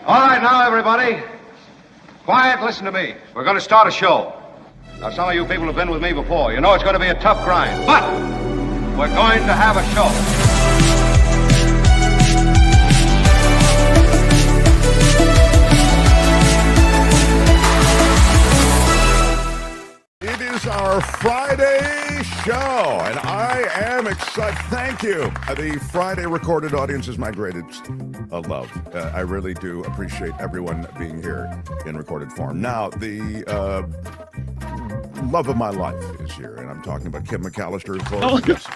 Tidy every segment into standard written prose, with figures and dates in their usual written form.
All right, now, everybody. Quiet, listen to me. We're going to start a show. Now, some of you people have been with me before. You know it's going to be a tough grind, but we're going to have a show. It is our Friday show, and I am excited. Thank you. The Friday recorded audience is my greatest love. I really do appreciate everyone being here in recorded form. Now, the love of my life is here, and I'm talking about Kim McAllister, of course. Oh, Yes.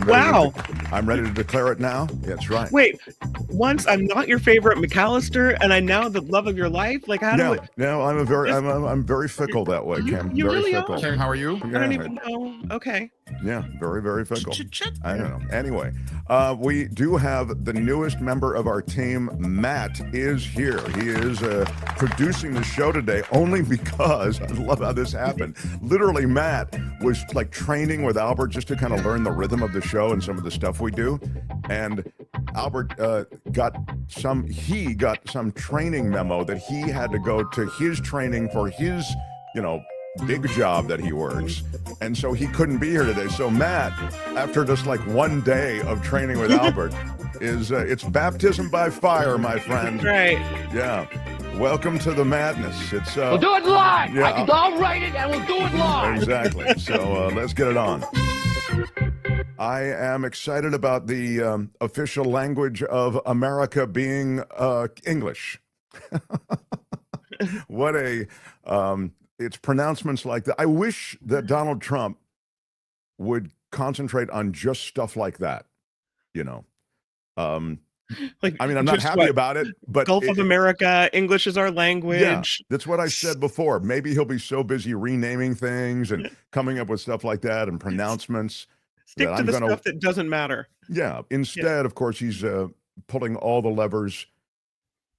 wow. I'm ready to declare it now. That's right. Wait, once I'm not your favorite McAllister, and I'm now the love of your life? Like, how do we... No, I'm very fickle that way, Kim. You very really fickle. are. Kim, how are you? I don't even know. Okay. Yeah, very, very fickle. Chit-chit. I don't know. Anyway, we do have the newest member of our team. Matt is here. He is producing the show today only because, I love how this happened. Literally, Matt was like training with Albert just to kind of learn the rhythm of the show and some of the stuff we do. And Albert got some training memo that he had to go to his training for his, big job that he works, and so he couldn't be here today. So Matt, after just like one day of training with Albert, is it's baptism by fire, my friend. Right. Yeah. Welcome to the madness. It's We'll do it live. Yeah. I'll write it and we'll do it live. Exactly. So let's get it on. I am excited about the official language of America being English. What a it's pronouncements like that. I wish that Donald Trump would concentrate on just stuff like that. Like, I mean, I'm not happy about it, but Gulf of America, English is our language. Yeah, that's what I said before. Maybe he'll be so busy renaming things and coming up with stuff like that and pronouncements. Stick to the stuff that doesn't matter. Yeah. Instead, of course, he's pulling all the levers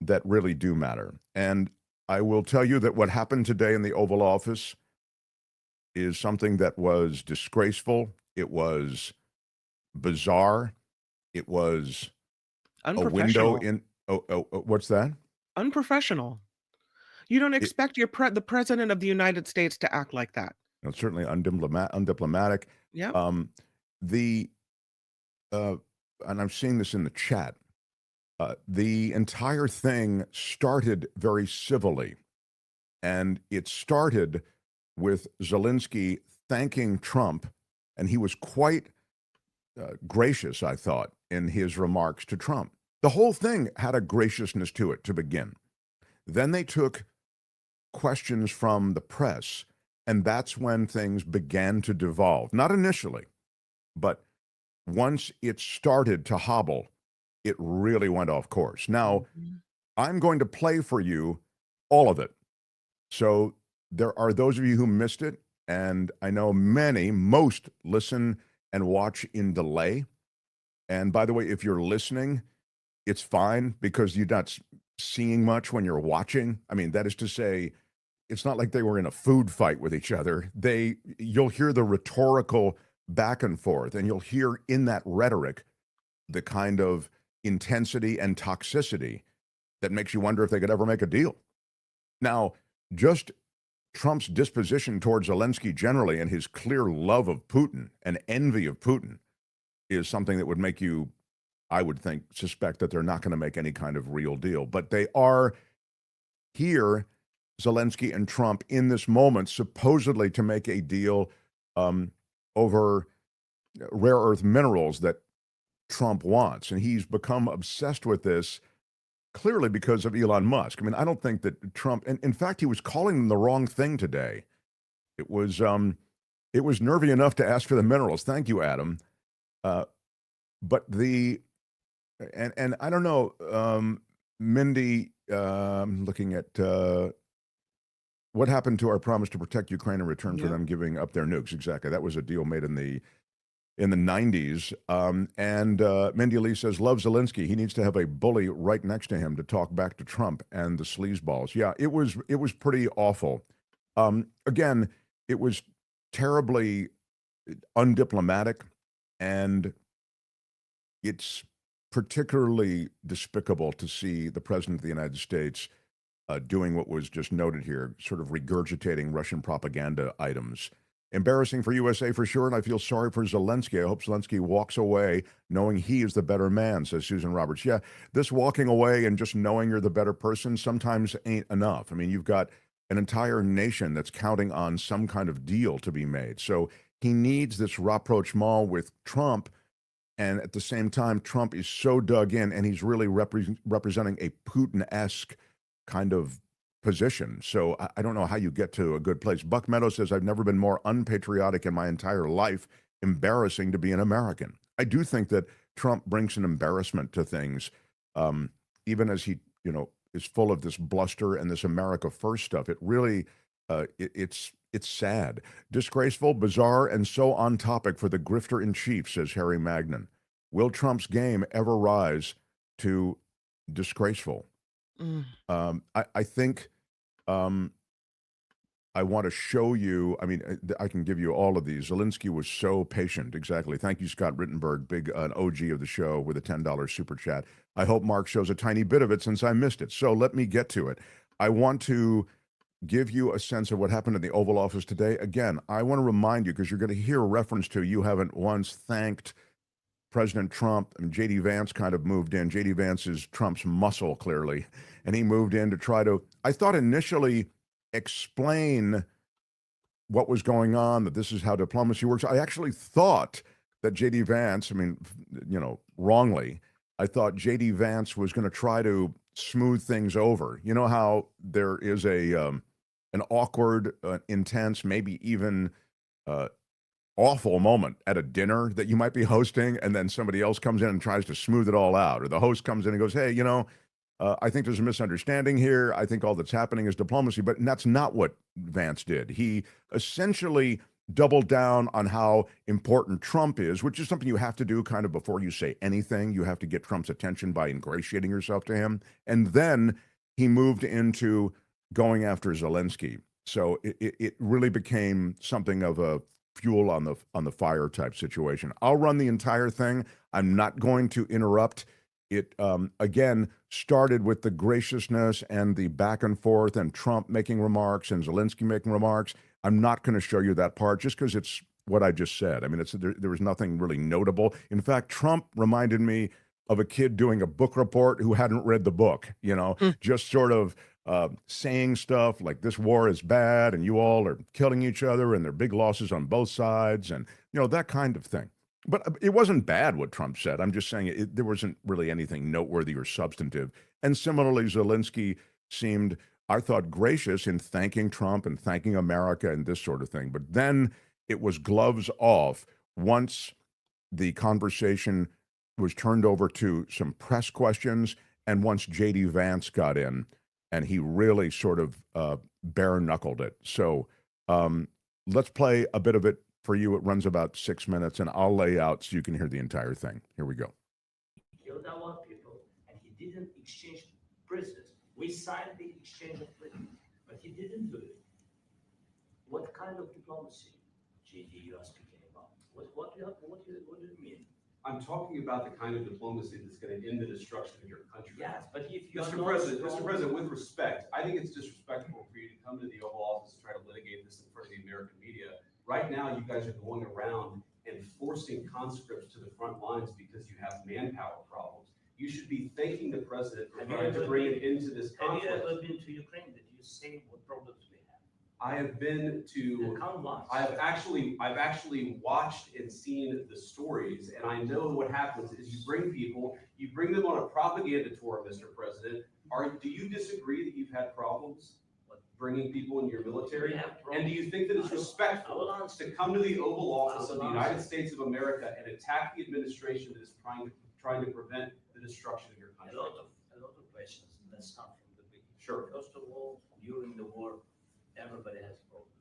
that really do matter. And I will tell you that what happened today in the Oval Office is something that was disgraceful. It was bizarre. It was a window in. What's that? Unprofessional. You don't expect the president of the United States to act like that. It's certainly undiplomatic. Yeah. And I'm seeing this in the chat. The entire thing started very civilly, and it started with Zelenskyy thanking Trump, and he was quite gracious, I thought, in his remarks to Trump. The whole thing had a graciousness to it to begin. Then they took questions from the press, and that's when things began to devolve. Not initially, but once it started to hobble, it really went off course. Now, I'm going to play for you all of it. So there are those of you who missed it, and I know most listen and watch in delay. And by the way, if you're listening, it's fine because you're not seeing much when you're watching. I mean, that is to say, it's not like they were in a food fight with each other. You'll hear the rhetorical back and forth, and you'll hear in that rhetoric the kind of intensity and toxicity that makes you wonder if they could ever make a deal. Now, just Trump's disposition towards Zelenskyy generally and his clear love of Putin and envy of Putin is something that would make you, I would think, suspect that they're not going to make any kind of real deal. But they are here, Zelenskyy and Trump, in this moment, supposedly to make a deal over rare earth minerals that Trump wants. And he's become obsessed with this clearly because of Elon Musk. I mean, I don't think that Trump, and in fact, he was calling them the wrong thing today. It was nervy enough to ask for the minerals. Thank you, Adam. But and I don't know, Mindy, looking at what happened to our promise to protect Ukraine in return for them giving up their nukes. Exactly. That was a deal made in the 90s. And Mindy Lee says, love Zelenskyy. He needs to have a bully right next to him to talk back to Trump and the sleazeballs. Yeah, it was pretty awful. Again, it was terribly undiplomatic, and it's particularly despicable to see the president of the United States doing what was just noted here, sort of regurgitating Russian propaganda items. Embarrassing for USA for sure, and I feel sorry for Zelensky. I hope Zelensky walks away knowing he is the better man, says Susan Roberts. Yeah, this walking away and just knowing you're the better person sometimes ain't enough. I mean, you've got an entire nation that's counting on some kind of deal to be made. So he needs this rapprochement with Trump, and at the same time, Trump is so dug in, and he's really representing a Putin-esque kind of position. So I don't know how you get to a good place. Buck Meadows says, I've never been more unpatriotic in my entire life. Embarrassing to be an American. I do think that Trump brings an embarrassment to things, even as he, is full of this bluster and this America First stuff. It really, it's sad, disgraceful, bizarre, and so on topic for the grifter in chief, says Harry Magnan. Will Trump's game ever rise to disgraceful? I think I want to show you, I mean, I can give you all of these. Zelensky was so patient. Exactly. Thank you, Scott Rittenberg, big an OG of the show with a $10 super chat. I hope Mark shows a tiny bit of it since I missed it. So let me get to it. I want to give you a sense of what happened in the Oval Office today. Again, I want to remind you, because you're going to hear a reference to, you haven't once thanked President Trump, and J.D. Vance kind of moved in. J.D. Vance is Trump's muscle, clearly, and he moved in to try to, I thought initially, explain what was going on, that this is how diplomacy works. I actually thought that J.D. Vance, I mean, wrongly, I thought J.D. Vance was going to try to smooth things over. You know how there is an awkward, intense, maybe even awful moment at a dinner that you might be hosting, and then somebody else comes in and tries to smooth it all out, or the host comes in and goes, hey, I think there's a misunderstanding here. I think all that's happening is diplomacy. But that's not what Vance did. He essentially doubled down on how important Trump is, which is something you have to do kind of before you say anything. You have to get Trump's attention by ingratiating yourself to him. And then he moved into going after Zelensky. So it really became something of a fuel on the fire type situation. I'll run the entire thing. I'm not going to interrupt. It, again, started with the graciousness and the back and forth and Trump making remarks and Zelensky making remarks. I'm not going to show you that part just because it's what I just said. I mean, there was nothing really notable. In fact, Trump reminded me of a kid doing a book report who hadn't read the book, just sort of saying stuff like this war is bad and you all are killing each other and there are big losses on both sides and, that kind of thing. But it wasn't bad what Trump said. I'm just saying there wasn't really anything noteworthy or substantive. And similarly, Zelensky seemed, I thought, gracious in thanking Trump and thanking America and this sort of thing. But then it was gloves off once the conversation was turned over to some press questions and once J.D. Vance got in and he really sort of bare-knuckled it. So let's play a bit of it for you. It runs about 6 minutes, and I'll lay out so you can hear the entire thing. Here we go. He killed our people, and he didn't exchange prisoners. We signed the exchange of prisoners, but he didn't do it. What kind of diplomacy, JD, you are speaking about? What do you mean? I'm talking about the kind of diplomacy that's going to end the destruction of your country. Yes, but if you Mr. President, with respect, I think it's disrespectful for you to come to the Oval Office and try to litigate this in front of the American media. Right now, you guys are going around and forcing conscripts to the front lines because you have manpower problems. You should be thanking the president for trying to bring it into this conflict. Have you ever been to Ukraine? Did you see what problems we have? I have been to. I've actually watched and seen the stories, and I know what happens is you bring them on a propaganda tour, Mr. President. Do you disagree that you've had problems bringing people in your military? And do you think that it's respectful to come to the Oval Office of the United States of America and attack the administration that is trying to prevent the destruction of your country? A lot of questions. Let's start from the beginning. Sure. First of all, during the war, everybody has problems.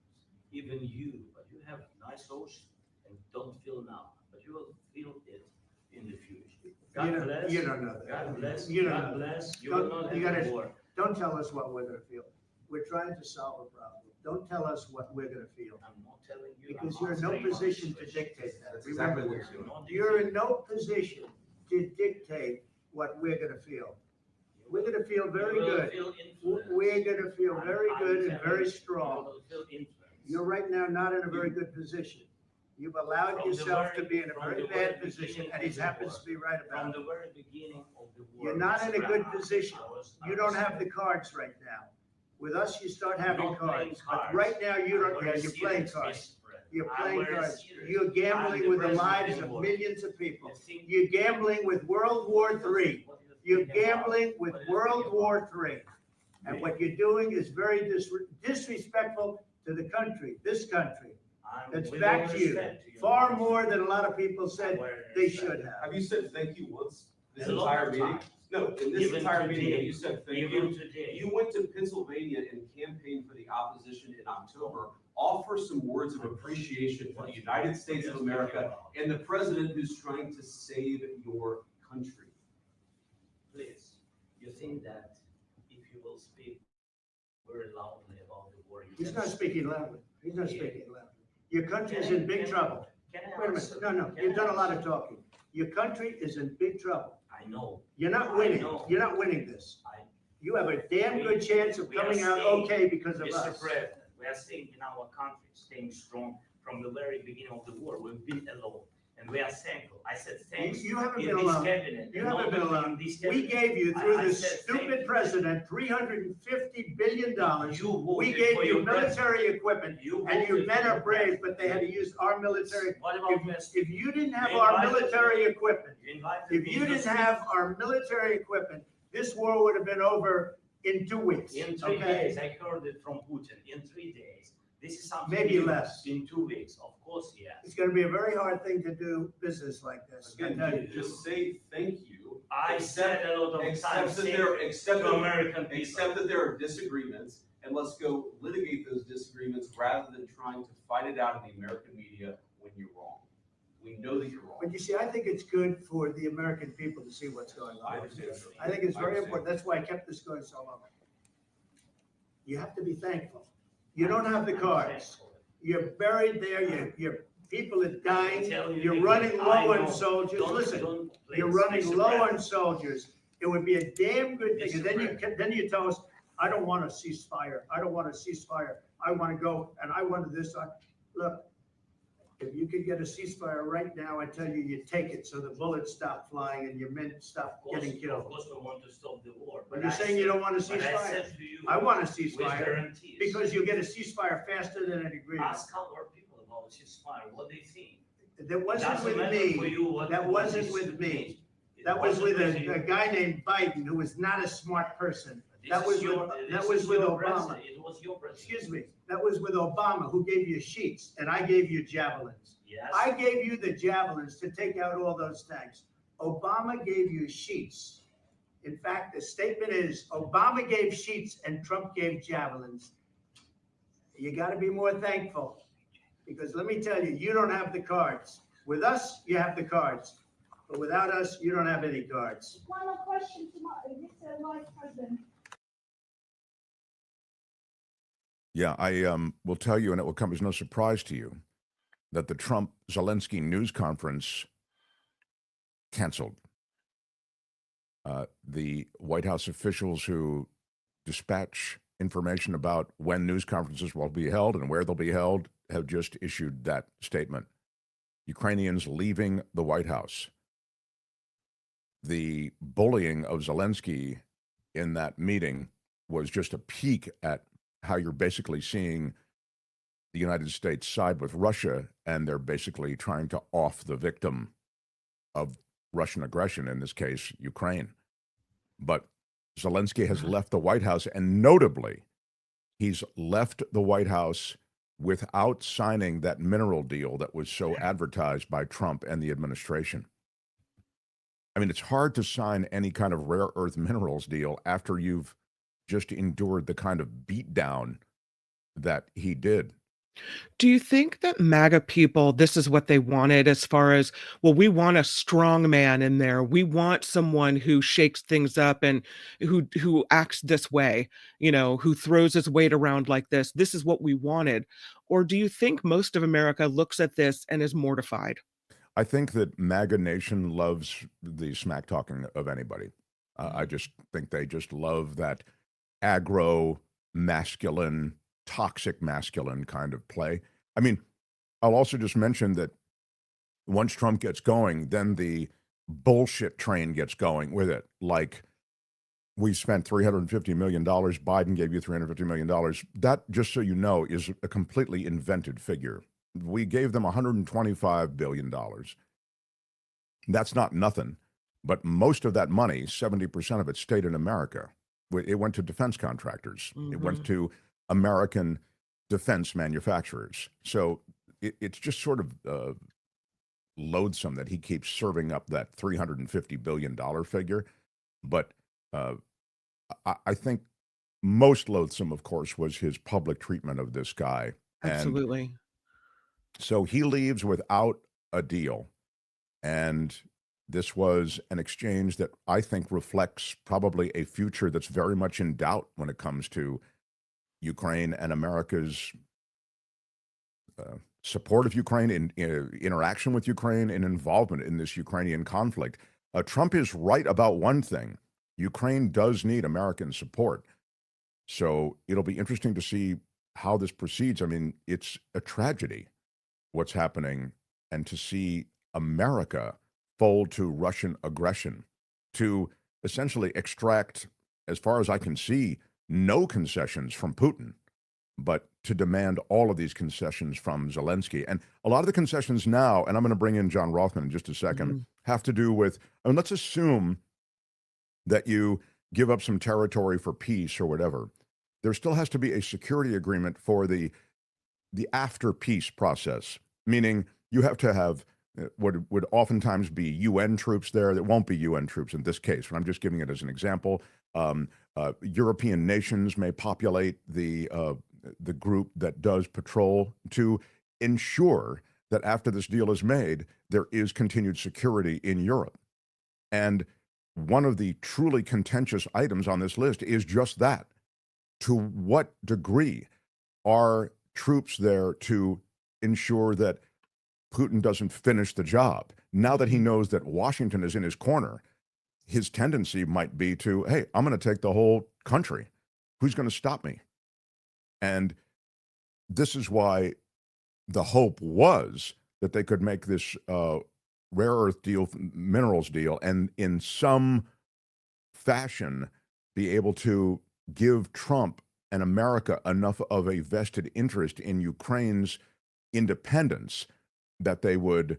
Even you, but you have nice ocean and don't feel now, but you will feel it in the future. God bless. You don't know that. God bless. You don't God know that. bless. You will not have war. Don't tell us what we're going to feel. We're trying to solve a problem. Don't tell us what we're going to feel. I'm not telling you. Because you're in no position to dictate that. That's exactly what you're doing. You're in no position dictate what we're gonna feel. We're gonna feel very You will good. feel influenced. We're gonna feel very I'm good and telling very you, strong. You will feel influenced. You're right now not in a very good position. You've allowed From the yourself very- to be in a from very the very bad position, beginning and of he the happens war. to be right From about the it. very beginning of the war. You're not in a Mr. good Brown, position. I You don't was- have the cards right now. With us, you start having Not playing cards, but cards. right now you I'm don't, very yeah, you're playing serious, cards. Mr. President. You're I'm playing very cards. serious. You're I'm gambling the with the president lives in of war. millions of people. You think- You're gambling with World War III. What do you You're think about- gambling with what do you World think War about- III. And what you're doing is very disrespectful to the country, this country. I'm It's with back all to you, respect to far Mr. more than a lot of people said they should have. Have you said thank you once this A lot entire of meeting? times. No, in this Even entire meeting, have today, you said thank Even you? today. You went to Pennsylvania and campaigned for the opposition in October. Offer some words of appreciation for the United States of America and the president who's trying to save your country. Please, you think that if you will speak very loudly about the war. you He's can- not speaking loudly. He's not Yeah. speaking loudly. Your country is Can I- in big can I- trouble. Can I Wait a answer? minute, no, Can you've I done a lot of answer? talking. Your country is in big trouble. I know. You're not I winning. know. You're not winning this. I- You have a damn good chance of We are coming out staying- okay because of Mr. us. President, we are staying in our country, staying strong from the very beginning of the war. We've been alone, and we are thankful. I said thanks. You haven't in been this alone. cabinet, You and haven't not been only alone. in this We cabinet. gave you, through I this said thank stupid you. president, $350 billion. You We voted gave for you your president. military equipment, You and your voted men for are your brave, president. but they had to use our military. What about Mr. If you didn't have You our invited military me. equipment, You invited if me you to didn't speak. have our military equipment, this war would have been over in 2 weeks. In 3 Okay? days, I heard it from Putin, in 3 days. This is something. Maybe new. less. In 2 weeks, of course, yes. It's gonna be a very hard thing to do business like this. I tell you. Again, just say thank you. I said a lot of Except times, that say there, except to that, American people. except that there are disagreements, and let's go litigate those disagreements rather than trying to fight it out in the American media when you're wrong. We know that you're wrong. But you see, I think it's good for the American people to see what's going I on. understand. I think it's I very understand. important. That's why I kept this going so long. You have to be thankful. You don't have the cards. You're buried there, your people are dying, you're running low on soldiers. Listen, you're running low on soldiers. It would be a damn good thing. And then you tell us, I don't want a ceasefire. I don't want a ceasefire. I want to go and I want this. Look, if you could get a ceasefire right now, I tell you, you take it so the bullets stop flying and your men stop getting Of killed. course, we want to stop the war. But you're saying you don't want a But I ceasefire? said to you. I want a with ceasefire guarantees. because you'll get a ceasefire faster than an agreement. Ask our people about ceasefire, what they think. That wasn't Doesn't with matter for me. you what- That what wasn't this with me. means. It That was with wasn't you. a guy named Biden, who was not a smart person. This That is was your- with, this that was is with your Obama. president. It was your president. Excuse me, that was with Obama, who gave you sheets, and I gave you javelins. Yes. I gave you the javelins to take out all those tanks. Obama gave you sheets. In fact, the statement is, Obama gave sheets and Trump gave javelins. You gotta be more thankful, because let me tell you, you don't have the cards. With us, you have the cards, but without us, you don't have any cards. Final question to Mr. Vice President. Yeah, I will tell you, and it will come as no surprise to you, that the Trump Zelensky news conference canceled. The White House officials who dispatch information about when news conferences will be held and where they'll be held have just issued that statement. Ukrainians leaving the White House. The bullying of Zelensky in that meeting was just a peek at how you're basically seeing the United States side with Russia, and they're basically trying to off the victim of Russian aggression, in this case, Ukraine. But Zelensky has left the White House, and notably, he's left the White House without signing that mineral deal that was so advertised by Trump and the administration. I mean, it's hard to sign any kind of rare earth minerals deal after you've just endured the kind of beatdown that he did. Do you think that MAGA people, this is what they wanted as far as, well, we want a strong man in there. We want someone who shakes things up and who acts this way, who throws his weight around like this. This is what we wanted. Or do you think most of America looks at this and is mortified? I think that MAGA Nation loves the smack talking of anybody. I just think they just love that aggro, masculine, toxic masculine kind of play. I mean, I'll also just mention that once Trump gets going, then the bullshit train gets going with it. Like, we spent $350 million, Biden gave you $350 million. That, just so you know, is a completely invented figure. We gave them $125 billion. That's not nothing. But most of that money, 70% of it, stayed in America. It went to defense contractors. It went to American defense manufacturers. So it's just sort of loathsome that he keeps serving up that $350 billion figure. But I think most loathsome, of course, was his public treatment of this guy. Absolutely. And so he leaves without a deal. And this was an exchange that I think reflects probably a future that's very much in doubt when it comes to Ukraine and America's support of Ukraine, in interaction with Ukraine, and involvement in this Ukrainian conflict. Trump is right about one thing. Ukraine does need American support. So it'll be interesting to see how this proceeds. I mean, it's a tragedy what's happening, and to see America fold to Russian aggression, to essentially extract, as far as I can see, no concessions from Putin, but to demand all of these concessions from Zelensky. And a lot of the concessions now, and I'm going to bring in John Rothman in just a second, have to do with, I mean, let's assume that you give up some territory for peace or whatever. There still has to be a security agreement for the after peace process, meaning you have to have what would oftentimes be UN troops there. That won't be UN troops in this case, but I'm just giving it as an example. European nations may populate the group that does patrol to ensure that after this deal is made, there is continued security in Europe. And one of the truly contentious items on this list is just that. To what degree are troops there to ensure that Putin doesn't finish the job? Now that he knows that Washington is in his corner, his tendency might be to, hey, I'm going to take the whole country. Who's going to stop me? And this is why the hope was that they could make this rare earth deal, minerals deal, and in some fashion be able to give Trump and America enough of a vested interest in Ukraine's independence that they would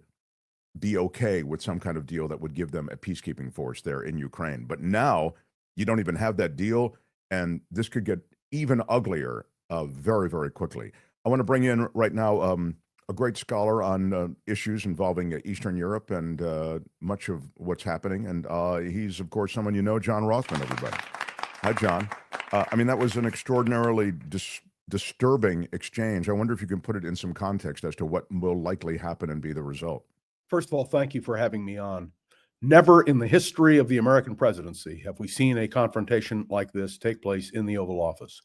be okay with some kind of deal that would give them a peacekeeping force there in Ukraine. But now you don't even have that deal, and this could get even uglier very, very quickly. I want to bring in right now a great scholar on issues involving Eastern Europe and much of what's happening. And he's, of course, someone you know, John Rothman, everybody. Hi, John. I mean, that was an extraordinarily disturbing exchange. I wonder if you can put it in some context as to what will likely happen and be the result. First of all, thank you for having me on. Never in the history of the American presidency have we seen a confrontation like this take place in the Oval Office.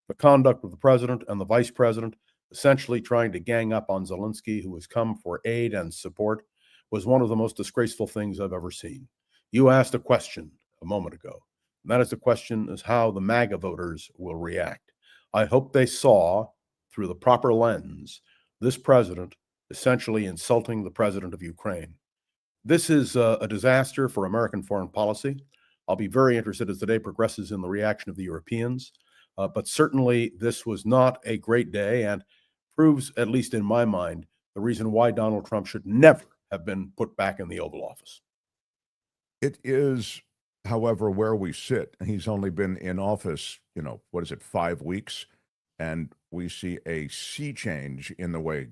The conduct of the president and the vice president, essentially trying to gang up on Zelenskyy, who has come for aid and support, was one of the most disgraceful things I've ever seen. You asked a question a moment ago, and that is the question is how the MAGA voters will react. I hope they saw, through the proper lens, this president essentially insulting the president of Ukraine. This is a disaster for American foreign policy. I'll be very interested as the day progresses in the reaction of the Europeans. But certainly this was not a great day and proves, at least in my mind, the reason why Donald Trump should never have been put back in the Oval Office. It is, however, where we sit. He's only been in office, 5 weeks? And we see a sea change in the way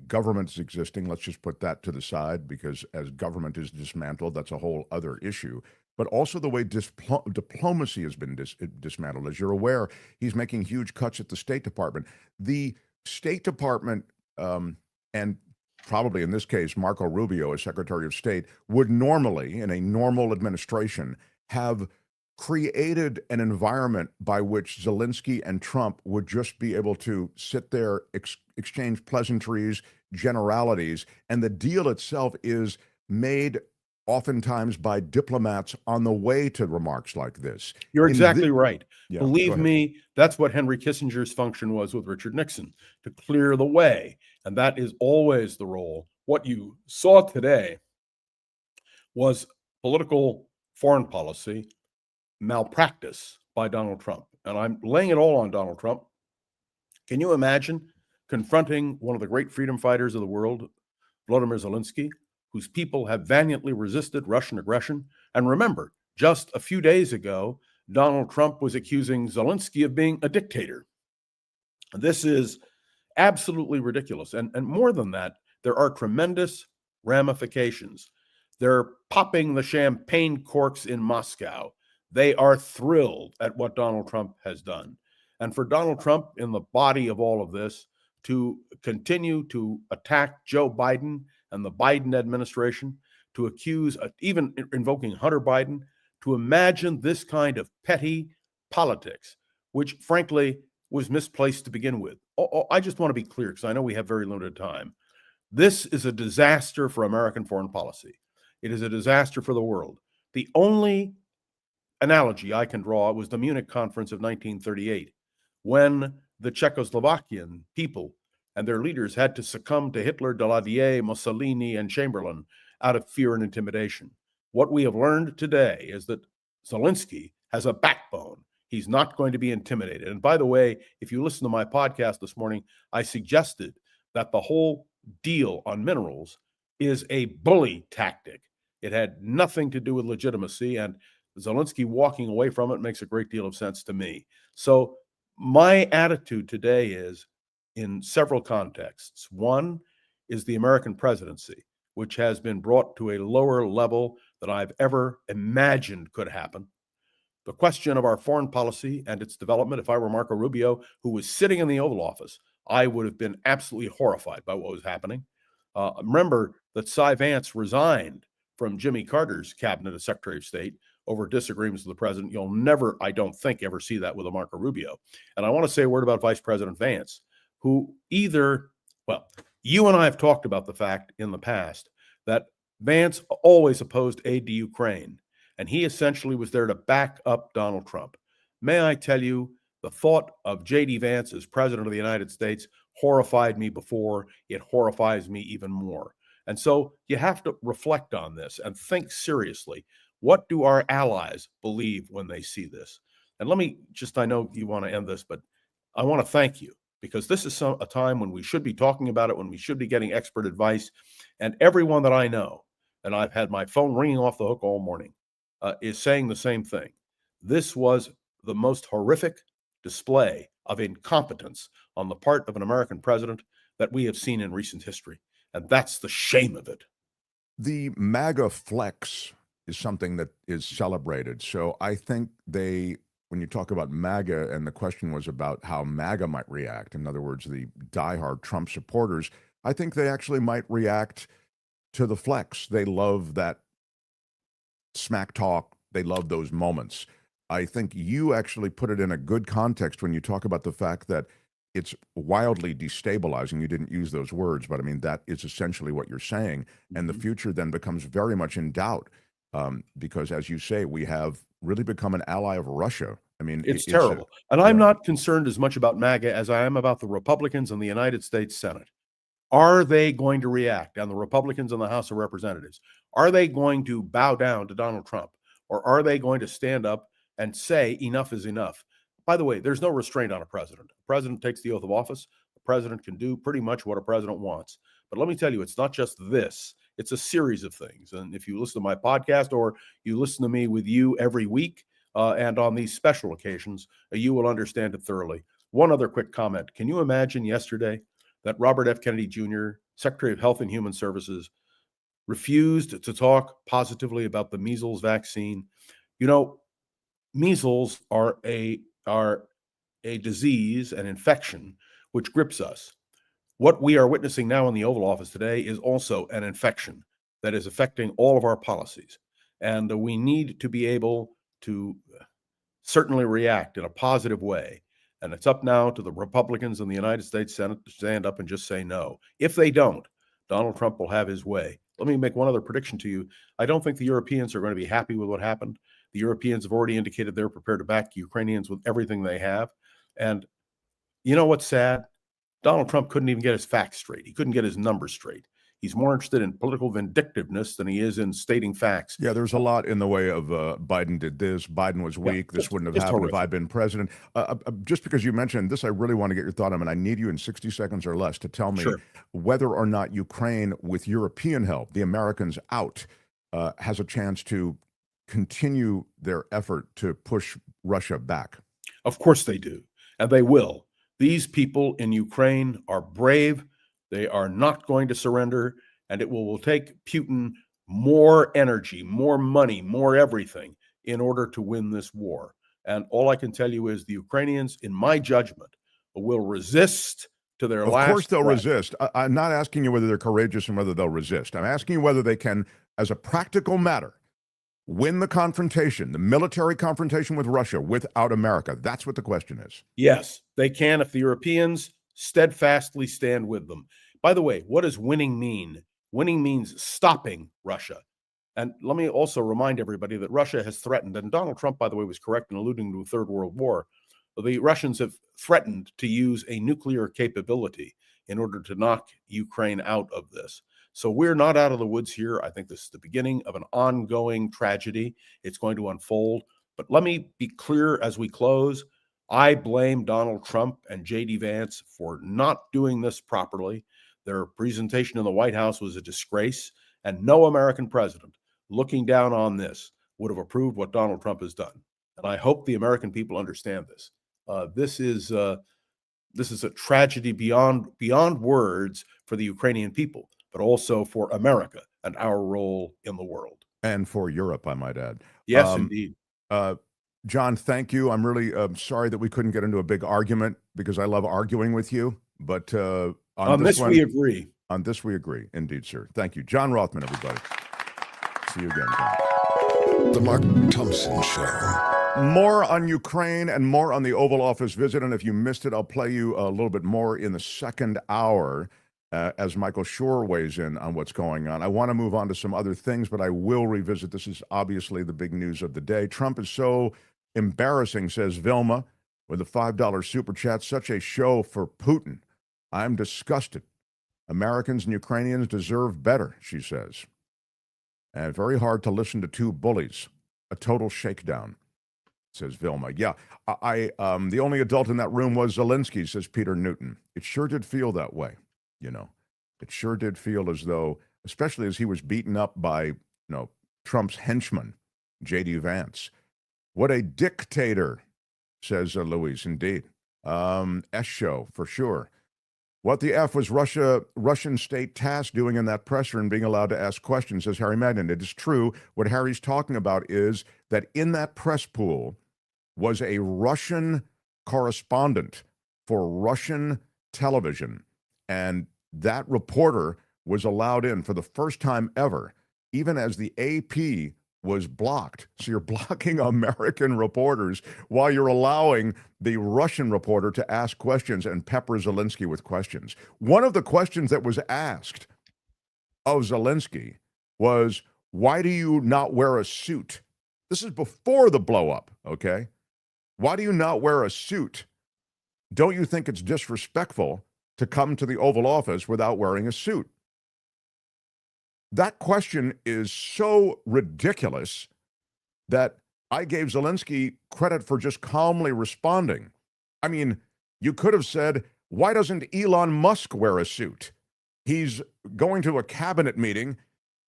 government's existing. Let's just put that to the side, because as government is dismantled, that's a whole other issue. But also the way diplomacy has been dismantled. As you're aware, he's making huge cuts at the State Department. The State Department, and probably in this case, Marco Rubio as Secretary of State, would normally, in a normal administration, have created an environment by which Zelenskyy and Trump would just be able to sit there, exchange pleasantries, generalities. And the deal itself is made oftentimes by diplomats on the way to remarks like this. You're In exactly thi- right. Yeah, go Believe ahead. me, that's what Henry Kissinger's function was with Richard Nixon, to clear the way. And that is always the role. What you saw today was political foreign policy malpractice by Donald Trump. And I'm laying it all on Donald Trump. Can you imagine confronting one of the great freedom fighters of the world, Volodymyr Zelensky, whose people have valiantly resisted Russian aggression? And remember, just a few days ago, Donald Trump was accusing Zelensky of being a dictator. This is absolutely ridiculous. And more than that, there are tremendous ramifications. They're popping the champagne corks in Moscow. They are thrilled at what Donald Trump has done. And for Donald Trump, in the body of all of this, to continue to attack Joe Biden and the Biden administration, to accuse, even invoking Hunter Biden, to imagine this kind of petty politics, which frankly was misplaced to begin with. I just want to be clear, because I know we have very limited time. This is a disaster for American foreign policy. It is a disaster for the world. The only analogy I can draw was the Munich Conference of 1938, when the Czechoslovakian people and their leaders had to succumb to Hitler, Daladier, Mussolini, and Chamberlain out of fear and intimidation. What we have learned today is that Zelensky has a backbone. He's not going to be intimidated. And by the way, if you listen to my podcast this morning, I suggested that the whole deal on minerals is a bully tactic. It had nothing to do with legitimacy, and Zelensky walking away from it makes a great deal of sense to me. So my attitude today is in several contexts. One is the American presidency, which has been brought to a lower level than I've ever imagined could happen. The question of our foreign policy and its development, if I were Marco Rubio, who was sitting in the Oval Office, I would have been absolutely horrified by what was happening. Remember that Vance resigned from Jimmy Carter's cabinet as Secretary of State over disagreements with the president. You'll never, I don't think, ever see that with a Marco Rubio. And I want to say a word about Vice President Vance, who you and I have talked about the fact in the past that Vance always opposed aid to Ukraine, and he essentially was there to back up Donald Trump. May I tell you, the thought of J.D. Vance as president of the United States horrified me before. It horrifies me even more. And so you have to reflect on this and think seriously. What do our allies believe when they see this? And let me just, I know you want to end this, but I want to thank you, because this is a time when we should be talking about it, when we should be getting expert advice. And everyone that I know, and I've had my phone ringing off the hook all morning, is saying the same thing. This was the most horrific display of incompetence on the part of an American president that we have seen in recent history. And that's the shame of it. The MAGA flex is something that is celebrated. So I think when you talk about MAGA, and the question was about how MAGA might react, in other words, the diehard Trump supporters, I think they actually might react to the flex. They love that smack talk. They love those moments. I think you actually put it in a good context when you talk about the fact that it's wildly destabilizing. You didn't use those words, but I mean, that is essentially what you're saying. And the future then becomes very much in doubt because, as you say, we have really become an ally of Russia. I mean, it's terrible. And I'm not concerned as much about MAGA as I am about the Republicans in the United States Senate. Are they going to react? And the Republicans in the House of Representatives, are they going to bow down to Donald Trump? Or are they going to stand up and say enough is enough? By the way, there's no restraint on a president. The president takes the oath of office. The president can do pretty much what a president wants. But let me tell you, it's not just this. It's a series of things. And if you listen to my podcast or you listen to me with you every week and on these special occasions, you will understand it thoroughly. One other quick comment. Can you imagine yesterday that Robert F. Kennedy Jr., Secretary of Health and Human Services, refused to talk positively about the measles vaccine? You know, measles are a disease, an infection, which grips us. What we are witnessing now in the Oval Office today is also an infection that is affecting all of our policies. And we need to be able to certainly react in a positive way. And it's up now to the Republicans in the United States Senate to stand up and just say no. If they don't, Donald Trump will have his way. Let me make one other prediction to you. I don't think the Europeans are going to be happy with what happened. The Europeans have already indicated they're prepared to back the Ukrainians with everything they have. And you know what's sad? Donald Trump couldn't even get his facts straight. He couldn't get his numbers straight. He's more interested in political vindictiveness than he is in stating facts. Yeah, there's a lot in the way of Biden did this, Biden was weak, this wouldn't have happened if I'd been president. Just because you mentioned this, I really want to get your thought on it. I need you in 60 seconds or less to tell me whether or not Ukraine, with European help, the Americans out, has a chance to continue their effort to push Russia back. Of course they do, and they will. These people in Ukraine are brave. They are not going to surrender, and it will take Putin more energy, more money, more everything in order to win this war. And all I can tell you is the Ukrainians, in my judgment, will resist to their last. Of course they'll resist. I'm not asking you whether they're courageous and whether they'll resist. I'm asking you whether they can, as a practical matter, win the confrontation, the military confrontation with Russia without America. That's what the question is. Yes, they can if the Europeans steadfastly stand with them. By the way, what does winning mean? Winning means stopping Russia. And let me also remind everybody that Russia has threatened, and Donald Trump, by the way, was correct in alluding to a third world war. The Russians have threatened to use a nuclear capability in order to knock Ukraine out of this. So we're not out of the woods here. I think this is the beginning of an ongoing tragedy. It's going to unfold. But let me be clear as we close. I blame Donald Trump and J.D. Vance for not doing this properly. Their presentation in the White House was a disgrace, and no American president looking down on this would have approved what Donald Trump has done. And I hope the American people understand this. This is a tragedy beyond words for the Ukrainian people, but also for America and our role in the world. And for Europe, I might add. Yes, indeed. John, thank you. I'm really sorry that we couldn't get into a big argument because I love arguing with you. But on this one, we agree. On this, we agree. Indeed, sir. Thank you. John Rothman, everybody. See you again, John. The Mark Thompson Show. More on Ukraine and more on the Oval Office visit. And if you missed it, I'll play you a little bit more in the second hour as Michael Shure weighs in on what's going on. I want to move on to some other things, but I will revisit. This is obviously the big news of the day. Trump is so embarrassing, says Vilma, with a $5 super chat. Such a show for Putin. I'm disgusted. Americans and Ukrainians deserve better, she says. And very hard to listen to two bullies. A total shakedown, says Vilma. Yeah, the only adult in that room was Zelenskyy, says Peter Newton. It sure did feel that way, you know. It sure did feel as though, especially as he was beaten up by, Trump's henchman, J.D. Vance. What a dictator, says Louise. Indeed. S show, for sure. What the F was Russian state task doing in that presser and being allowed to ask questions, says Harry Magnan. It is true. What Harry's talking about is that in that press pool was a Russian correspondent for Russian television. And that reporter was allowed in for the first time ever, even as the AP was blocked. So you're blocking American reporters while you're allowing the Russian reporter to ask questions and pepper Zelenskyy with questions. One of the questions that was asked of Zelenskyy was, why do you not wear a suit? This is before the blow up, okay? Why do you not wear a suit? Don't you think it's disrespectful to come to the Oval Office without wearing a suit? That question is so ridiculous that I gave Zelenskyy credit for just calmly responding. I mean, you could have said, why doesn't Elon Musk wear a suit? He's going to a cabinet meeting.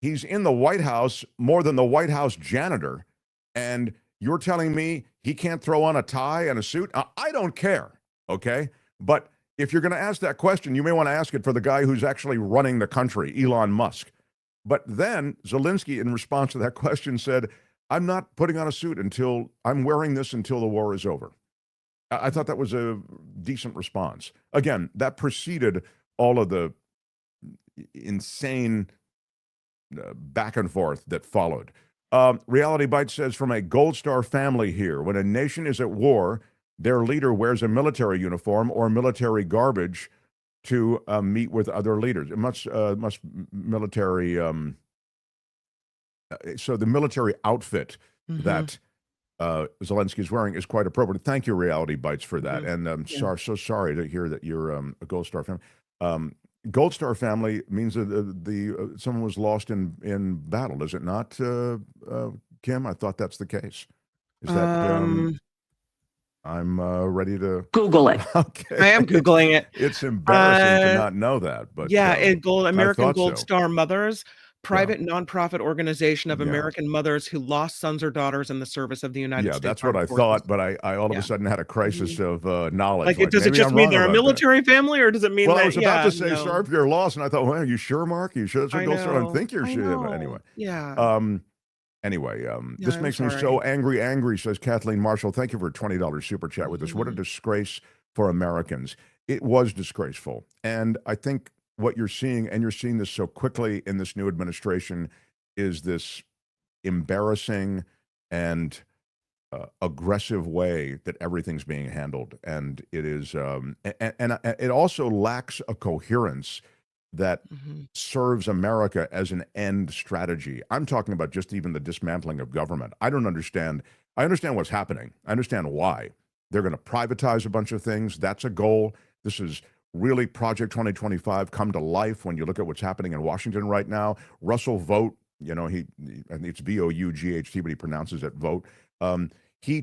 He's in the White House more than the White House janitor. And you're telling me he can't throw on a tie and a suit? I don't care, okay? But if you're going to ask that question, you may want to ask it for the guy who's actually running the country, Elon Musk. But then Zelenskyy, in response to that question, said, I'm not putting on a suit I'm wearing this until the war is over. I thought that was a decent response. Again, that preceded all of the insane back and forth that followed. Reality Bite says, from a Gold Star family here, when a nation is at war, their leader wears a military uniform or military garbage to meet with other leaders. It must military. So the military outfit that Zelensky is wearing is quite appropriate. Thank you, Reality Bites, for that. And I'm so sorry to hear that you're a Gold Star family. Gold Star family means that someone was lost in battle, is it not, Kim? I thought that's the case. Is that? I'm ready to Google it. Okay, I am Googling it. It's embarrassing to not know that, but yeah, I American thought Gold so. Star Mothers, private nonprofit organization of Yeah. American mothers who lost sons or daughters in the service of the United States. Yeah, that's what I Armed thought, Forces. but I all of a sudden had a crisis of knowledge. Like, does it maybe just I'm mean wrong they're a about that. military family, or does it mean Well, that? I was about to say, no. sorry for your loss, and I thought, well, are you sure, Mark? You sure that's what I Gold Star? I know. think you're I sure, but know. anyway. Yeah. Anyway, Yeah, this I'm makes me so sorry. angry, says Kathleen Marshall. Thank you for a $20 super chat with us. What a disgrace for Americans. It was disgraceful. And I think what you're seeing, and you're seeing this so quickly in this new administration, is this embarrassing and aggressive way that everything's being handled. And it is, and it also lacks a coherence that serves America as an end strategy. I'm talking about just even the dismantling of government. I don't understand. I understand what's happening. I understand why. They're going to privatize a bunch of things. That's a goal. This is really Project 2025 come to life when you look at what's happening in Washington right now. Russell Vogt, I think it's V-O-U-G-H-T, but he pronounces it Vogt. He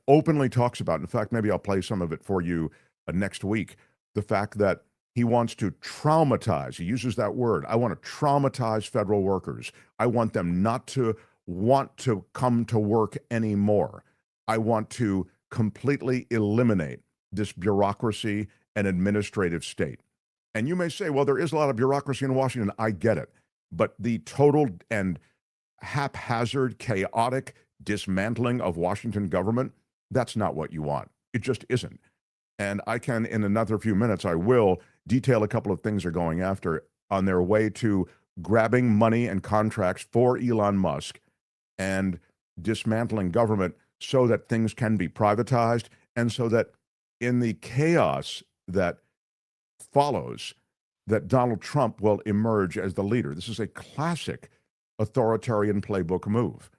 openly talks about, in fact, maybe I'll play some of it for you next week, the fact that he wants to traumatize. He uses that word. I want to traumatize federal workers. I want them not to want to come to work anymore. I want to completely eliminate this bureaucracy and administrative state. And you may say, well, there is a lot of bureaucracy in Washington. I get it. But the total and haphazard, chaotic dismantling of Washington government, that's not what you want. It just isn't. And I can, in another few minutes, I will detail a couple of things they're going after on their way to grabbing money and contracts for Elon Musk and dismantling government so that things can be privatized, and so that in the chaos that follows, that Donald Trump will emerge as the leader. This is a classic authoritarian playbook move.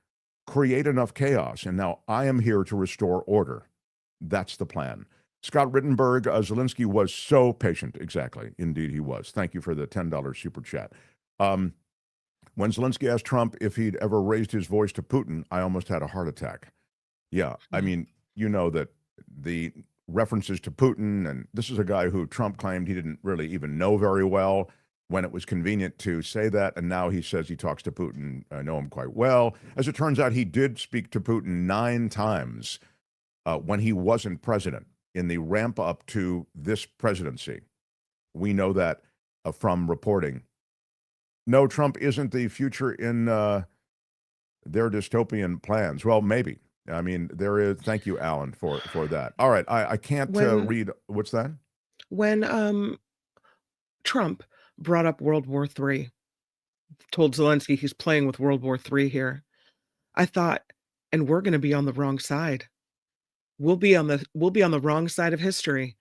Create enough chaos, and now I am here to restore order. That's the plan. Scott Rittenberg, Zelensky was so patient. Exactly. Indeed, he was. Thank you for the $10 super chat. When Zelensky asked Trump if he'd ever raised his voice to Putin, I almost had a heart attack. Yeah, I mean, you know that the references to Putin, and this is a guy who Trump claimed he didn't really even know very well when it was convenient to say that, and now he says he talks to Putin. I know him quite well. As it turns out, he did speak to Putin 9 times when he wasn't president in the ramp up to this presidency. We know that from reporting. No, Trump isn't the future in their dystopian plans. Well, maybe. I mean, there is. Thank you, Alan, for that. All right, I can't read. What's that? When Trump brought up World War III, told Zelensky he's playing with World War III here, I thought, and we're going to be on the wrong side. We'll be on the wrong side of history.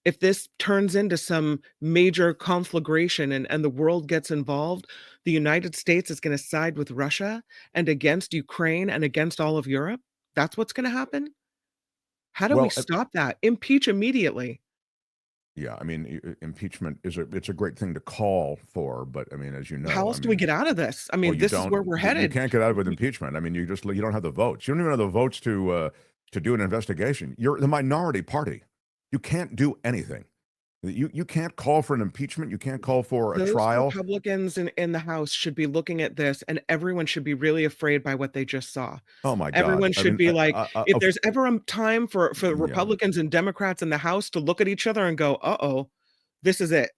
If this turns into some major conflagration and the world gets involved, the United States is going to side with Russia and against Ukraine and against all of Europe. That's what's going to happen. How do we stop that? Impeach immediately. Yeah, I mean, impeachment it's a great thing to call for, but I mean, as you know, How else do we get out of this? I mean, well, this is where we're headed. You can't get out of it with impeachment. I mean, you don't have the votes. You don't even have the votes to do an investigation. You're the minority party. You can't do anything. You can't call for an impeachment. You can't call for a trial. Republicans in the House should be looking at this, and everyone should be really afraid by what they just saw. Oh my God! Everyone should be like, if there's ever a time for Republicans and Democrats in the House to look at each other and go, "Uh-oh, this is it."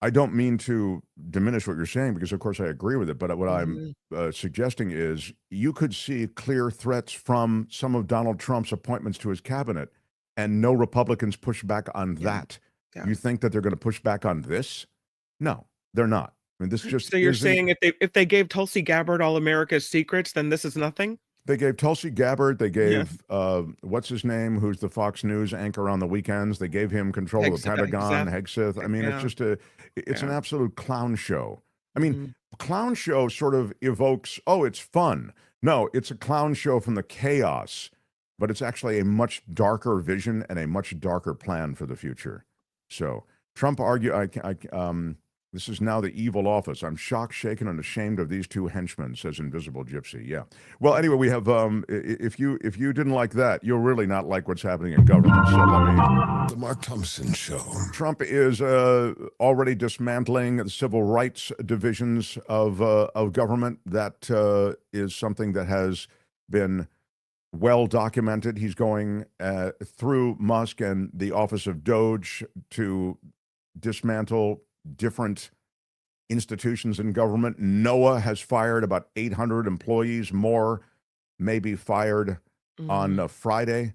I don't mean to diminish what you're saying, because of course I agree with it. But what I'm suggesting is you could see clear threats from some of Donald Trump's appointments to his cabinet, and no Republicans push back on that. Yeah. You think that they're going to push back on this? No, they're not. I mean, this just so you're saying if they gave Tulsi Gabbard all America's secrets, then this is nothing? They gave Tulsi Gabbard, they Yeah. gave, what's his name, who's the Fox News anchor on the weekends, they gave him control of the Pentagon, Hegseth. I mean, it's Yeah. just it's an Yeah. absolute clown show. I mean, Mhm. clown show sort of evokes, oh, it's fun. No, it's a clown show from the chaos, but it's actually a much darker vision and a much darker plan for the future. So Trump this is now the evil office. I'm shocked, shaken, and ashamed of these two henchmen, says Invisible Gypsy. Yeah. Well, anyway, we have, if you didn't like that, you'll really not like what's happening in government. So let me. The Mark Thompson Show. Trump is already dismantling the civil rights divisions of government. That is something that has been well documented. He's going through Musk and the office of Doge to dismantle different institutions in government. NOAA has fired about 800 employees. More may be fired on Friday.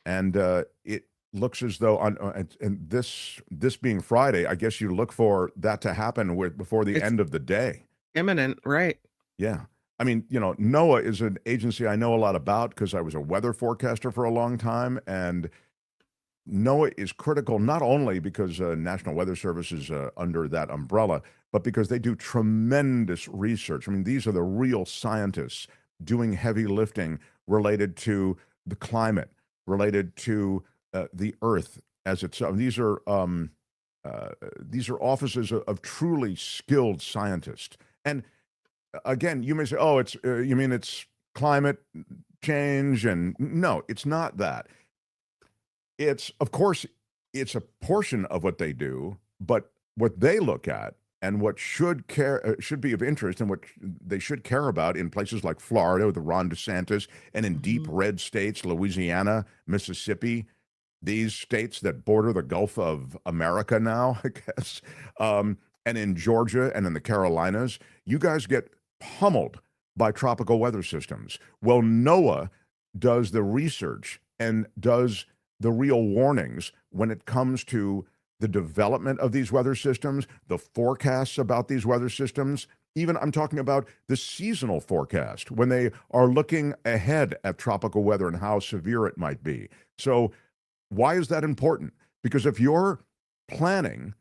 And it looks as though, and this being Friday, I guess you look for that to happen before the end of the day. Imminent, right? Yeah. I mean, NOAA is an agency I know a lot about because I was a weather forecaster for a long time. And NOAA is critical not only because National Weather Service is under that umbrella, but because they do tremendous research. I mean, these are the real scientists doing heavy lifting related to the climate, related to the Earth as itself. These are offices of truly skilled scientists. And again, you may say, "Oh, it's you mean it's climate change?" And no, it's not that. It's, of course, it's a portion of what they do, but what they look at and what should be of interest and what they should care about in places like Florida with Ron DeSantis and in deep red states, Louisiana, Mississippi, these states that border the Gulf of America now, I guess, and in Georgia and in the Carolinas, you guys get pummeled by tropical weather systems. Well, NOAA does the research and does the real warnings when it comes to the development of these weather systems, the forecasts about these weather systems. Even I'm talking about the seasonal forecast when they are looking ahead at tropical weather and how severe it might be. So why is that important? Because if you're planning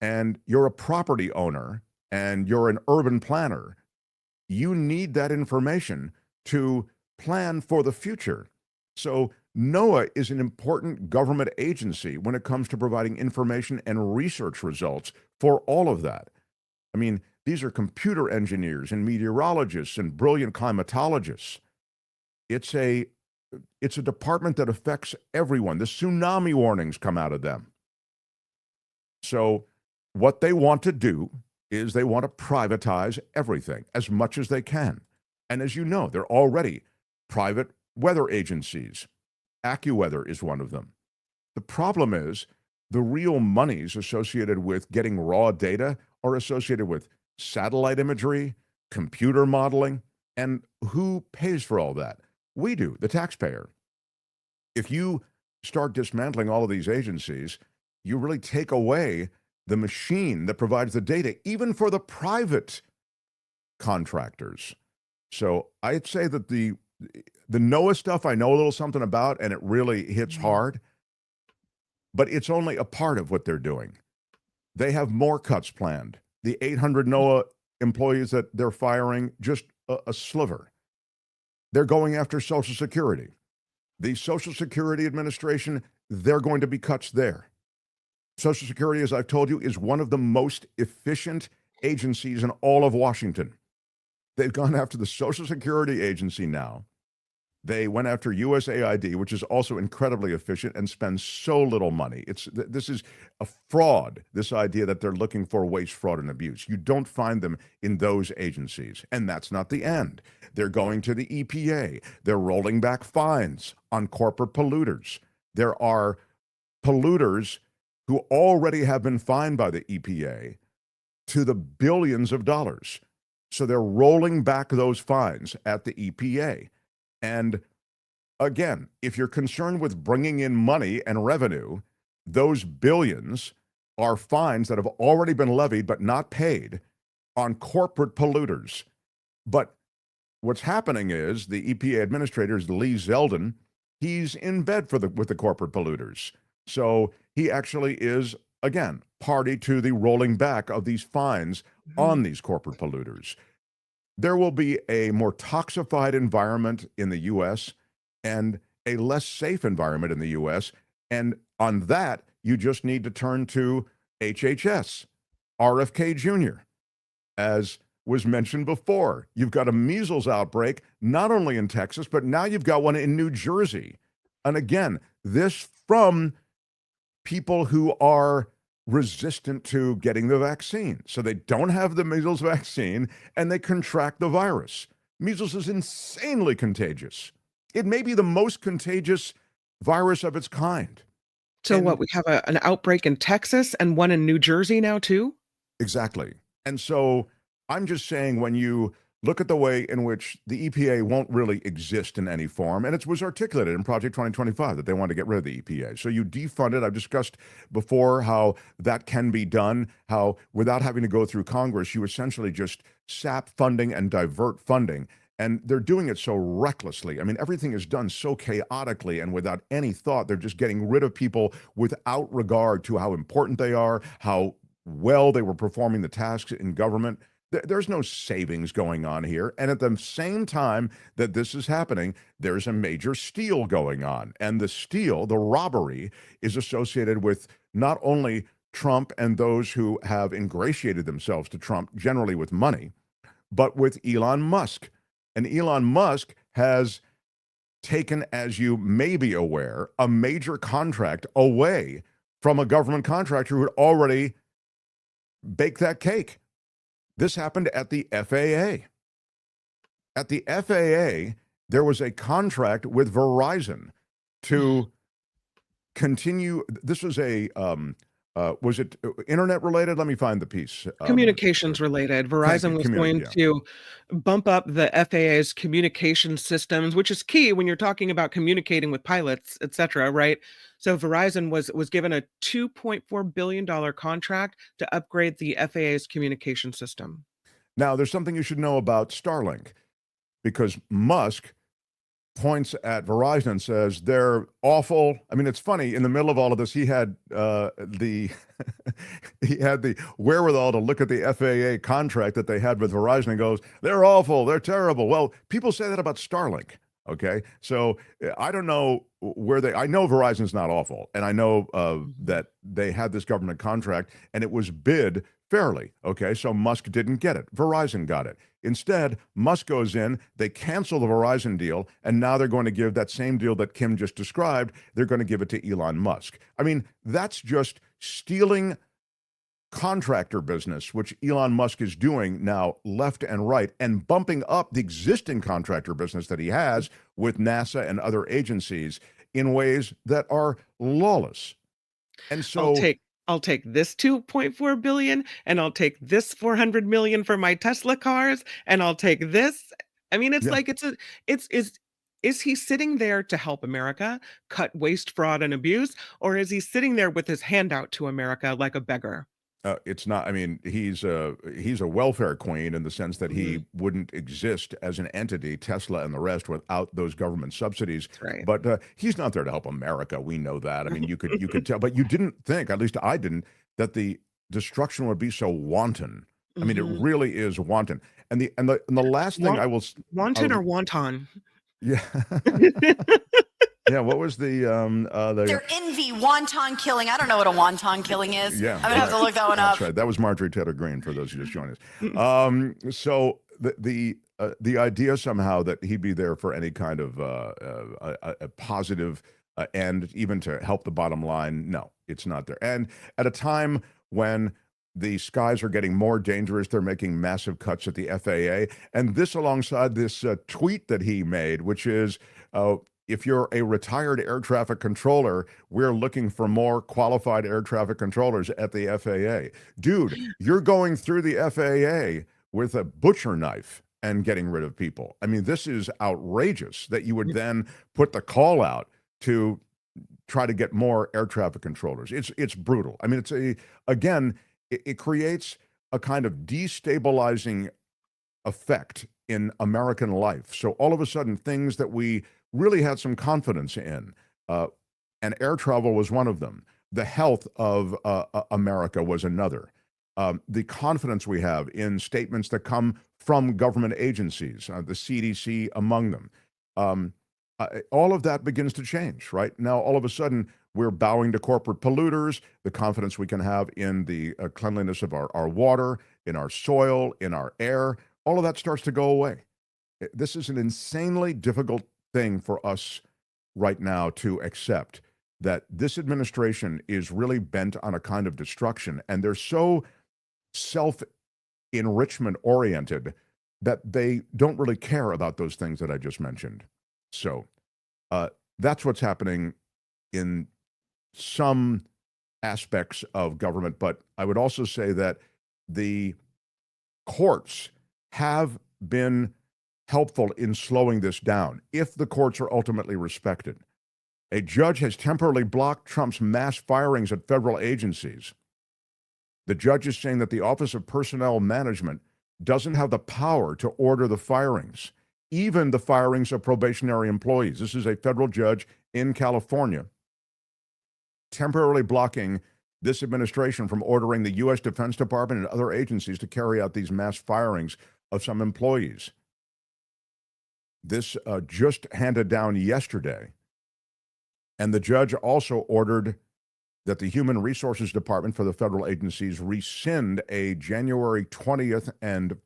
and you're a property owner and you're an urban planner, you need that information to plan for the future. So NOAA is an important government agency when it comes to providing information and research results for all of that. I mean, these are computer engineers and meteorologists and brilliant climatologists. It's a department that affects everyone. The tsunami warnings come out of them. So what they want to do is they want to privatize everything as much as they can. And as you know, they're already private weather agencies. AccuWeather is one of them. The problem is the real monies associated with getting raw data are associated with satellite imagery, computer modeling, and who pays for all that? We do, the taxpayer. If you start dismantling all of these agencies, you really take away the machine that provides the data, even for the private contractors. So I'd say that the NOAA stuff I know a little something about, and it really hits hard, but it's only a part of what they're doing. They have more cuts planned. The 800 NOAA employees that they're firing, just a sliver. They're going after Social Security. The Social Security Administration, they're going to be cuts there. Social Security, as I've told you, is one of the most efficient agencies in all of Washington. They've gone after the Social Security Agency now. They went after USAID, which is also incredibly efficient and spends so little money. This is a fraud, this idea that they're looking for waste, fraud, and abuse. You don't find them in those agencies. And that's not the end. They're going to the EPA. They're rolling back fines on corporate polluters. There are polluters who already have been fined by the EPA to the billions of dollars. So they're rolling back those fines at the EPA. And again, if you're concerned with bringing in money and revenue, those billions are fines that have already been levied but not paid on corporate polluters. But what's happening is the EPA administrator is Lee Zeldin. He's in bed with the corporate polluters. So he actually is, again, party to the rolling back of these fines on these corporate polluters. There will be a more toxified environment in the U.S. and a less safe environment in the U.S. And on that, you just need to turn to HHS, RFK Jr., as was mentioned before. You've got a measles outbreak, not only in Texas, but now you've got one in New Jersey. And again, this from people who are resistant to getting the vaccine. So they don't have the measles vaccine and they contract the virus. Measles is insanely contagious. It may be the most contagious virus of its kind. So what, we have an outbreak in Texas and one in New Jersey now too? Exactly. And so I'm just saying, when you look at the way in which the EPA won't really exist in any form, and it was articulated in Project 2025 that they want to get rid of the EPA. So you defund it. I've discussed before how that can be done, how without having to go through Congress, you essentially just sap funding and divert funding. And they're doing it so recklessly. I mean, everything is done so chaotically and without any thought. They're just getting rid of people without regard to how important they are, how well they were performing the tasks in government. There's no savings going on here. And at the same time that this is happening, there's a major steal going on. And the steal, the robbery, is associated with not only Trump and those who have ingratiated themselves to Trump, generally with money, but with Elon Musk. And Elon Musk has taken, as you may be aware, a major contract away from a government contractor who had already baked that cake. This happened at the FAA. At the FAA, there was a contract with Verizon to continue. This was was it internet related? Let me find the piece. Communications related. Verizon was going to bump up the FAA's communication systems, which is key when you're talking about communicating with pilots, et cetera, right? So Verizon was given a $2.4 billion contract to upgrade the FAA's communication system. Now, there's something you should know about Starlink, because Musk points at Verizon and says they're awful. I mean, it's funny, in the middle of all of this, he had he had the wherewithal to look at the FAA contract that they had with Verizon and goes, they're awful, they're terrible. Well, people say that about Starlink. Okay, so I don't know where I know Verizon's not awful, and I know that they had this government contract and it was bid fairly. Okay, so Musk didn't get it. Verizon got it. Instead, Musk goes in, they cancel the Verizon deal, and now they're going to give that same deal that Kim just described, they're going to give it to Elon Musk. I mean, that's just stealing contractor business, which Elon Musk is doing now left and right, and bumping up the existing contractor business that he has with NASA and other agencies in ways that are lawless. And so I'll take this 2.4 billion, and I'll take this 400 million for my Tesla cars, and I'll take this. I mean, it's like is he sitting there to help America cut waste, fraud, and abuse, or is he sitting there with his hand out to America like a beggar? It's not. I mean, he's a welfare queen in the sense that he wouldn't exist as an entity, Tesla and the rest, without those government subsidies. Right. But he's not there to help America. We know that. I mean, you could tell, but you didn't think, at least I didn't, that the destruction would be so wanton. I mean, it really is wanton. And the last thing I will wanton or wonton. Yeah. Yeah, what was the Their envy wonton killing. I don't know what a wonton killing is. Yeah, I'm gonna have to look that one up. That's right. That was Marjorie Taylor Greene, for those who just joined us. So the idea somehow that he'd be there for any kind of a positive end, even to help the bottom line, no, it's not there. And at a time when the skies are getting more dangerous, they're making massive cuts at the FAA, and this alongside this tweet that he made, which is, if you're a retired air traffic controller, we're looking for more qualified air traffic controllers at the FAA. Dude, you're going through the FAA with a butcher knife and getting rid of people. I mean, this is outrageous that you would then put the call out to try to get more air traffic controllers. It's brutal. I mean, it creates a kind of destabilizing effect in American life. So all of a sudden, things that we really had some confidence in, and air travel was one of them. The health of America was another. The confidence we have in statements that come from government agencies, the CDC among them. All of that begins to change, right? Now, all of a sudden, we're bowing to corporate polluters, the confidence we can have in the cleanliness of our water, in our soil, in our air, all of that starts to go away. This is an insanely difficult thing for us right now to accept, that this administration is really bent on a kind of destruction, and they're so self-enrichment oriented that they don't really care about those things that I just mentioned. So that's what's happening in some aspects of government. But I would also say that the courts have been helpful in slowing this down, if the courts are ultimately respected. A judge has temporarily blocked Trump's mass firings at federal agencies. The judge is saying that the Office of Personnel Management doesn't have the power to order the firings, even the firings of probationary employees. This is a federal judge in California temporarily blocking this administration from ordering the U.S. Defense Department and other agencies to carry out these mass firings of some employees. This just handed down yesterday. And the judge also ordered that the Human Resources Department for the federal agencies rescind a January 20th and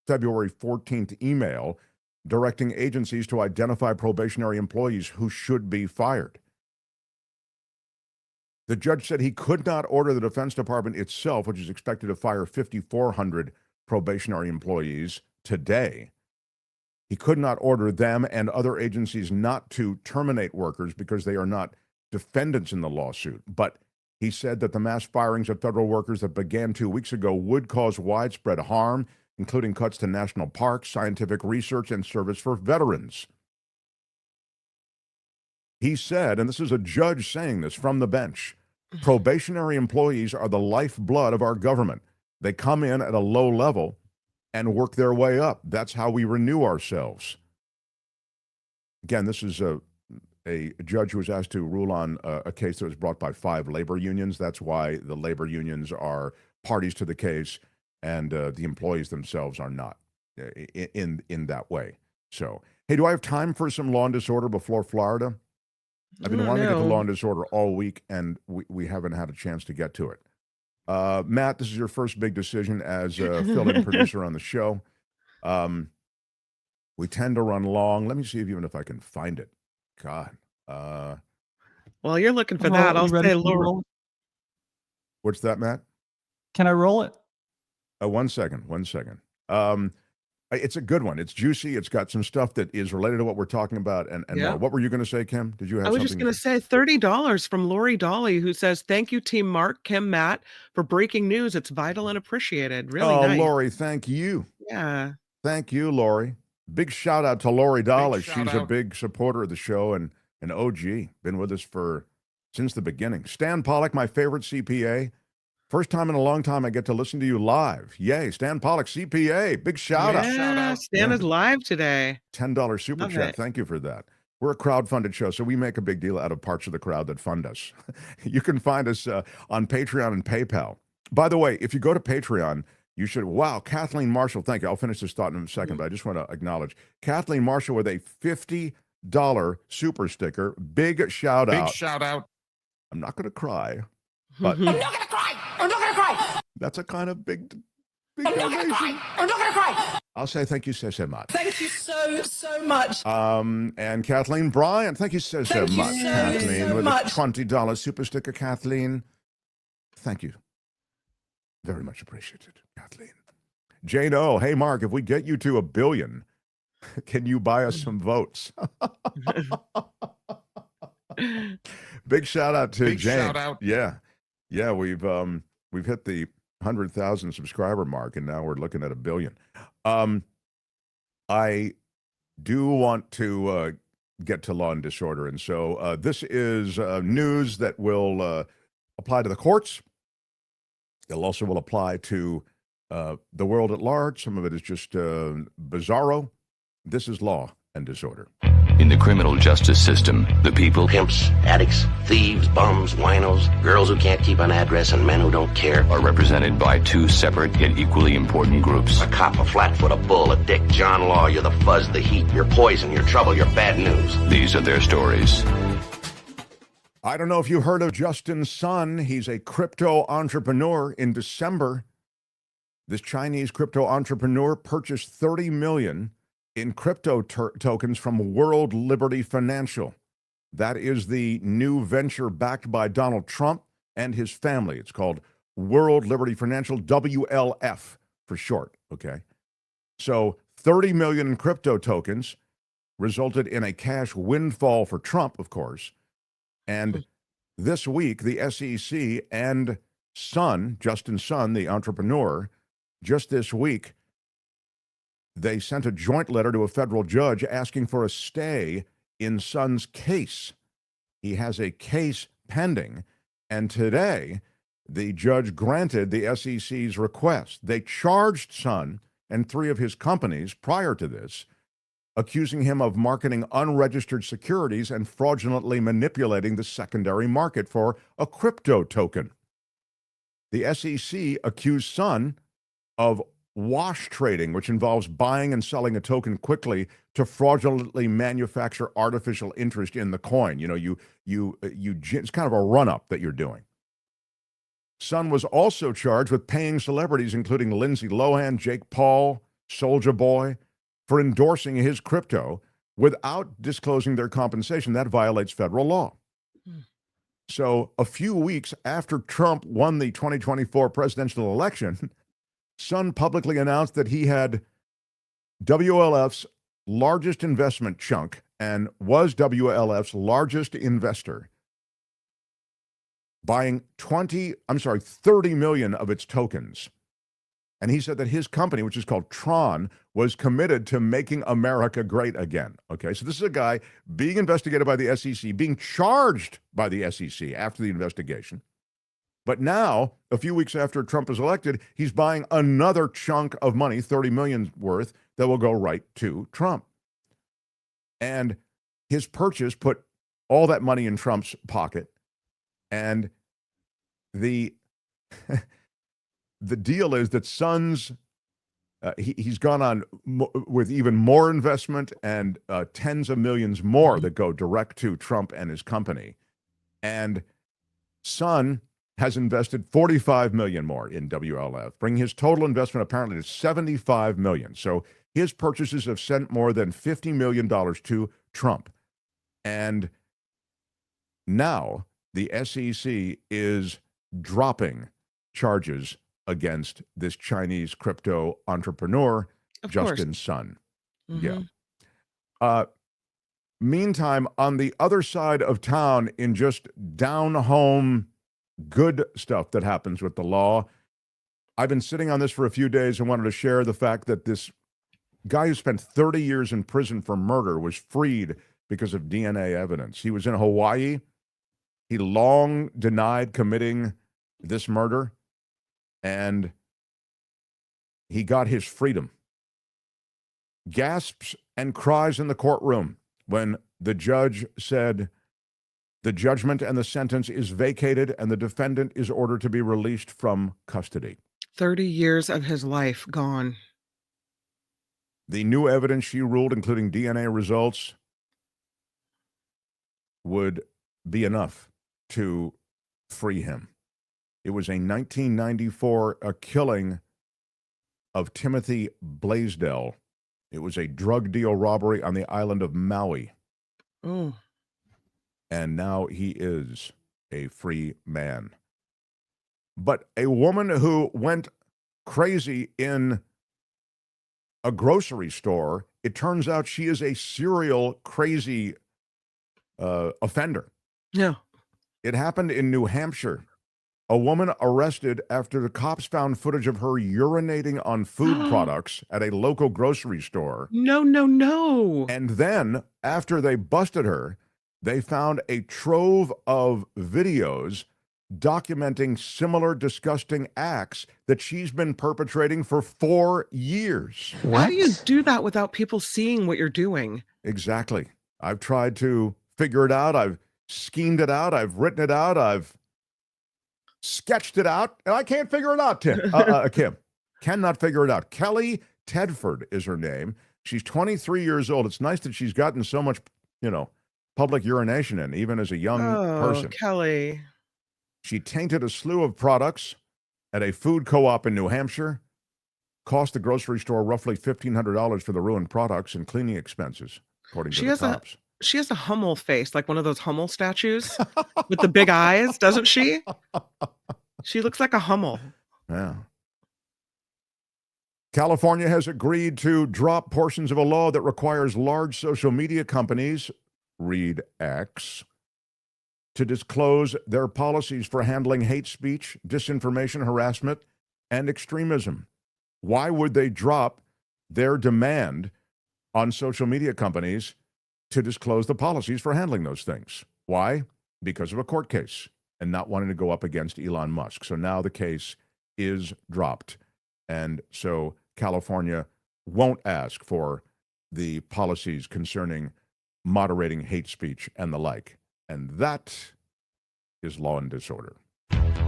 February 14th email directing agencies to identify probationary employees who should be fired. The judge said he could not order the Defense Department itself, which is expected to fire 5,400 probationary employees today. He could not order them and other agencies not to terminate workers because they are not defendants in the lawsuit. But he said that the mass firings of federal workers that began 2 weeks ago would cause widespread harm, including cuts to national parks, scientific research, and service for veterans. He said, and this is a judge saying this from the bench, probationary employees are the lifeblood of our government. They come in at a low level and work their way up. That's how we renew ourselves. Again, this is a judge who was asked to rule on a case that was brought by 5 labor unions. That's why the labor unions are parties to the case, and the employees themselves are not in that way. So, hey, do I have time for some law and disorder before Florida? I've been wanting to get to law and disorder all week, and we haven't had a chance to get to it. Matt, this is your first big decision as a fill-in producer on the show. We tend to run long. Let me see even if I can find it. God. While you're looking for that, I'll say Laura. What's that, Matt? Can I roll it? One second. It's a good one. It's juicy. It's got some stuff that is related to what we're talking about. And Yeah. what were you going to say, Kim? Did you have I was something? just going to say $30 from Lori Dolly, who says, "Thank you, Team Mark, Kim, Matt, for breaking news. It's vital and appreciated." Really nice. Lori, thank you. Yeah. Thank you, Lori. Big shout out to Lori Dolly. shout She's a out. big supporter of the show and an OG. Been with us since the beginning. Stan Pollock, my favorite CPA. First time in a long time I get to listen to you live. Yay, Stan Pollock, CPA. Big shout out. Yeah, Stan is live today. $10 super Love chat. it. Thank you for that. We're a crowd-funded show, so we make a big deal out of parts of the crowd that fund us. You can find us on Patreon and PayPal. By the way, if you go to Patreon, you should, wow, Kathleen Marshall, thank you. I'll finish this thought in a second, but I just want to acknowledge Kathleen Marshall with a $50 super sticker. Big shout out. Big shout out. I'm not going to cry, but I'm not gonna cry. I'm not gonna cry. that's a kind of big I'm not gonna donation. cry. I'm not gonna cry. I'll say thank you so much. Thank you so much. And Kathleen Bryant, thank you so Thank you much, so, Kathleen, so with much. a $20 super sticker, Kathleen. Thank you. Very much appreciated, Kathleen. Jane O, hey, Mark, if we get you to 1 billion, can you buy us some votes? Big shout out to Big Jane. shout out. Yeah, we've hit the 100,000 subscriber mark, and now we're looking at 1 billion. I do want to get to law and disorder, and so this is news that will apply to the courts. It also will apply to the world at large. Some of it is just bizarro. This is Law and Disorder. In the criminal justice system, the people, Pimps, addicts, thieves, bums, winos, girls who can't keep an address, and men who don't care. are represented by two separate yet equally important groups. A cop, a flatfoot, a bull, a dick, John Law, you're the fuzz, the heat, you're poison, you're trouble, you're bad news. These are their stories. I don't know if you heard of Justin Sun. He's a crypto entrepreneur. In December, this Chinese crypto entrepreneur purchased 30 million in crypto tokens from World Liberty Financial. That is the new venture backed by Donald Trump and his family. It's called World Liberty Financial, WLF for short, okay? So 30 million in crypto tokens resulted in a cash windfall for Trump, of course. And this week, the SEC and Sun, Justin Sun, the entrepreneur, just this week, they sent a joint letter to a federal judge asking for a stay in Sun's case. He has a case pending, and today the judge granted the SEC's request. They charged Sun and 3 of his companies prior to this, accusing him of marketing unregistered securities and fraudulently manipulating the secondary market for a crypto token. The SEC accused Sun of wash trading, which involves buying and selling a token quickly to fraudulently manufacture artificial interest in the coin. You know, it's kind of a run-up that you're doing. Sun was also charged with paying celebrities, including Lindsay Lohan, Jake Paul, Soulja Boy, for endorsing his crypto without disclosing their compensation. That violates federal law. So a few weeks after Trump won the 2024 presidential election, Sun publicly announced that he had WLF's largest investment chunk and was WLF's largest investor, buying 30 million of its tokens. And he said that his company, which is called Tron, was committed to making America great again. Okay, so this is a guy being investigated by the SEC, being charged by the SEC after the investigation. But now, a few weeks after Trump is elected, he's buying another chunk of money, 30 million worth, that will go right to Trump. And his purchase put all that money in Trump's pocket. And the deal is that Sun's, he's gone on with even more investment and tens of millions more that go direct to Trump and his company. And Sun has invested 45 million more in WLF, bringing his total investment apparently to 75 million. So his purchases have sent more than $50 million to Trump. And now the SEC is dropping charges against this Chinese crypto entrepreneur, Justin Sun. Mm-hmm. Yeah. Meantime, on the other side of town, in just down-home good stuff that happens with the law, I've been sitting on this for a few days and wanted to share the fact that this guy who spent 30 years in prison for murder was freed because of DNA evidence. He was in Hawaii. He long denied committing this murder, and he got his freedom. Gasps and cries in the courtroom when the judge said the judgment and the sentence is vacated and the defendant is ordered to be released from custody. 30 years of his life gone. The new evidence, she ruled, including DNA results, would be enough to free him. It was a 1994 killing of Timothy Blaisdell. It was a drug deal robbery on the island of Maui. Oh. And now he is a free man. But a woman who went crazy in a grocery store, it turns out she is a serial crazy offender. Yeah. It happened in New Hampshire. A woman arrested after the cops found footage of her urinating on food products at a local grocery store. No. And then, after they busted her, they found a trove of videos documenting similar disgusting acts that she's been perpetrating for 4 years. How do you do that without people seeing what you're doing? Exactly. I've tried to figure it out. I've schemed it out. I've written it out. I've sketched it out, and I can't figure it out, Kim. Cannot figure it out. Kelly Tedford is her name. She's 23 years old. It's nice that she's gotten so much, public urination in, even as a young person. Kelly. She tainted a slew of products at a food co-op in New Hampshire, cost the grocery store roughly $1,500 for the ruined products and cleaning expenses, according to the cops. She has a Hummel face, like one of those Hummel statues with the big eyes, doesn't she? She looks like a Hummel. Yeah. California has agreed to drop portions of a law that requires large social media companies, read X, to disclose their policies for handling hate speech, disinformation, harassment, and extremism. Why would they drop their demand on social media companies to disclose the policies for handling those things? Why? Because of a court case and not wanting to go up against Elon Musk. So now the case is dropped. And so California won't ask for the policies concerning moderating hate speech and the like. And that is Law and Disorder.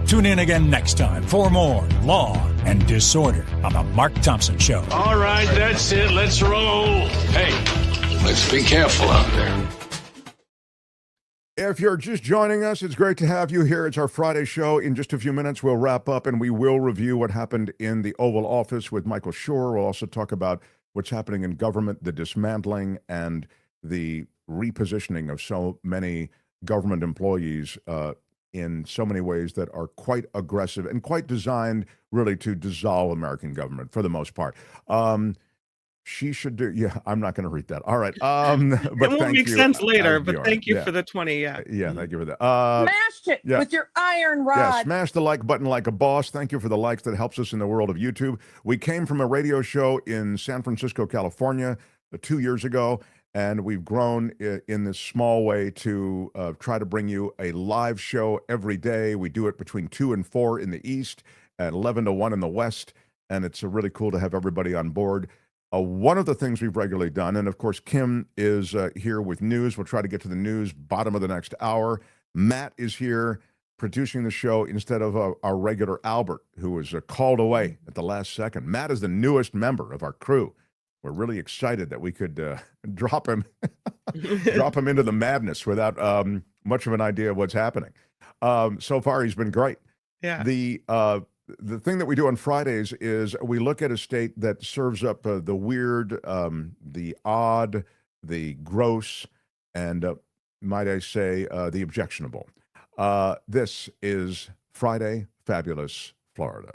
Tune in again next time for more Law and Disorder on the Mark Thompson Show. All right, that's it. Let's roll. Hey, let's be careful out there. If you're just joining us, it's great to have you here. It's our Friday show. In just a few minutes, we'll wrap up and we will review what happened in the Oval Office with Michael Shure. We'll also talk about what's happening in government, the dismantling and the repositioning of so many government employees in so many ways that are quite aggressive and quite designed really to dissolve American government for the most part. She should do. Yeah, I'm not going to read that. All right. But it won't make sense later, but thank you for the 20. Yeah. Yeah, thank you for that. Smashed it with your iron rod. Yeah, smash the like button like a boss. Thank you for the likes. That helps us in the world of YouTube. We came from a radio show in San Francisco, California, 2 years ago, and we've grown in this small way to try to bring you a live show every day. We do it between 2 and 4 in the East and 11 to 1 in the West, and it's really cool to have everybody on board. One of the things we've regularly done, and of course, Kim is here with news. We'll try to get to the news bottom of the next hour. Matt is here producing the show instead of our regular Albert, who was called away at the last second. Matt is the newest member of our crew. We're really excited that we could drop him into the madness without much of an idea of what's happening. So far, he's been great. Yeah. The thing that we do on Fridays is we look at a state that serves up the weird, the odd, the gross, and might I say, the objectionable. This is Friday Fabulous Florida.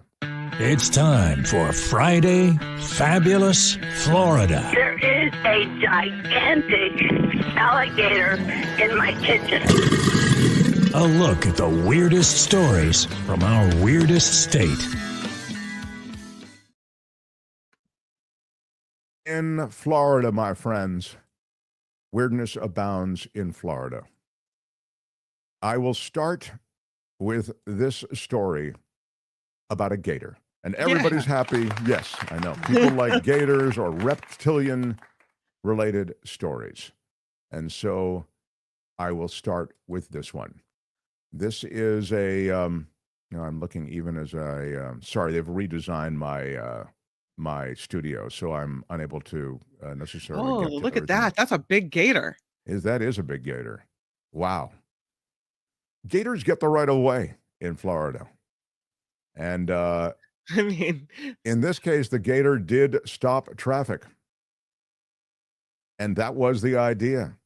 It's time for Friday Fabulous Florida. There is a gigantic alligator in my kitchen. A look at the weirdest stories from our weirdest state. In Florida, my friends, weirdness abounds in Florida. I will start with this story about a gator. And everybody's happy. Yes, I know. People like gators or reptilian-related stories. And so I will start with this one. This is I'm looking even as sorry, they've redesigned my studio, so I'm unable to necessarily get to look at everything. that. That's a big gator. That is a big gator. Wow. Gators get the right of way in Florida. And I mean, in this case, the gator did stop traffic. And that was the idea.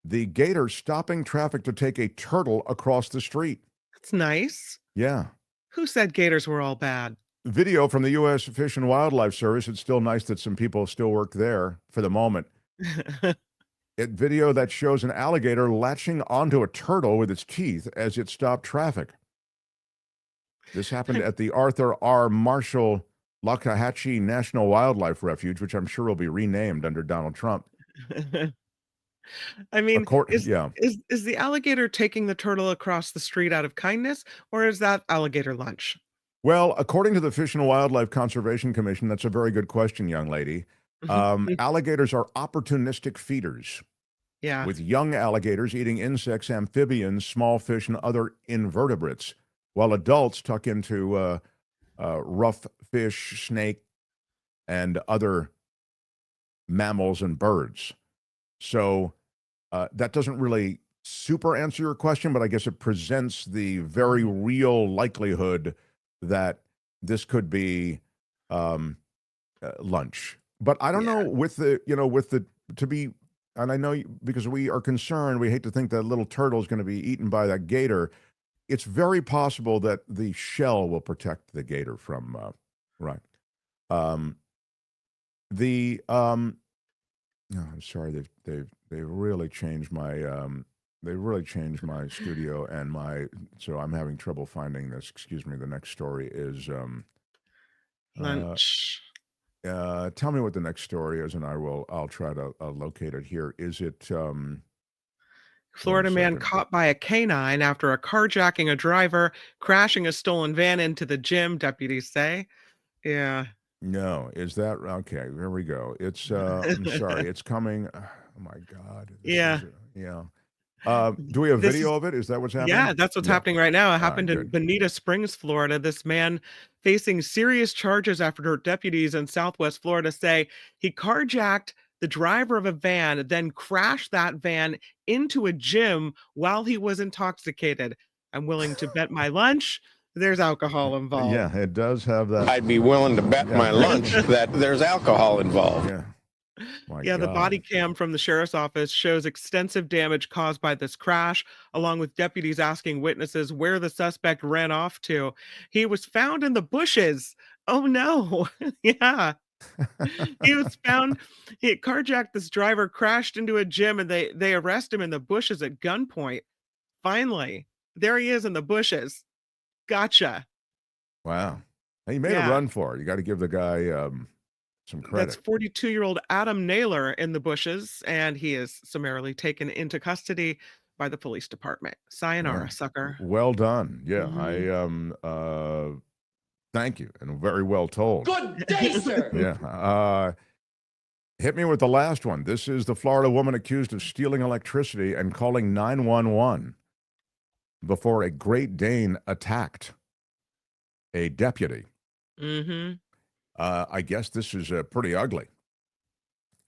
The gator stopping traffic to take a turtle across the street. that's nice. Yeah. Who said gators were all bad? Video from the U.S. Fish and Wildlife Service. It's still nice that some people still work there for the moment. Video that shows an alligator latching onto a turtle with its teeth as it stopped traffic. This happened at the Arthur R. Marshall Lokahatchee National Wildlife Refuge, which I'm sure will be renamed under Donald Trump. I mean, Yeah. is the alligator taking the turtle across the street out of kindness, or is that alligator lunch? Well, according to the Fish and Wildlife Conservation Commission, that's a very good question, young lady. Alligators are opportunistic feeders, Yeah. with young alligators eating insects, amphibians, small fish, and other invertebrates, while adults tuck into rough fish, snake, and other mammals and birds. So that doesn't really super answer your question, but I guess it presents the very real likelihood that this could be lunch. But I don't know to be, and I know because we are concerned, we hate to think that little turtle is going to be eaten by that gator. It's very possible that the shell will protect the gator from, right. No, I'm sorry. They've really changed my studio and so I'm having trouble finding this. Excuse me. The next story is Lunch. Tell me what the next story is, and I'll try to locate it here. Is it Florida man second. caught by a canine after a carjacking a driver, crashing a stolen van into the gym, deputies say. Yeah. No, is that okay? There we go. It's I'm sorry, it's coming. Oh my God. Yeah. Do we have This video is- of it? Is that what's happening? Yeah, that's what's happening right now. It All right, happened in good. Bonita Springs, Florida. This man facing serious charges after deputies in Southwest Florida say he carjacked the driver of a van, then crashed that van into a gym while he was intoxicated. I'm willing to bet my lunch there's alcohol involved. Yeah, it does have that. I'd be willing to bet my lunch that there's alcohol involved. Yeah. My The God. body cam from the sheriff's office shows extensive damage caused by this crash, along with deputies asking witnesses where the suspect ran off to. He was found in the bushes. Oh no. Yeah. He was found. He carjacked this driver, crashed into a gym, and they arrest him in the bushes at gunpoint. Finally, there he is in the bushes. Gotcha. Wow. He made a run for it. You got to give the guy some credit. That's 42-year-old Adam Naylor in the bushes, and he is summarily taken into custody by the police department. Sayonara, sucker. Well done. Yeah, thank you, and very well told. Good day, sir. Yeah. Hit me with the last one. This is the Florida woman accused of stealing electricity and calling 911 before a Great Dane attacked a deputy. I guess this is pretty ugly.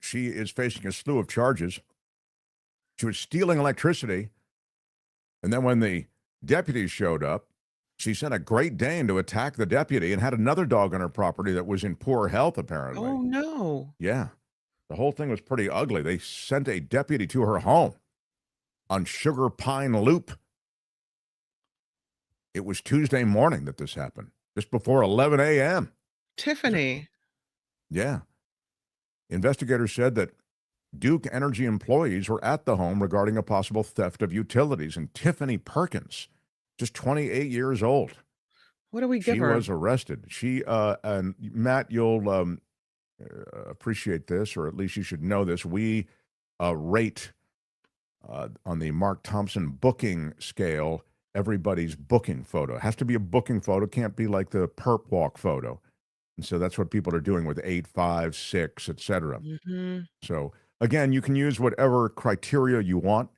She is facing a slew of charges. She was stealing electricity, and then when the deputies showed up, she sent a Great Dane to attack the deputy and had another dog on her property that was in poor health, apparently. Oh, no. Yeah. The whole thing was pretty ugly. They sent a deputy to her home on Sugar Pine Loop. It was Tuesday morning that this happened, just before 11 a.m. Tiffany. Yeah. Investigators said that Duke Energy employees were at the home regarding a possible theft of utilities, and Tiffany Perkins, just 28 years old. What do we give her? She was arrested. She, and Matt, you'll appreciate this, or at least you should know this. We rate on the Mark Thompson booking scale everybody's booking photo. It has to be a booking photo. Can't be like the perp walk photo. And so that's what people are doing with 8, 5, 6, etc. So again, you can use whatever criteria you want.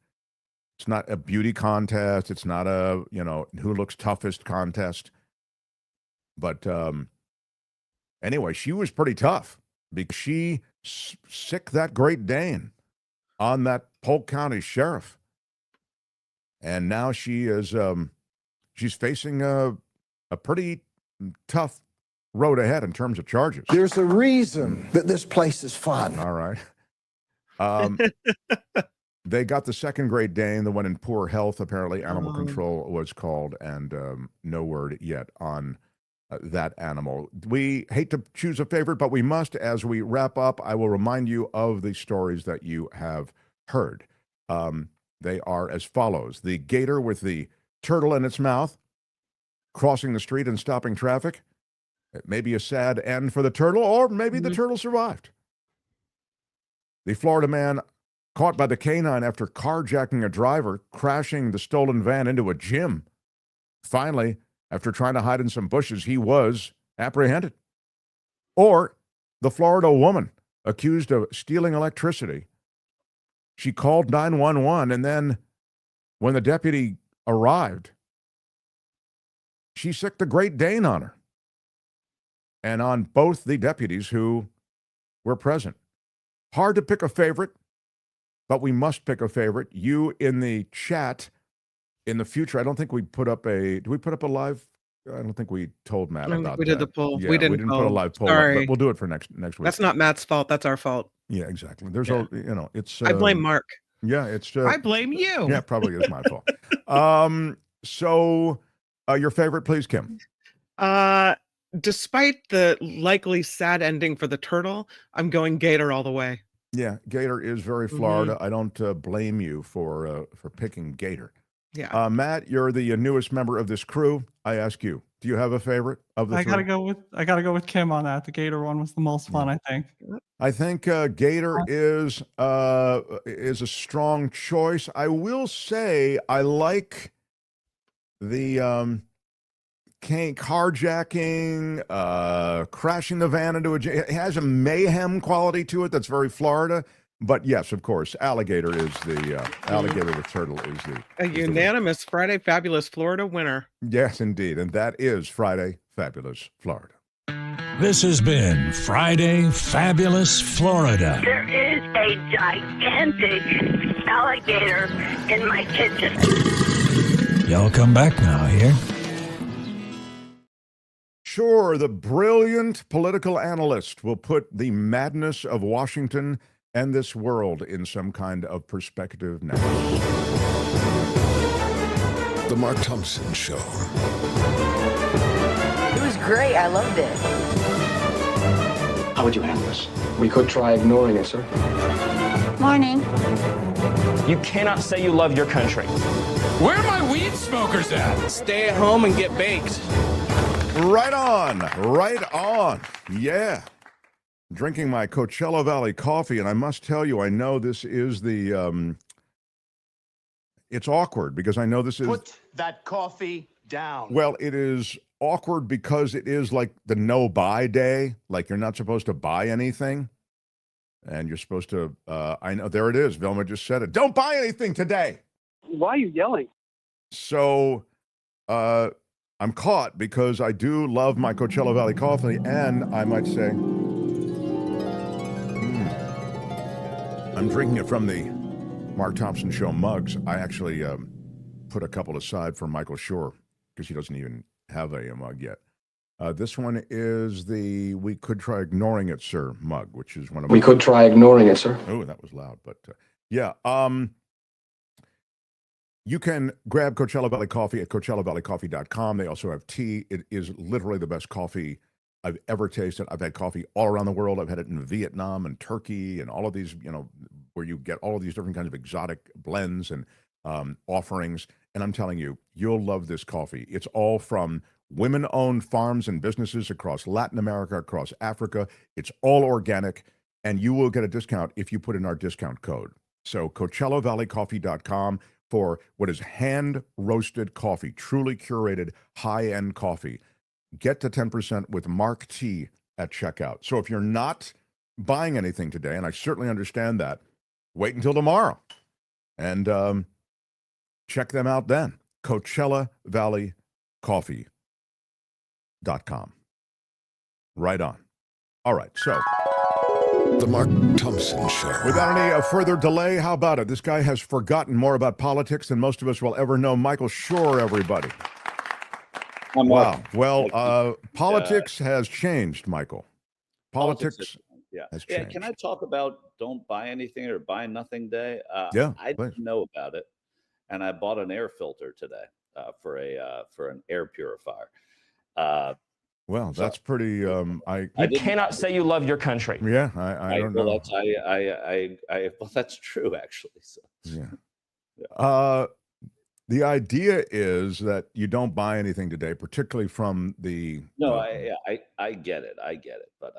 It's not a beauty contest. It's not a, who looks toughest contest. But anyway, she was pretty tough because she sicked that Great Dane on that Polk County sheriff. And now she is, she's facing a pretty tough road ahead in terms of charges. There's a reason that this place is fun. All right. They got the second Great Dane, the one in poor health. Apparently, animal control was called, and no word yet on that animal. We hate to choose a favorite, but we must. As we wrap up, I will remind you of the stories that you have heard. They are as follows. The gator with the turtle in its mouth, crossing the street and stopping traffic. It may be a sad end for the turtle, or maybe the turtle survived. The Florida man Caught by the canine after carjacking a driver, crashing the stolen van into a gym. Finally, after trying to hide in some bushes, he was apprehended. Or the Florida woman accused of stealing electricity. She called 911, and then when the deputy arrived, she sicked a Great Dane on her and on both the deputies who were present. Hard to pick a favorite, but we must pick a favorite. You in the chat in the future, I don't think we put up did we put up a live? I don't think we told Matt about that. We did the poll. Yeah, we didn't put a live poll up, Sorry. but we'll do it for next week. That's not Matt's fault. That's our fault. Yeah, exactly. There's it's. I blame Mark. Yeah, it's. I blame you. Yeah, probably is my fault. So, your favorite, please, Kim. Despite the likely sad ending for the turtle, I'm going Gator all the way. Yeah, Gator is very Florida. I don't blame you for picking Gator. Yeah. Matt, you're the newest member of this crew. I ask you, do you have a favorite of the three? I gotta go with Kim on that. The Gator one was the most fun, I think. I think Gator is a strong choice. I will say I like the carjacking, crashing the van into it has a mayhem quality to it that's very Florida. But yes, of course, alligator is the alligator with turtle is the unanimous Friday Fabulous Florida winner. Yes, indeed, and that is Friday Fabulous Florida. This has been Friday Fabulous Florida. There is a gigantic alligator in my kitchen. Y'all come back now here. Sure, the brilliant political analyst will put the madness of Washington and this world in some kind of perspective now. The Mark Thompson Show. It was great. I loved it. How would you handle this? We could try ignoring it, sir. Morning. You cannot say you love your country. Where are my weed smokers at? Stay at home and get baked. Right on, right on. Yeah. Drinking my Coachella Valley coffee, and I must tell you, I know this is the, it's awkward because I know this is... Put that coffee down. Well, it is awkward because it is like the no-buy day, like you're not supposed to buy anything, and you're supposed to, I know, there it is, Vilma just said it, don't buy anything today. Why are you yelling? So, I'm caught because I do love my Coachella Valley coffee, and I might say... I'm drinking it from the Mark Thompson Show mugs. I actually put a couple aside for Michael Shure because he doesn't even have a mug yet. This one is the We Could Try Ignoring It, Sir mug, which is one of We could try ignoring it, sir. Oh, that was loud, but yeah. You can grab Coachella Valley coffee at CoachellaValleyCoffee.com. They also have tea. It is literally the best coffee I've ever tasted. I've had coffee all around the world. I've had it in Vietnam and Turkey and all of these, where you get all of these different kinds of exotic blends and offerings. And I'm telling you, you'll love this coffee. It's all from women-owned farms and businesses across Latin America, across Africa. It's all organic, and you will get a discount if you put in our discount code. So CoachellaValleyCoffee.com for what is hand-roasted coffee, truly curated high-end coffee. Get to 10% with Mark T at checkout. So if you're not buying anything today, and I certainly understand that, wait until tomorrow and check them out then. CoachellaValleyCoffee.com. Right on. All right, so. The Mark Thompson Show. Without any further delay, how about it? This guy has forgotten more about politics than most of us will ever know. Michael Shure, everybody. Wow. Well, politics has changed, Michael. Politics has changed. Yeah. Can I talk about don't buy anything or buy nothing day? Yeah. I didn't know about it, and I bought an air filter today for an air purifier. Well, that's pretty. You cannot say you love your country. Yeah, I don't know. Well, that's true actually. So. Yeah. The idea is that you don't buy anything today, particularly from the. No, I get it. I get it. But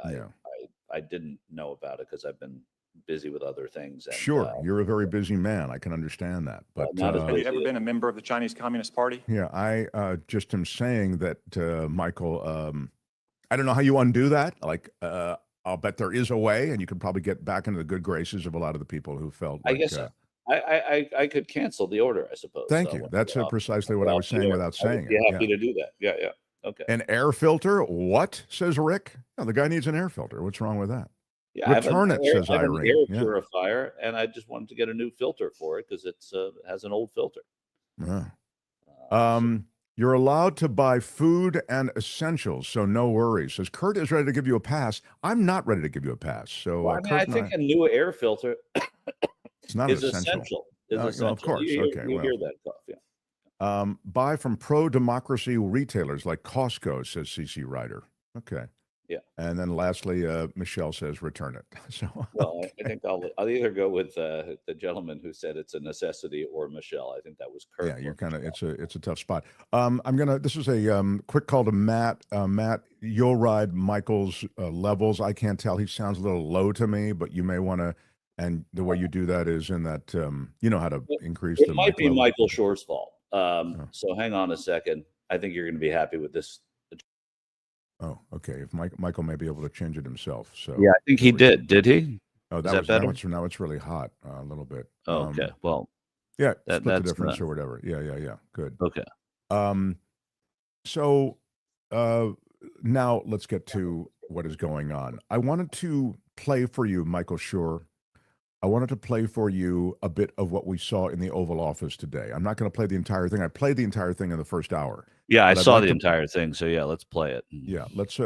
I didn't know about it because I've been busy with other things. And, Sure, you're a very busy man. I can understand that. But not as Have you ever been a member of the Chinese Communist Party? yeah, I just am saying that, Michael. I don't know how you undo that. Like, I'll bet there is a way, and you could probably get back into the good graces of a lot of the people who felt I like. guess I could cancel the order, I suppose. Thank you. That's precisely what I was saying without saying Be it. happy to do that. Yeah, yeah. Okay. An air filter? What? Says Rick. No, the guy needs an air filter. What's wrong with that? Yeah, I have Return an it, air- says I have an Irene. air Yeah. purifier, and I just wanted to get a new filter for it because it has an old filter. Yeah. You're allowed to buy food and essentials, so no worries. Says Kurt is ready to give you a pass. I'm not ready to give you a pass. So Well, I mean, Kurt I and think a new air filter it's not is essential. essential. Is Oh, essential. of course. You, Okay. you Well. hear that stuff, yeah. Buy from pro-democracy retailers like Costco, says CC Ryder. Okay. Yeah. And then lastly, Michelle says return it. So Well, I think I'll either go with the gentleman who said it's a necessity or Michelle. I think that was Kurt. yeah, you're kind of it's a tough spot. This is a quick call to Matt. Matt, you'll ride Michael's levels. I can't tell. He sounds a little low to me, but you may want to. And the way you do that is in that you know how to increase It the might mic be level. Michael Shore's fault. So hang on a second. I think you're going to be happy with this. Oh, okay. If Michael may be able to change it himself. So Yeah, I think he did. Did he? Oh, Is that that was better? now it's really hot a little bit. Oh, okay. Well, yeah, that- split the that's difference not- or whatever. Yeah. Good. Okay. So now let's get to what is going on. I wanted to play for you, Michael Shure. I wanted to play for you a bit of what we saw in the Oval Office today. I'm not going to play the entire thing. I played the entire thing in the first hour. Yeah, I But I'd saw like the to- entire thing. So yeah, let's play it. Yeah, let's.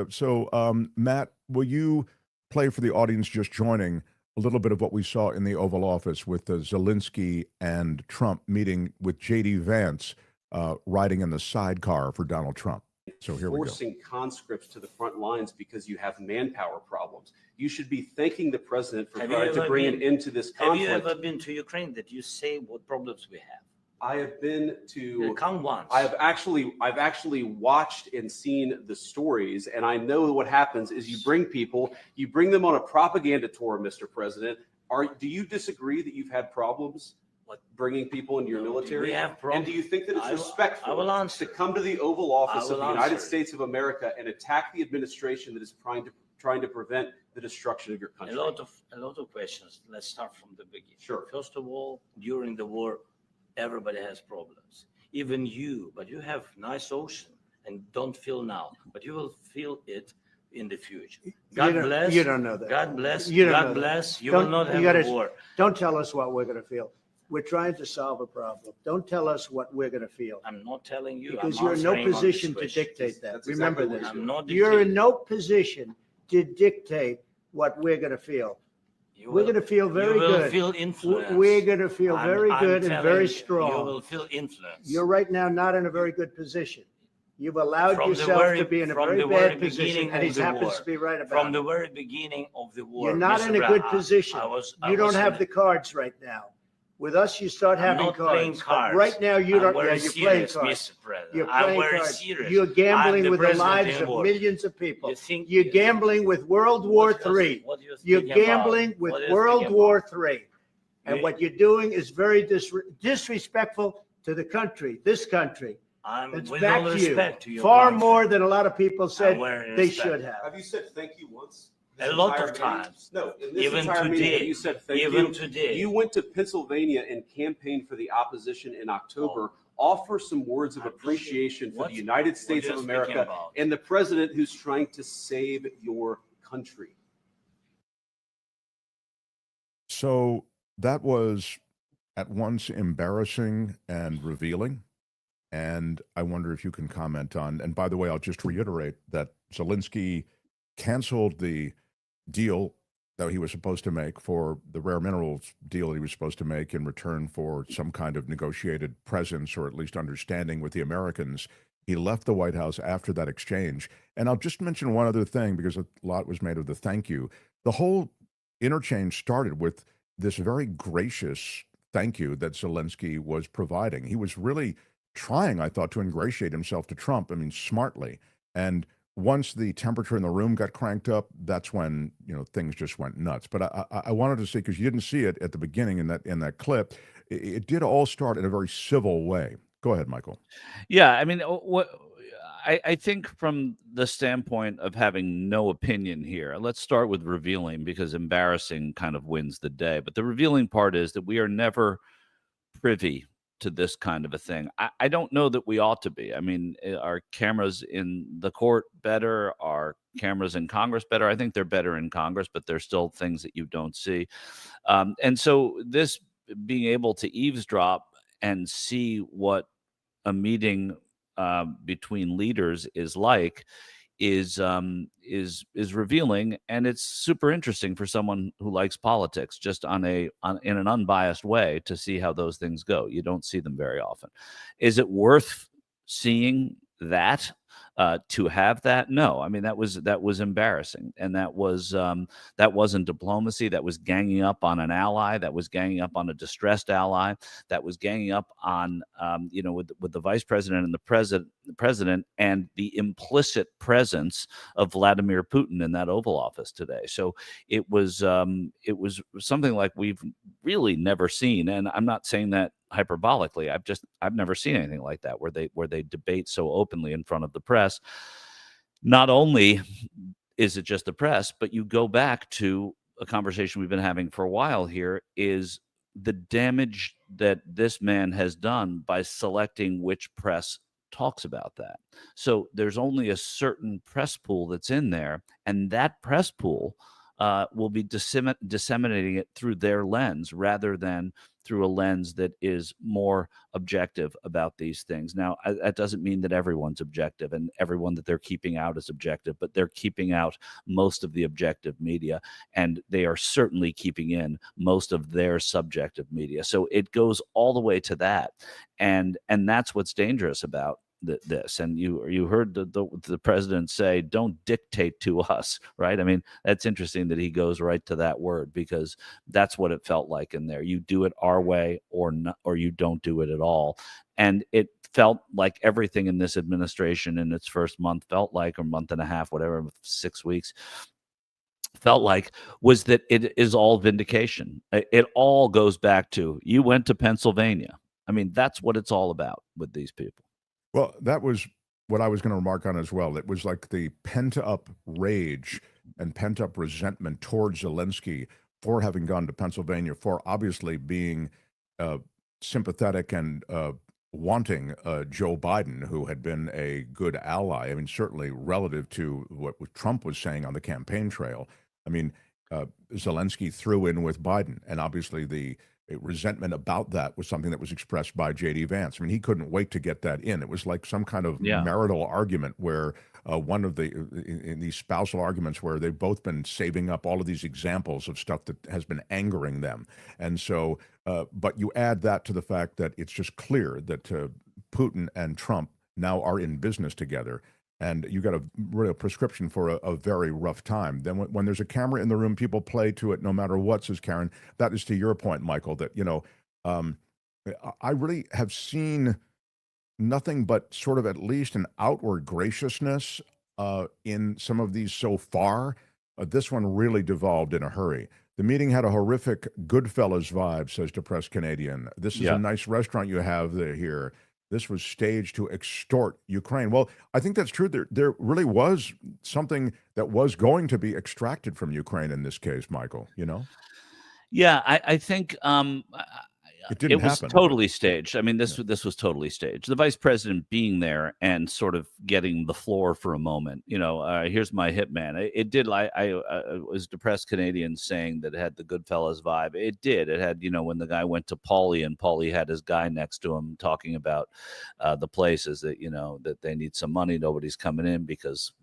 Matt, will you play for the audience just joining a little bit of what we saw in the Oval Office with Zelensky and Trump meeting with J.D. Vance riding in the sidecar for Donald Trump? So here we go. Forcing conscripts to the front lines because you have manpower problems. You should be thanking the president for trying to bring an end to this conflict. Have you ever been to Ukraine that you say what problems we have? I have been to Come once. I've actually watched and seen the stories, and I know what happens is you bring them on a propaganda tour, Mr. President. Do you disagree that you've had problems bringing people into your military? We have problems. And do you think that it's respectful I will answer. to come to the Oval Office I of the will United answer. States of America and attack the administration that is trying to prevent the destruction of your country? A lot of questions. Let's start from the beginning. Sure. First of all, during the war, everybody has problems. Even you, but you have nice ocean and don't feel now, but you will feel it in the future. God bless. You don't know that. God bless. You don't know God that. bless. You Don't- will not you have gotta- a war. Don't tell us what we're going to feel. We're trying to solve a problem. Don't tell us what we're going to feel. I'm not telling you. Because I'm you're in no answering on position this to question. dictate that. That's Remember exactly what this. I'm not You're in dictating. no position to dictate what we're going to feel. You We're will- going to feel very you will good. feel influence. We're going to feel very I'm good and telling very you, strong. You will feel influence. You're right now not in a very good position. You've allowed From the yourself very- to be in a from very the bad very position, beginning and he of the happens war. to be right about From it. the very beginning of the war. You're not Mr. in a good Brown, position. I You don't was have in the cards right now. With us, you start I'm having not playing cards. But cards. right now, you I'm don't. Yeah, very you're playing serious, cards. Mr. President. You're I'm playing very cards. serious. You're I'm gambling the with the president lives in of war. millions of people. You think- You're gambling with World War What do you- III. what do you You're think about? gambling with What do you World think War about? III. And You- what you're doing is very disrespectful to the country, this country. I'm It's with back all to you. respect to your Far country. more than a lot of people said wearing they respect. should have. Have you said thank you once? A lot of Entire meeting? times. No, in this Even entire meeting, today. have you said thank Even you. today. You went to Pennsylvania and campaigned for the opposition in October. Offer some words of appreciation for What- the United what States you're of speaking America about. and the president who's trying to save your country. So that was at once embarrassing and revealing. And I wonder if you can comment on, and by the way, I'll just reiterate that Zelensky canceled the deal that he was supposed to make for the rare minerals deal that he was supposed to make in return for some kind of negotiated presence or at least understanding with the Americans. He left the White House after that exchange. And I'll just mention one other thing because a lot was made of the thank you. The whole interchange started with this very gracious thank you that Zelensky was providing. He was really trying, I thought, to ingratiate himself to Trump, I mean, smartly. And once the temperature in the room got cranked up, that's when things just went nuts. But I wanted to see, because you didn't see it at the beginning in that clip, it did all start in a very civil way. Go ahead, Michael. Yeah, I mean, what I think from the standpoint of having no opinion here, let's start with revealing, because embarrassing kind of wins the day. But the revealing part is that we are never privy to this kind of a thing. I don't know that we ought to be. I mean, are cameras in the court better? Are cameras in Congress better? I think they're better in Congress, but there's still things that you don't see. And so this being able to eavesdrop and see what a meeting between leaders is like is revealing, and it's super interesting for someone who likes politics, just in an unbiased way, to see how those things go. You don't see them very often. Is it worth seeing that? To have that? No. I mean, that was embarrassing, and that wasn't diplomacy. That was ganging up on an ally. That was ganging up on a distressed ally. That was ganging up on with the vice president and the president, and the implicit presence of Vladimir Putin in that Oval Office today. So it was something like we've really never seen, and I'm not saying that hyperbolically. I've never seen anything like that, where they debate so openly in front of the press. Not only is it just the press, but you go back to a conversation we've been having for a while here, is the damage that this man has done by selecting which press talks about that. So there's only a certain press pool that's in there, and that press pool will be disseminating it through their lens, rather than through a lens that is more objective about these things. Now, that doesn't mean that everyone's objective and everyone that they're keeping out is objective, but they're keeping out most of the objective media, and they are certainly keeping in most of their subjective media. So it goes all the way to that, and that's what's dangerous about this. And you heard the president say, "Don't dictate to us," right? I mean, that's interesting that he goes right to that word, because that's what it felt like in there. You do it our way, or not, or you don't do it at all. And it felt like everything in this administration in its first month felt like, or month and a half, whatever, 6 weeks, felt like, was that it is all vindication. It all goes back to, you went to Pennsylvania. I mean, that's what it's all about with these people. Well, that was what I was going to remark on as well. It was like the pent-up rage and pent-up resentment towards Zelensky for having gone to Pennsylvania, for obviously being sympathetic and wanting Joe Biden, who had been a good ally. I mean, certainly relative to what Trump was saying on the campaign trail. I mean, Zelensky threw in with Biden, and obviously the resentment about that was something that was expressed by J.D. Vance. I mean, he couldn't wait to get that in. It was like some kind of marital argument where one of in these spousal arguments where they've both been saving up all of these examples of stuff that has been angering them. And so, but you add that to the fact that it's just clear that Putin and Trump now are in business together. And you got a real prescription for a very rough time. Then when there's a camera in the room, people play to it no matter what, says Karen. That is to your point, Michael, that, I really have seen nothing but sort of at least an outward graciousness in some of these so far. This one really devolved in a hurry. The meeting had a horrific Goodfellas vibe, says Depressed Canadian. This is a nice restaurant you have here. This was staged to extort Ukraine. Well, I think that's true. There really was something that was going to be extracted from Ukraine in this case, Michael, Yeah, I think it was totally staged. I mean, this was totally staged. The vice president being there and sort of getting the floor for a moment. Here's my hitman. It did. I was Depressed Canadian saying that it had the Goodfellas vibe. It did. It had, when the guy went to Paulie and Paulie had his guy next to him talking about the places that that they need some money. Nobody's coming in because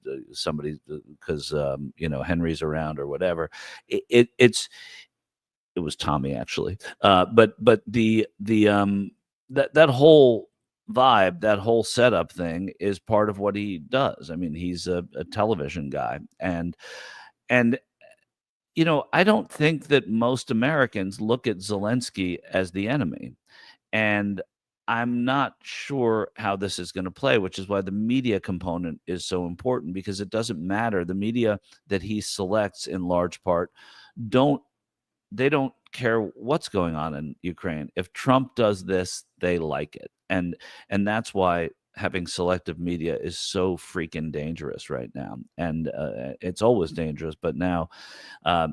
Henry's around or whatever. It was Tommy, actually, but that whole vibe, that whole setup thing is part of what he does. I mean, he's a television guy, and I don't think that most Americans look at Zelensky as the enemy, and I'm not sure how this is going to play, which is why the media component is so important, because it doesn't matter. The media that he selects in large part don't they don't care what's going on in Ukraine. If Trump does this, they like it. And that's why having selective media is so freaking dangerous right now. And it's always dangerous, but now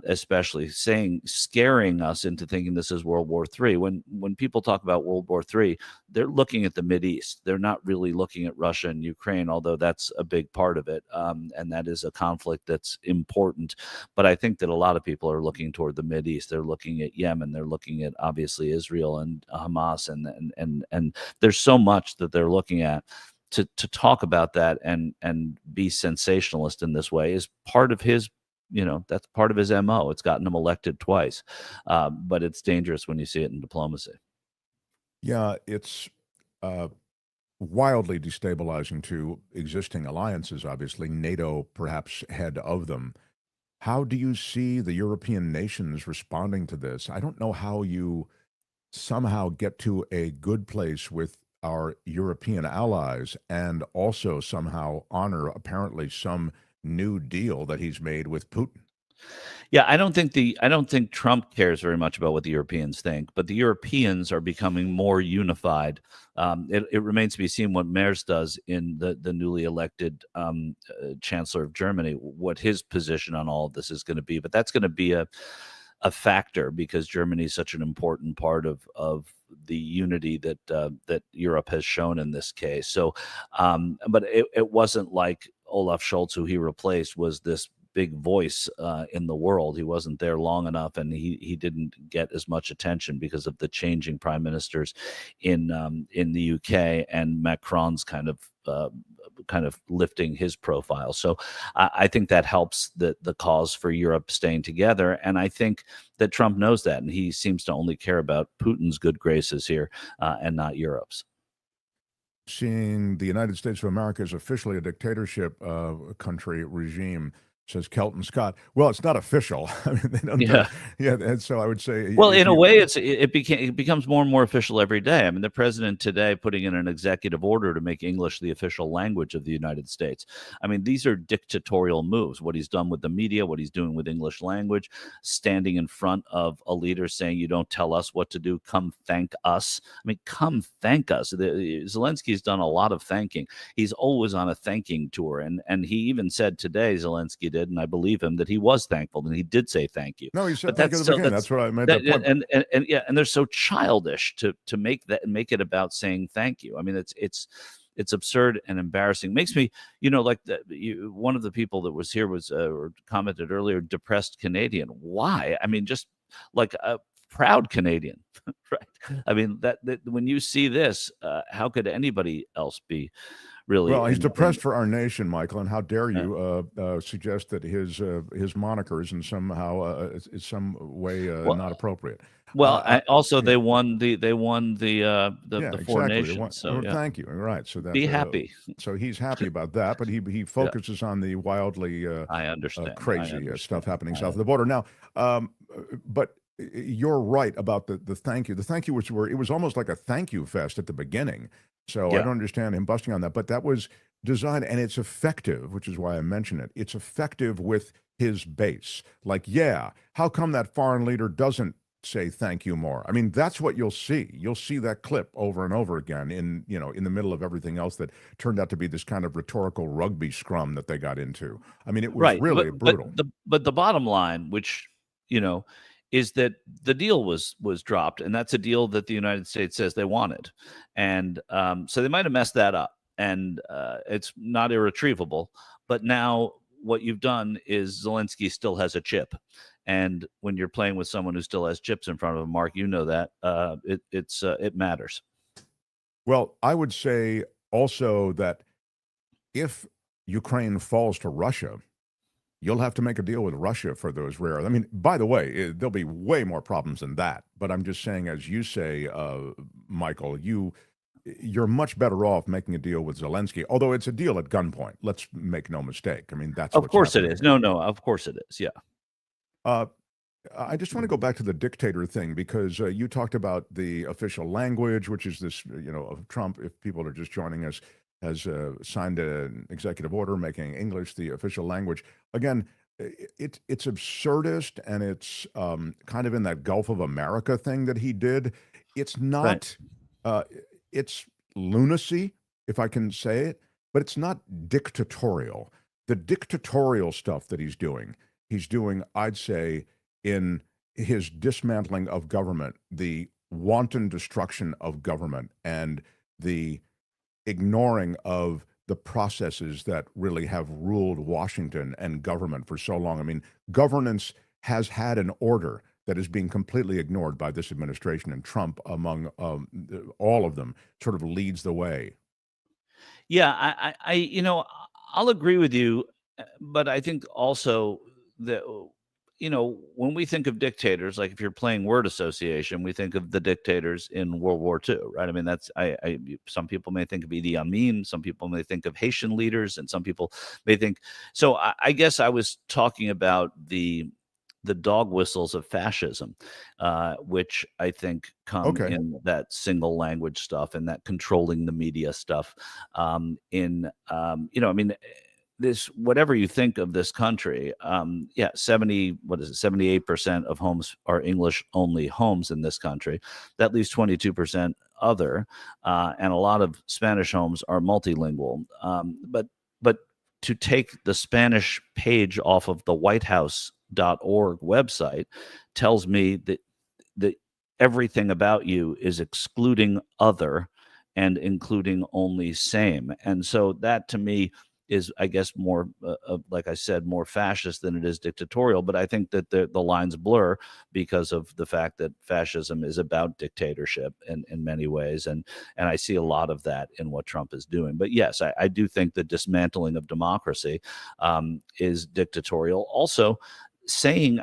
especially scaring us into thinking this is World War III. When people talk about World War III, they're looking at the Mideast. They're not really looking at Russia and Ukraine, although that's a big part of it. And that is a conflict that's important. But I think that a lot of people are looking toward the Mideast. They're looking at Yemen. They're looking at obviously Israel and Hamas, and there's so much that they're looking at. To talk about that and be sensationalist in this way is part of his, that's part of his MO. It's gotten him elected twice, but it's dangerous when you see it in diplomacy. Yeah, it's wildly destabilizing to existing alliances, obviously, NATO perhaps head of them. How do you see the European nations responding to this? I don't know how you somehow get to a good place with our European allies and also somehow honor apparently some new deal that he's made with Putin. Yeah, I don't think Trump cares very much about what the Europeans think, but the Europeans are becoming more unified. It remains to be seen what Merz does in the newly elected Chancellor of Germany, what his position on all of this is going to be. But that's going to be a factor because Germany is such an important part of the unity that Europe has shown in this case. So, but it wasn't like Olaf Scholz, who he replaced, was this big voice in the world. He wasn't there long enough, and he didn't get as much attention because of the changing prime ministers in the UK and Macron's kind of lifting his profile. So I think that helps the cause for Europe staying together. And I think that Trump knows that, and he seems to only care about Putin's good graces here and not Europe's. Seeing the United States of America as officially a dictatorship country regime, says Kelton Scott. Well, it's not official. I mean, they don't. Yeah. And so I would say. Well, in a way, it becomes more and more official every day. I mean, the president today putting in an executive order to make English the official language of the United States. I mean, these are dictatorial moves. What he's done with the media, what he's doing with English language, standing in front of a leader saying, "You don't tell us what to do. Come thank us." I mean, come thank us. Zelensky's done a lot of thanking. He's always on a thanking tour, and he even said today, Zelensky did, and I believe him, that he was thankful and he did say thank you. No, he said thank you at the beginning. That's what I made that point. And they're so childish to make it about saying thank you. I mean, it's absurd and embarrassing. Makes me, like one of the people that was here was or commented earlier, depressed Canadian. Why? I mean, just like a proud Canadian, right? I mean, that when you see this, how could anybody else be? Really, well, he's depressed for our nation, Michael, and how dare you suggest that his moniker is in somehow is some way not appropriate. Well, also they won the Four Nations. So thank you. All right, so that be happy. So he's happy about that, but he focuses on the wildly I understand crazy stuff happening south of the border now. But you're right about the thank you. The thank you it was almost like a thank you fest at the beginning. So I don't understand him busting on that, but that was designed, and it's effective, which is why I mention it. It's effective with his base. Like, how come that foreign leader doesn't say thank you more? I mean, that's what you'll see. You'll see that clip over and over again in the middle of everything else that turned out to be this kind of rhetorical rugby scrum that they got into. I mean, it was really brutal. But the bottom line, which, is that the deal was dropped, and that's a deal that the United States says they wanted, and so they might have messed that up, and it's not irretrievable. But now what you've done is Zelensky still has a chip, and when you're playing with someone who still has chips in front of him, Mark, that it matters. Well, I would say also that if Ukraine falls to Russia, you'll have to make a deal with Russia for those rare. I mean, by the way, there'll be way more problems than that. But I'm just saying, as you say, Michael, you're much better off making a deal with Zelensky, although it's a deal at gunpoint. Let's make no mistake. I mean, that's of course it is. No, of course it is. Yeah. I just want to go back to the dictator thing because you talked about the official language, which is this, of Trump. If people are just joining us, has signed an executive order making English the official language. Again, it's absurdist and it's kind of in that Gulf of America thing that he did. It's not. It's lunacy, if I can say it, but it's not dictatorial. The dictatorial stuff that he's doing, I'd say, in his dismantling of government, the wanton destruction of government, and the ignoring of the processes that really have ruled Washington and government for so long. I mean, governance has had an order that is being completely ignored by this administration, and Trump, among all of them, sort of leads the way. Yeah, I'll agree with you, but I think also that when we think of dictators, like if you're playing word association, we think of the dictators in World War II, right? I mean, that's some people may think of Idi Amin, some people may think of Haitian leaders, and some people may think. So I guess I was talking about the dog whistles of fascism, which I think come in that single language stuff and that controlling the media stuff. This, whatever you think of this country, 78% of homes are English only homes in this country. That leaves 22% other, and a lot of Spanish homes are multilingual. But to take the Spanish page off of the whitehouse.org website tells me that everything about you is excluding other and including only same. And so that to me is, I guess, more, like I said, more fascist than it is dictatorial. But I think that the lines blur because of the fact that fascism is about dictatorship in many ways. And I see a lot of that in what Trump is doing. But yes, I do think the dismantling of democracy is dictatorial. Also, saying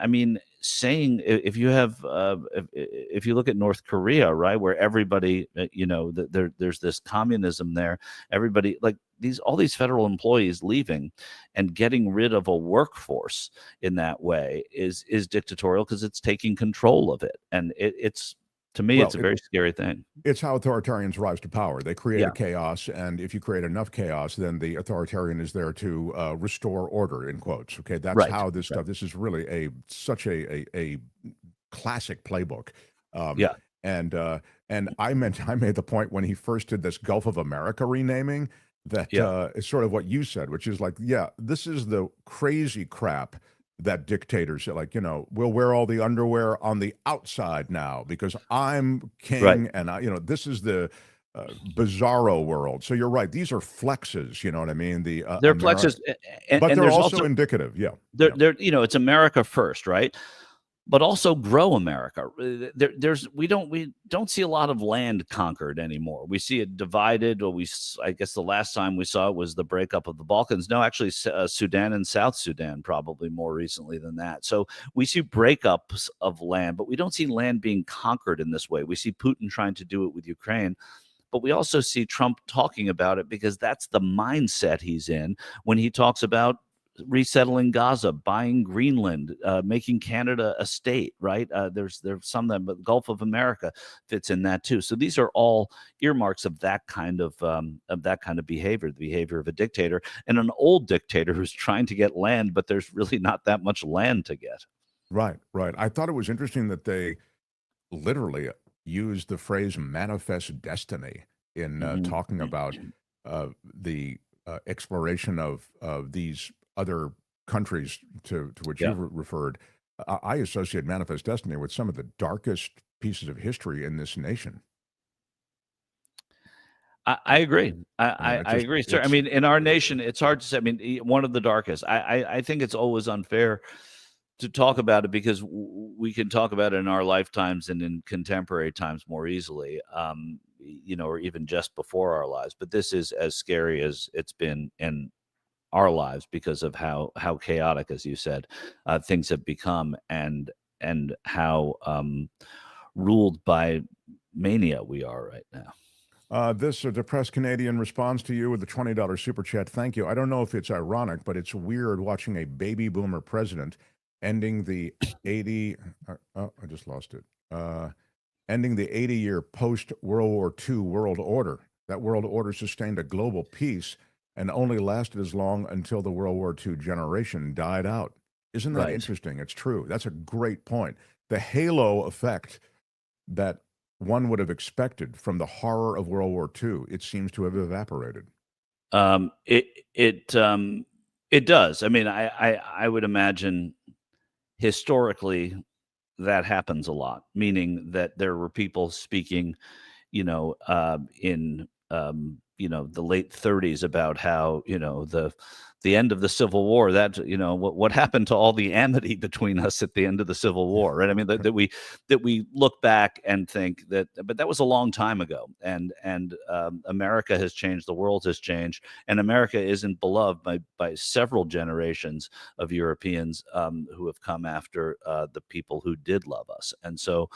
if you have if you look at North Korea, right, where everybody there's this communism there, everybody, like all these federal employees leaving and getting rid of a workforce in that way is dictatorial because it's taking control of it, and it's, to me, it's a very scary thing. It's how authoritarians rise to power. They create a chaos, and if you create enough chaos, then the authoritarian is there to restore order, in quotes. Okay, that's how this stuff. This is really such a classic playbook. And I made the point when he first did this Gulf of America renaming that it's sort of what you said, which is like, this is the crazy crap that dictators, like, we'll wear all the underwear on the outside now because I'm king, and this is the bizarro world. So you're right; these are flexes. You know what I mean? They're flexes, but they're also indicative. They're it's America first, right? But also grow America. We don't see a lot of land conquered anymore. We see it divided. Or I guess the last time we saw it was the breakup of the Balkans. No, actually, Sudan and South Sudan probably more recently than that. So we see breakups of land, but we don't see land being conquered in this way. We see Putin trying to do it with Ukraine. But we also see Trump talking about it because that's the mindset he's in when he talks about resettling Gaza, buying Greenland, making Canada a state, right? There's some that, but Gulf of America fits in that too. So these are all earmarks of that kind of behavior, the behavior of a dictator, and an old dictator who's trying to get land, but there's really not that much land to get. Right. I thought it was interesting that they literally used the phrase "manifest destiny" in talking about the exploration of these other countries to which you referred. I associate manifest destiny with some of the darkest pieces of history in this nation. I agree. I agree, sir. I mean, in our nation, it's hard to say. I mean, one of the darkest. I think it's always unfair to talk about it because we can talk about it in our lifetimes and in contemporary times more easily, or even just before our lives. But this is as scary as it's been in our lives because of how chaotic, as you said, things have become, and how ruled by mania we are right now. This depressed Canadian responds to you with a $20 super chat. Thank you. I don't know if it's ironic, but it's weird watching a baby boomer president ending the 80. Oh, I just lost it. Ending the 80-year post-World War II world order. That world order sustained a global peace and only lasted as long until the World War II generation died out. Isn't that interesting? It's true. That's a great point. The halo effect that one would have expected from the horror of World War II, it seems to have evaporated. It does. I mean, I would imagine historically that happens a lot, meaning that there were people speaking, in the late 30s about how, the end of the Civil War, that, what happened to all the amity between us at the end of the Civil War, right? I mean, that we look back and think that, but that was a long time ago, and America has changed, the world has changed, and America isn't beloved by several generations of Europeans who have come after the people who did love us, and so.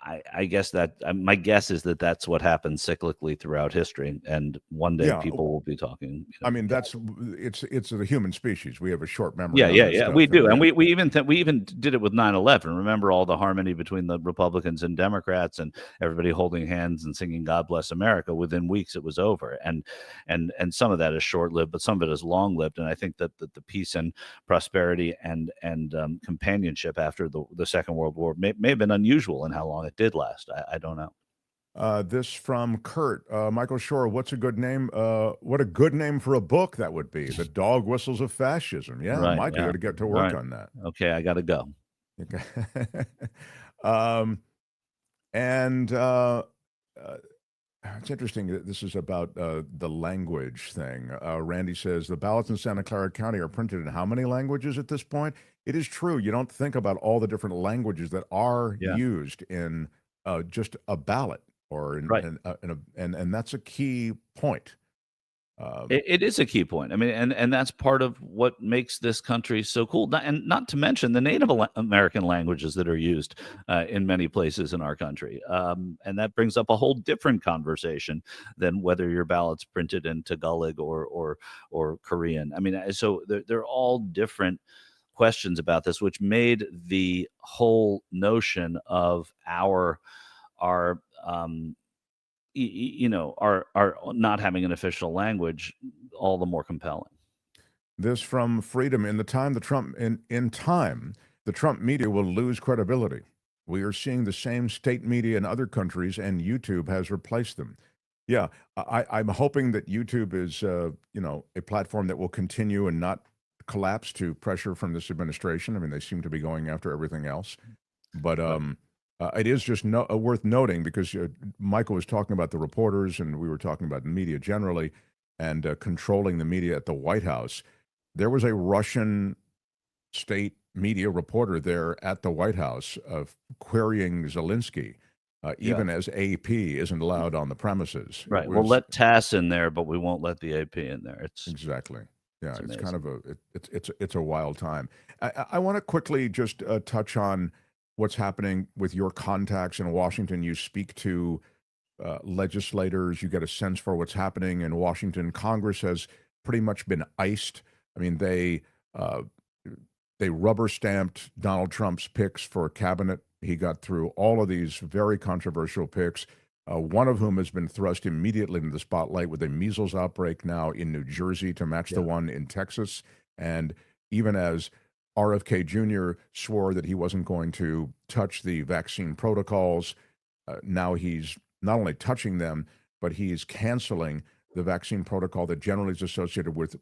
I guess that my guess is that that's what happens cyclically throughout history, and one day people will be talking. I mean, it's the human species. We have a short memory. Yeah. We do, and we even did it with 9/11. Remember all the harmony between the Republicans and Democrats, and everybody holding hands and singing "God Bless America." Within weeks, it was over, and some of that is short-lived, but some of it is long-lived. And I think that the peace and prosperity and companionship after the Second World War may have been unusual in how long it did last. I don't know. This from Kurt. Michael Shure, what's a good name? What a good name for a book that would be. The Dog Whistles of Fascism. Yeah, right, Michael, you got to get to work on that. Okay, I got to go. Okay. It's interesting that this is about the language thing. Randy says the ballots in Santa Clara County are printed in how many languages at this point? It is true. You don't think about all the different languages that are used in just a ballot, or and that's a key point. It is a key point. I mean, and that's part of what makes this country so cool. And not to mention the Native American languages that are used in many places in our country. And that brings up a whole different conversation than whether your ballot's printed in Tagalog or Korean. I mean, so they're all different questions about this, which made the whole notion of our not having an official language all the more compelling. This from Freedom. In time, the Trump media will lose credibility. We are seeing the same state media in other countries, and YouTube has replaced them. Yeah, I'm hoping that YouTube is a platform that will continue and not collapse to pressure from this administration. I mean, they seem to be going after everything else, but it is just worth noting, because Michael was talking about the reporters, and we were talking about the media generally, and controlling the media at the White House. There was a Russian state media reporter there at the White House querying Zelenskyy, even as AP isn't allowed on the premises. Right. We'll let TASS in there, but we won't let the AP in there. Exactly. Yeah, it's kind of it's a wild time. I want to quickly just touch on what's happening with your contacts in Washington. You speak to legislators. You get a sense for what's happening in Washington. Congress has pretty much been iced. I mean, they rubber stamped Donald Trump's picks for cabinet. He got through all of these very controversial picks, one of whom has been thrust immediately into the spotlight with a measles outbreak now in New Jersey to match the one in Texas. And even as RFK Jr. swore that he wasn't going to touch the vaccine protocols, now he's not only touching them, but he's canceling the vaccine protocol that generally is associated with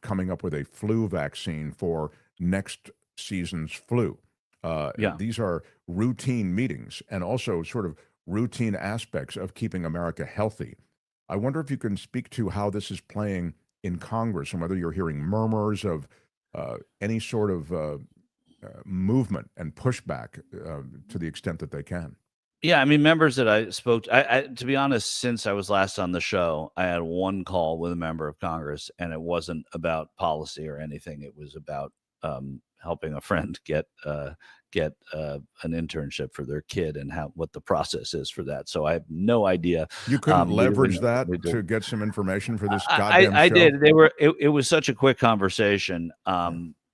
coming up with a flu vaccine for next season's flu. These are routine meetings and also sort of routine aspects of keeping America healthy. I wonder if you can speak to how this is playing in Congress, and whether you're hearing murmurs of any sort of movement and pushback to the extent that they can. Yeah, I mean, members that I spoke to, to be honest, since I was last on the show, I had one call with a member of Congress, and it wasn't about policy or anything. It was about helping a friend get an internship for their kid, and what the process is for that. So I have no idea. You couldn't leverage that to get some information for this goddamn show? I did. It was such a quick conversation.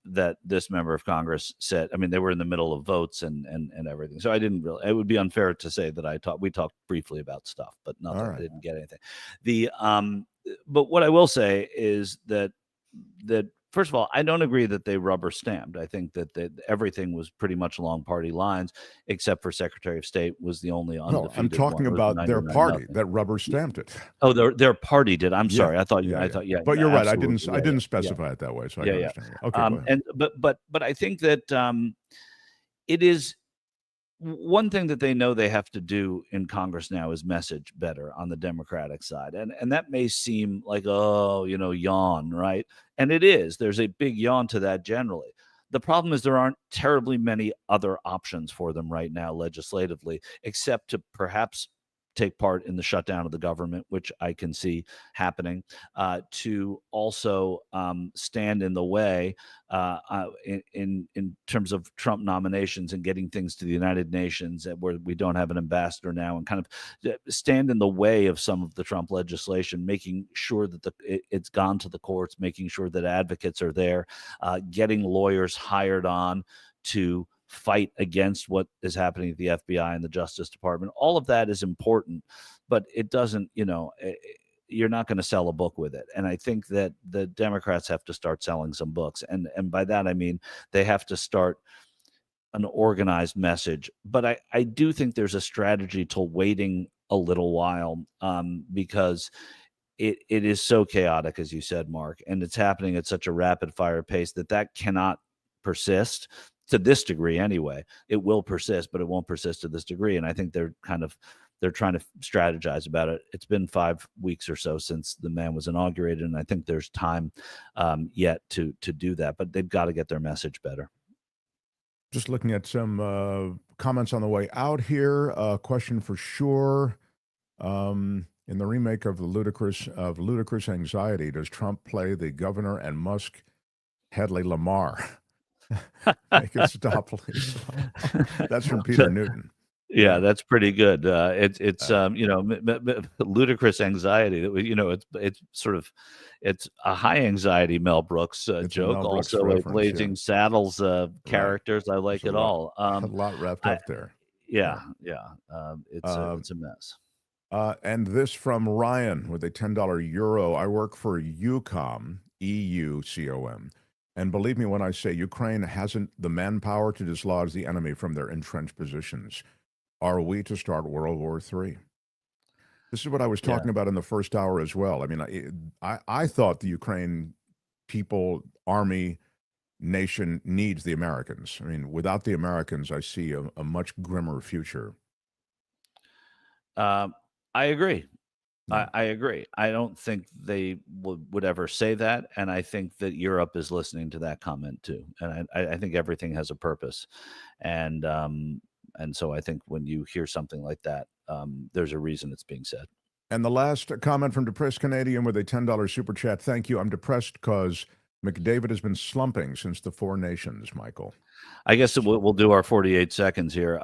that this member of Congress said. I mean, they were in the middle of votes and everything, so I didn't really. It would be unfair to say that we talked briefly about stuff, but nothing. I didn't get anything. But what I will say is that first of all, I don't agree that they rubber stamped. I think that everything was pretty much along party lines, except for Secretary of State was the only undefeated. No, I'm talking about their party that rubber stamped it. Oh, their party did. I'm sorry. I thought yeah. But you're right. I didn't specify it that way, so I can understand. Okay, go ahead. But I think that it is one thing that they know they have to do in Congress now is message better on the Democratic side. And that may seem like, yawn, right? And it is. There's a big yawn to that generally. The problem is there aren't terribly many other options for them right now legislatively, except to perhaps take part in the shutdown of the government, which I can see happening, to also stand in the way in terms of Trump nominations and getting things to the United Nations, where we don't have an ambassador now, and kind of stand in the way of some of the Trump legislation, making sure that it's gone to the courts, making sure that advocates are there, getting lawyers hired on to fight against what is happening at the FBI and the Justice Department. All of that is important, but it doesn't, you're not going to sell a book with it. And I think that the Democrats have to start selling some books. And by that, I mean, they have to start an organized message. But I do think there's a strategy to waiting a little while because it is so chaotic, as you said, Mark, and it's happening at such a rapid fire pace that cannot persist. To this degree, anyway, it will persist, but it won't persist to this degree. And I think they're trying to strategize about it. It's been 5 weeks or so since the man was inaugurated, and I think there's time yet to do that. But they've got to get their message better. Just looking at some comments on the way out here. A question for Shure. In the remake of Ludicrous Anxiety, does Trump play the governor and Musk Hedley Lamar? Make it stop, please. That's from Peter Newton. Yeah, that's pretty good. It's Ludicrous Anxiety. It's a high anxiety Mel Brooks joke. Also a Blazing Saddles characters. I like it all. A lot wrapped up there. It's a mess. And this from Ryan with a $10 euro. I work for EUCOM, EUCOM. And believe me when I say Ukraine hasn't the manpower to dislodge the enemy from their entrenched positions. Are we to start World War III? This is what I was talking about in the first hour as well. I mean, I thought the Ukraine people, army, nation needs the Americans. I mean, without the Americans, I see a much grimmer future. I agree. I agree. I don't think they would ever say that, and I think that Europe is listening to that comment too. And I think everything has a purpose, and so I think when you hear something like that, there's a reason it's being said. And the last comment from Depressed Canadian with a $10 super chat. Thank you. I'm depressed because McDavid has been slumping since the Four Nations, Michael. I guess we'll do our 48 seconds here.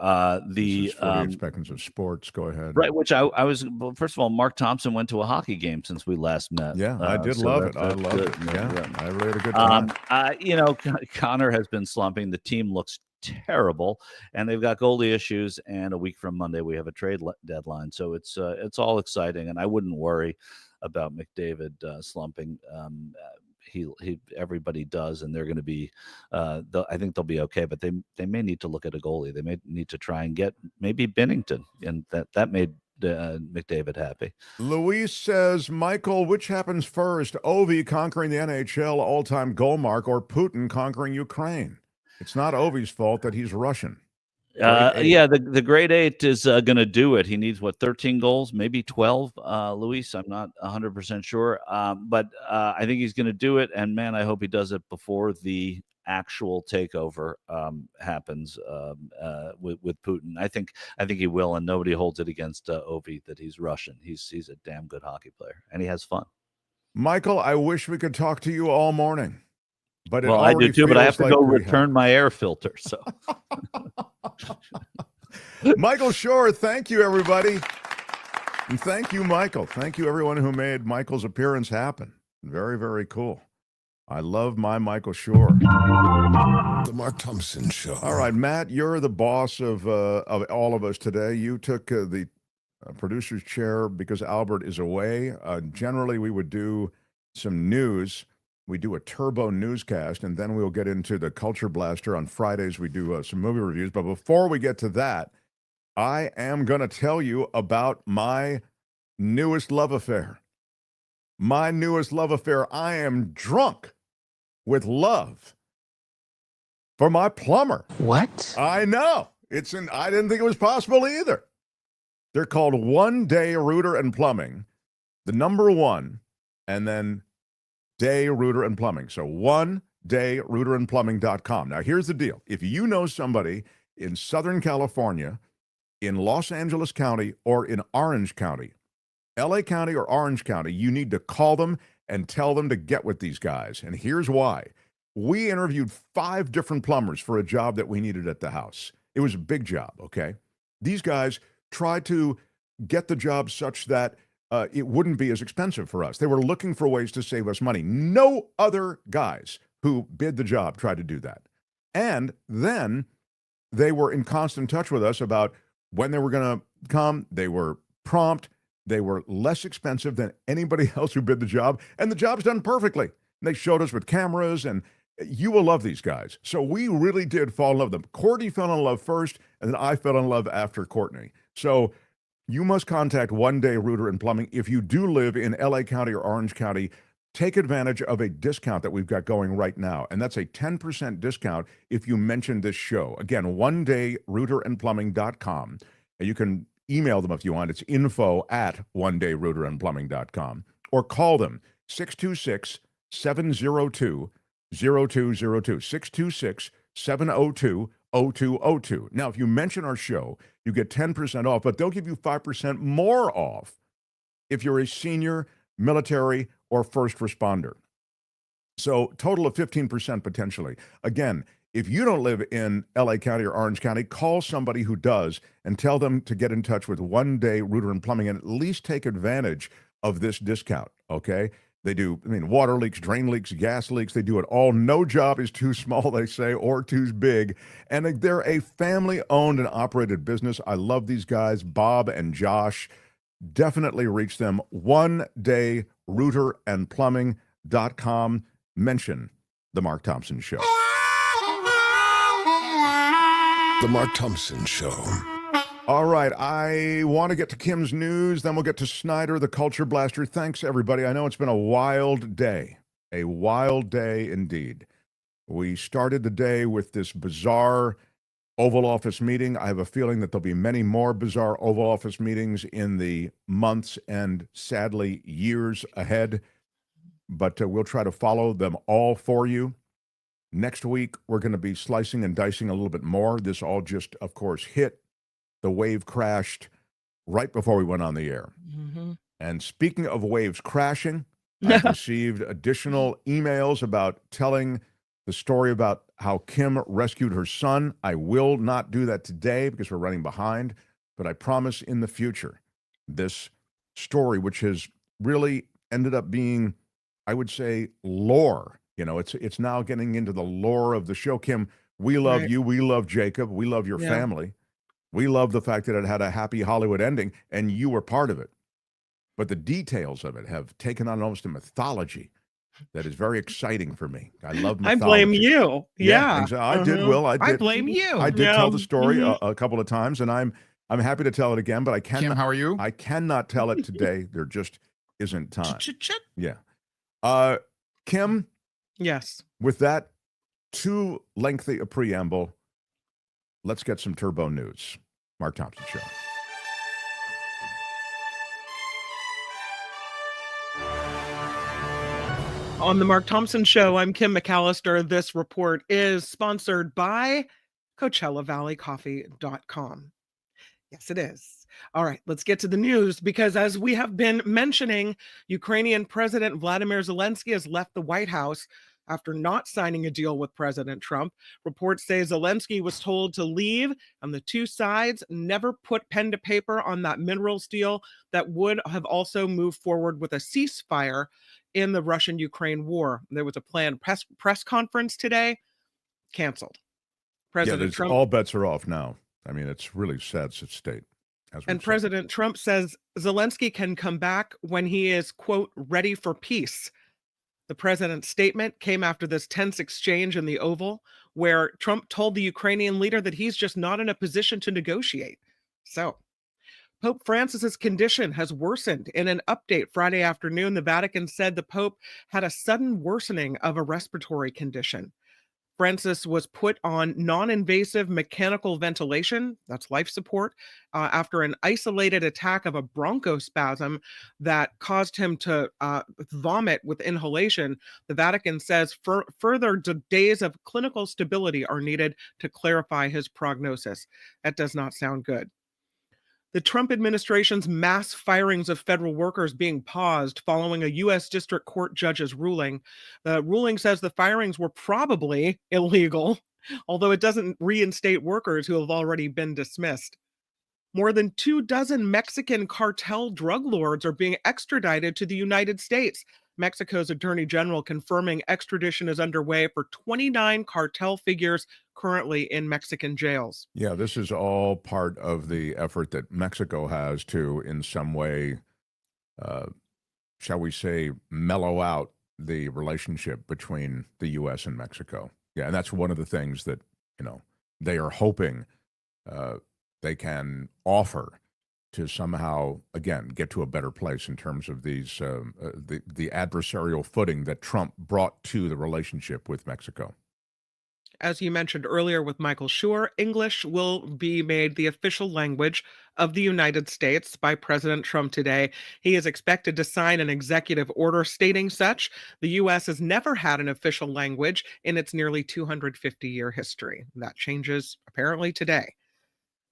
This is 48 seconds of sports. Go ahead. Right, which I was, well, first of all, Mark Thompson went to a hockey game since we last met. Yeah, I did love it. I loved it. Yeah, I really had a good time. Connor has been slumping. The team looks terrible, and they've got goalie issues, and a week from Monday we have a trade deadline. So it's all exciting, and I wouldn't worry about McDavid slumping. Everybody does, and they're going to be I think they'll be okay, but they may need to look at a goalie. They may need to try and get maybe Binnington, and that made McDavid happy. Luis says, Michael, which happens first, Ovi conquering the NHL all-time goal mark or Putin conquering Ukraine? It's not Ovi's fault that he's Russian. The grade 8 is going to do it. He needs 13 goals, maybe 12. Luis, I'm not 100% sure, but I think he's going to do it. And man, I hope he does it before the actual takeover happens with Putin. I think he will, and nobody holds it against Ovi that he's Russian. He's a damn good hockey player, and he has fun. Michael, I wish we could talk to you all morning. But well, I do too, but I have to go return my air filter. So, Michael Shure, thank you, everybody. And thank you, Michael. Thank you, everyone who made Michael's appearance happen. Very, very cool. I love my Michael Shure. The Mark Thompson Show. All right, Matt, you're the boss of all of us today. You took the producer's chair because Albert is away. Generally, we would do some news. We do a turbo newscast, and then we'll get into the Culture Blaster. On Fridays, we do some movie reviews. But before we get to that, I am going to tell you about my newest love affair. My newest love affair. I am drunk with love for my plumber. What? I know. I didn't think it was possible either. They're called One Day Rooter and Plumbing, the number one, and then Day Rooter and Plumbing. So onedayrouterandplumbing.com. Now, here's the deal. If you know somebody in Southern California, in Los Angeles County, or in Orange County, LA County or Orange County, you need to call them and tell them to get with these guys. And here's why. We interviewed 5 different plumbers for a job that we needed at the house. It was a big job, okay? These guys tried to get the job such that it wouldn't be as expensive for us. They were looking for ways to save us money. No other guys who bid the job tried to do that. And then they were in constant touch with us about when they were going to come. They were prompt. They were less expensive than anybody else who bid the job. And the job's done perfectly. They showed us with cameras, and you will love these guys. So we really did fall in love with them. Courtney fell in love first, and then I fell in love after Courtney. So you must contact One Day Rooter and Plumbing. If you do live in LA County or Orange County, take advantage of a discount that we've got going right now. And that's a 10% discount if you mention this show. Again, onedayrouterandplumbing.com. And you can email them if you want. It's info@onedayrouterandplumbing.com. Or call them 626-702-0202. 626-702-0202. Now, if you mention our show, you get 10% off, but they'll give you 5% more off if you're a senior, military, or first responder. So total of 15% potentially. Again, if you don't live in LA County or Orange County, call somebody who does and tell them to get in touch with One Day Rooter and Plumbing and at least take advantage of this discount, okay? They do, water leaks, drain leaks, gas leaks. They do it all. No job is too small, they say, or too big. And they're a family-owned and operated business. I love these guys, Bob and Josh. Definitely reach them. onedayrouterandplumbing.com. Mention The Mark Thompson Show. The Mark Thompson Show. All right, I want to get to Kim's news, then we'll get to Snyder, the Culture Blaster. Thanks, everybody. I know it's been a wild day indeed. We started the day with this bizarre Oval Office meeting. I have a feeling that there'll be many more bizarre Oval Office meetings in the months and, sadly, years ahead, but we'll try to follow them all for you. Next week, we're going to be slicing and dicing a little bit more. This all just, of course, hit. The wave crashed right before we went on the air. Mm-hmm. And speaking of waves crashing, I've received additional emails about telling the story about how Kim rescued her son. I will not do that today because we're running behind, but I promise in the future, this story, which has really ended up being, I would say, lore. It's now getting into the lore of the show. Kim, we love you. We love Jacob. We love your family. We love the fact that it had a happy Hollywood ending, and you were part of it. But the details of it have taken on almost a mythology that is very exciting for me. I love mythology. I blame you. Yeah. I did, Will. I blame you. I did tell the story a couple of times, and I'm happy to tell it again, but I cannot. Kim, how are you? I cannot tell it today. There just isn't time. Yeah. Kim? Yes. With that too lengthy a preamble, let's get some turbo news. Mark Thompson Show. On the Mark Thompson Show, I'm Kim McAllister. This report is sponsored by CoachellaValleyCoffee.com. Yes, it is. All right, let's get to the news because as we have been mentioning, Ukrainian President Vladimir Zelensky has left the White House after not signing a deal with President Trump. Reports say Zelensky was told to leave, and the two sides never put pen to paper on that minerals deal that would have also moved forward with a ceasefire in the Russian-Ukraine war. There was a planned press conference today, canceled. President Trump, all bets are off now. I mean, it's really sad state. And President Trump says Zelensky can come back when he is, quote, ready for peace. The president's statement came after this tense exchange in the Oval, where Trump told the Ukrainian leader that he's just not in a position to negotiate. So, Pope Francis's condition has worsened. In an update Friday afternoon, the Vatican said the Pope had a sudden worsening of a respiratory condition. Francis was put on non-invasive mechanical ventilation, that's life support, after an isolated attack of a bronchospasm that caused him to vomit with inhalation. The Vatican says further days of clinical stability are needed to clarify his prognosis. That does not sound good. The Trump administration's mass firings of federal workers being paused following a U.S. District Court judge's ruling. The ruling says the firings were probably illegal, although it doesn't reinstate workers who have already been dismissed. More than 24 Mexican cartel drug lords are being extradited to the United States. Mexico's attorney general confirming extradition is underway for 29 cartel figures currently in Mexican jails. Yeah, this is all part of the effort that Mexico has to, in some way, shall we say, mellow out the relationship between the U.S. and Mexico. Yeah, and that's one of the things that, they are hoping they can offer to somehow, again, get to a better place in terms of these the adversarial footing that Trump brought to the relationship with Mexico. As you mentioned earlier with Michael Shure, English will be made the official language of the United States by President Trump today. He is expected to sign an executive order stating such. The U.S. has never had an official language in its nearly 250-year history. That changes apparently today.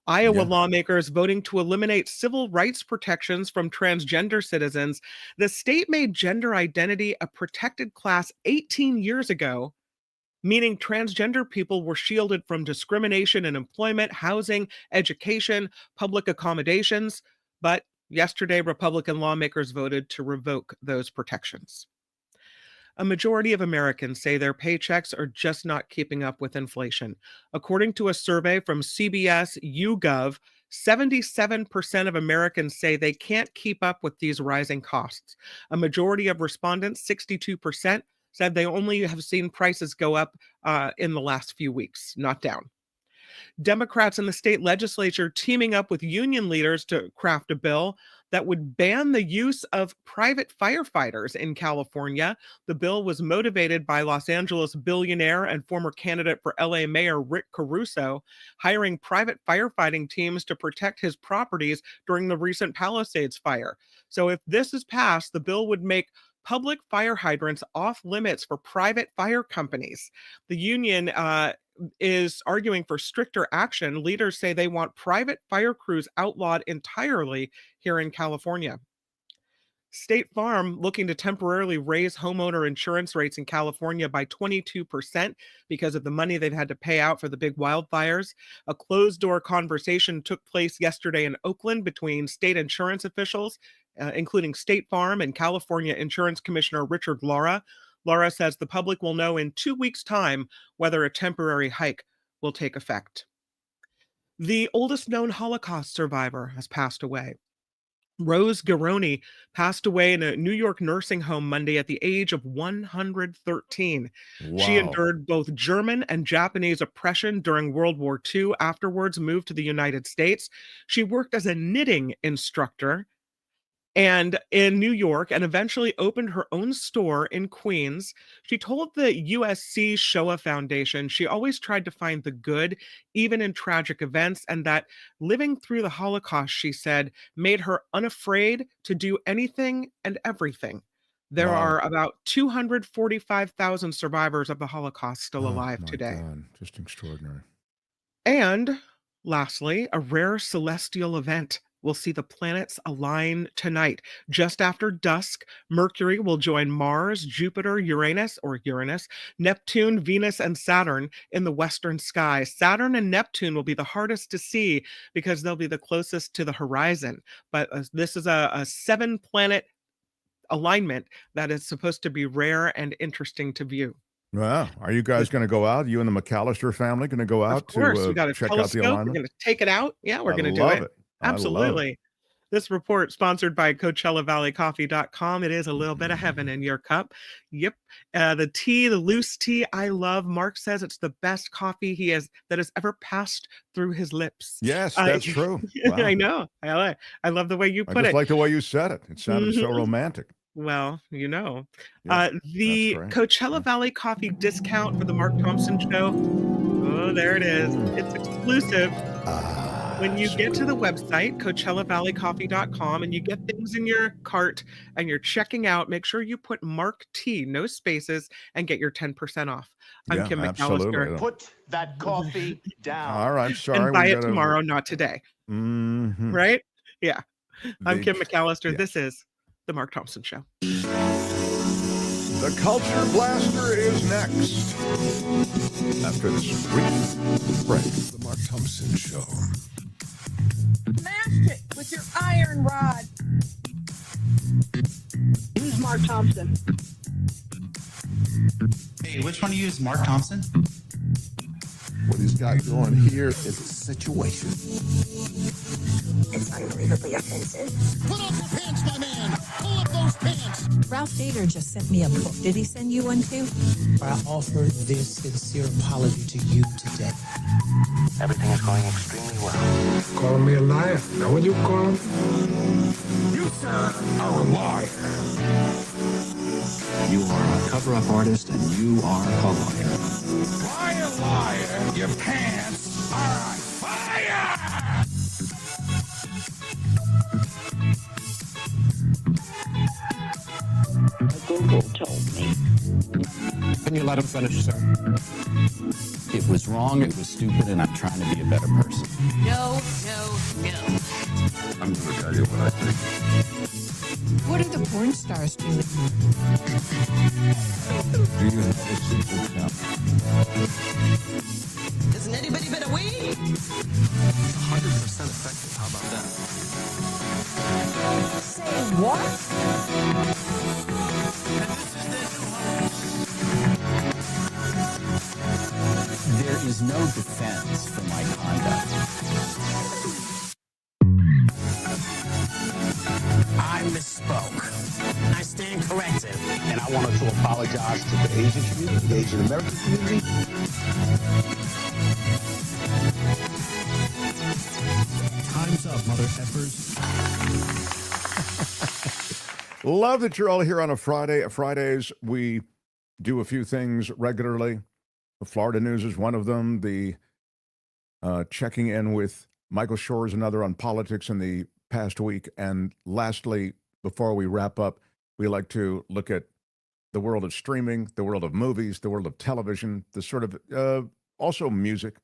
Iowa lawmakers voting to eliminate civil rights protections from transgender citizens. The state made gender identity a protected class 18 years ago, meaning transgender people were shielded from discrimination in employment, housing, education, public accommodations. But yesterday, Republican lawmakers voted to revoke those protections. A majority of Americans say their paychecks are just not keeping up with inflation. According to a survey from CBS YouGov, 77% of Americans say they can't keep up with these rising costs. A majority of respondents, 62%, said they only have seen prices go up in the last few weeks, not down. Democrats in the state legislature teaming up with union leaders to craft a bill that would ban the use of private firefighters in California. The bill was motivated by Los Angeles billionaire and former candidate for LA Mayor Rick Caruso hiring private firefighting teams to protect his properties during the recent Palisades fire. So if this is passed, the bill would make public fire hydrants off limits for private fire companies. The union is arguing for stricter action. Leaders say they want private fire crews outlawed entirely here in California. State Farm looking to temporarily raise homeowner insurance rates in California by 22% because of the money they've had to pay out for the big wildfires. A closed-door conversation took place yesterday in Oakland between state insurance officials, including State Farm and California Insurance Commissioner Richard Lara. Lara says the public will know in 2 weeks' time whether a temporary hike will take effect. The oldest known Holocaust survivor has passed away. Rose Garoni passed away in a New York nursing home Monday at the age of 113. Wow. She endured both German and Japanese oppression during World War II, afterwards moved to the United States. She worked as a knitting instructor and in New York, and eventually opened her own store in Queens. She told the USC Shoah Foundation she always tried to find the good, even in tragic events, and that living through the Holocaust, she said, made her unafraid to do anything and everything. There are about 245,000 survivors of the Holocaust still alive today. God, just extraordinary. And lastly, a rare celestial event. We'll see the planets align tonight. Just after dusk, Mercury will join Mars, Jupiter, Uranus, Neptune, Venus, and Saturn in the western sky. Saturn and Neptune will be the hardest to see because they'll be the closest to the horizon. But this is a 7-planet alignment that is supposed to be rare and interesting to view. Wow. Are you guys going to go out? You and the McAllister family going to go out Of course, we to got a check out the telescope. We're alignment? going to take it out. Yeah, we're I going to do love it. it. I love it. Absolutely. This report sponsored by CoachellaValleyCoffee.com. It is a little bit of heaven in your cup. Yep. The tea, the loose tea, I love. Mark says it's the best coffee that has ever passed through his lips. Yes, that's true. Wow. I know. I love the way you I put just it. like the way you said it. It sounded so romantic. Well, you know, Yeah, the that's great. Coachella Valley Coffee discount for the Mark Thompson show. Oh, there it is. It's exclusive. When you get to the website, CoachellaValleyCoffee.com, and you get things in your cart and you're checking out, make sure you put Mark T, no spaces, and get your 10% off. I'm Yeah, Kim absolutely. McAllister. Put that coffee down. All right, sorry. And buy we it gotta- tomorrow, not today. Mhm. Right? Yeah. I'm The- Kim McAllister. yeah. This is The Mark Thompson Show. The Culture Blaster is next. After this brief break. The Mark Thompson Show. Smash it with your iron rod. Who's Mark Thompson? Hey, which one of you is Mark Thompson? What he's got going here is a situation. It's unbelievably offensive. Put up your pants, my man! Pull up those pants! Ralph Nader just sent me a book. Did he send you one too? I offer this sincere apology to you today. Everything is going extremely well. Call me a liar. Know what you call me? You, sir, are a liar. You are a cover-up artist and you are a liar. Liar, your pants are on fire! Google told me. Can you let him finish, sir? It was wrong, it was stupid, and I'm trying to be a better person. No. I'm gonna tell you what I think. What are the porn stars doing? Do you have a secret now? Isn't anybody but a weed? 100% effective, how about that? Say what? There is no defense for my conduct. I misspoke. I stand corrected. And I wanted to apologize to the Asian community, the Asian American community. Time's up, mother effers. Love that you're all here on a Friday. Fridays, we do a few things regularly. The Florida news is one of them. The checking in with Michael Shure is another on politics in the past week. And lastly, before we wrap up, we like to look at the world of streaming, the world of movies, the world of television, the sort of also music.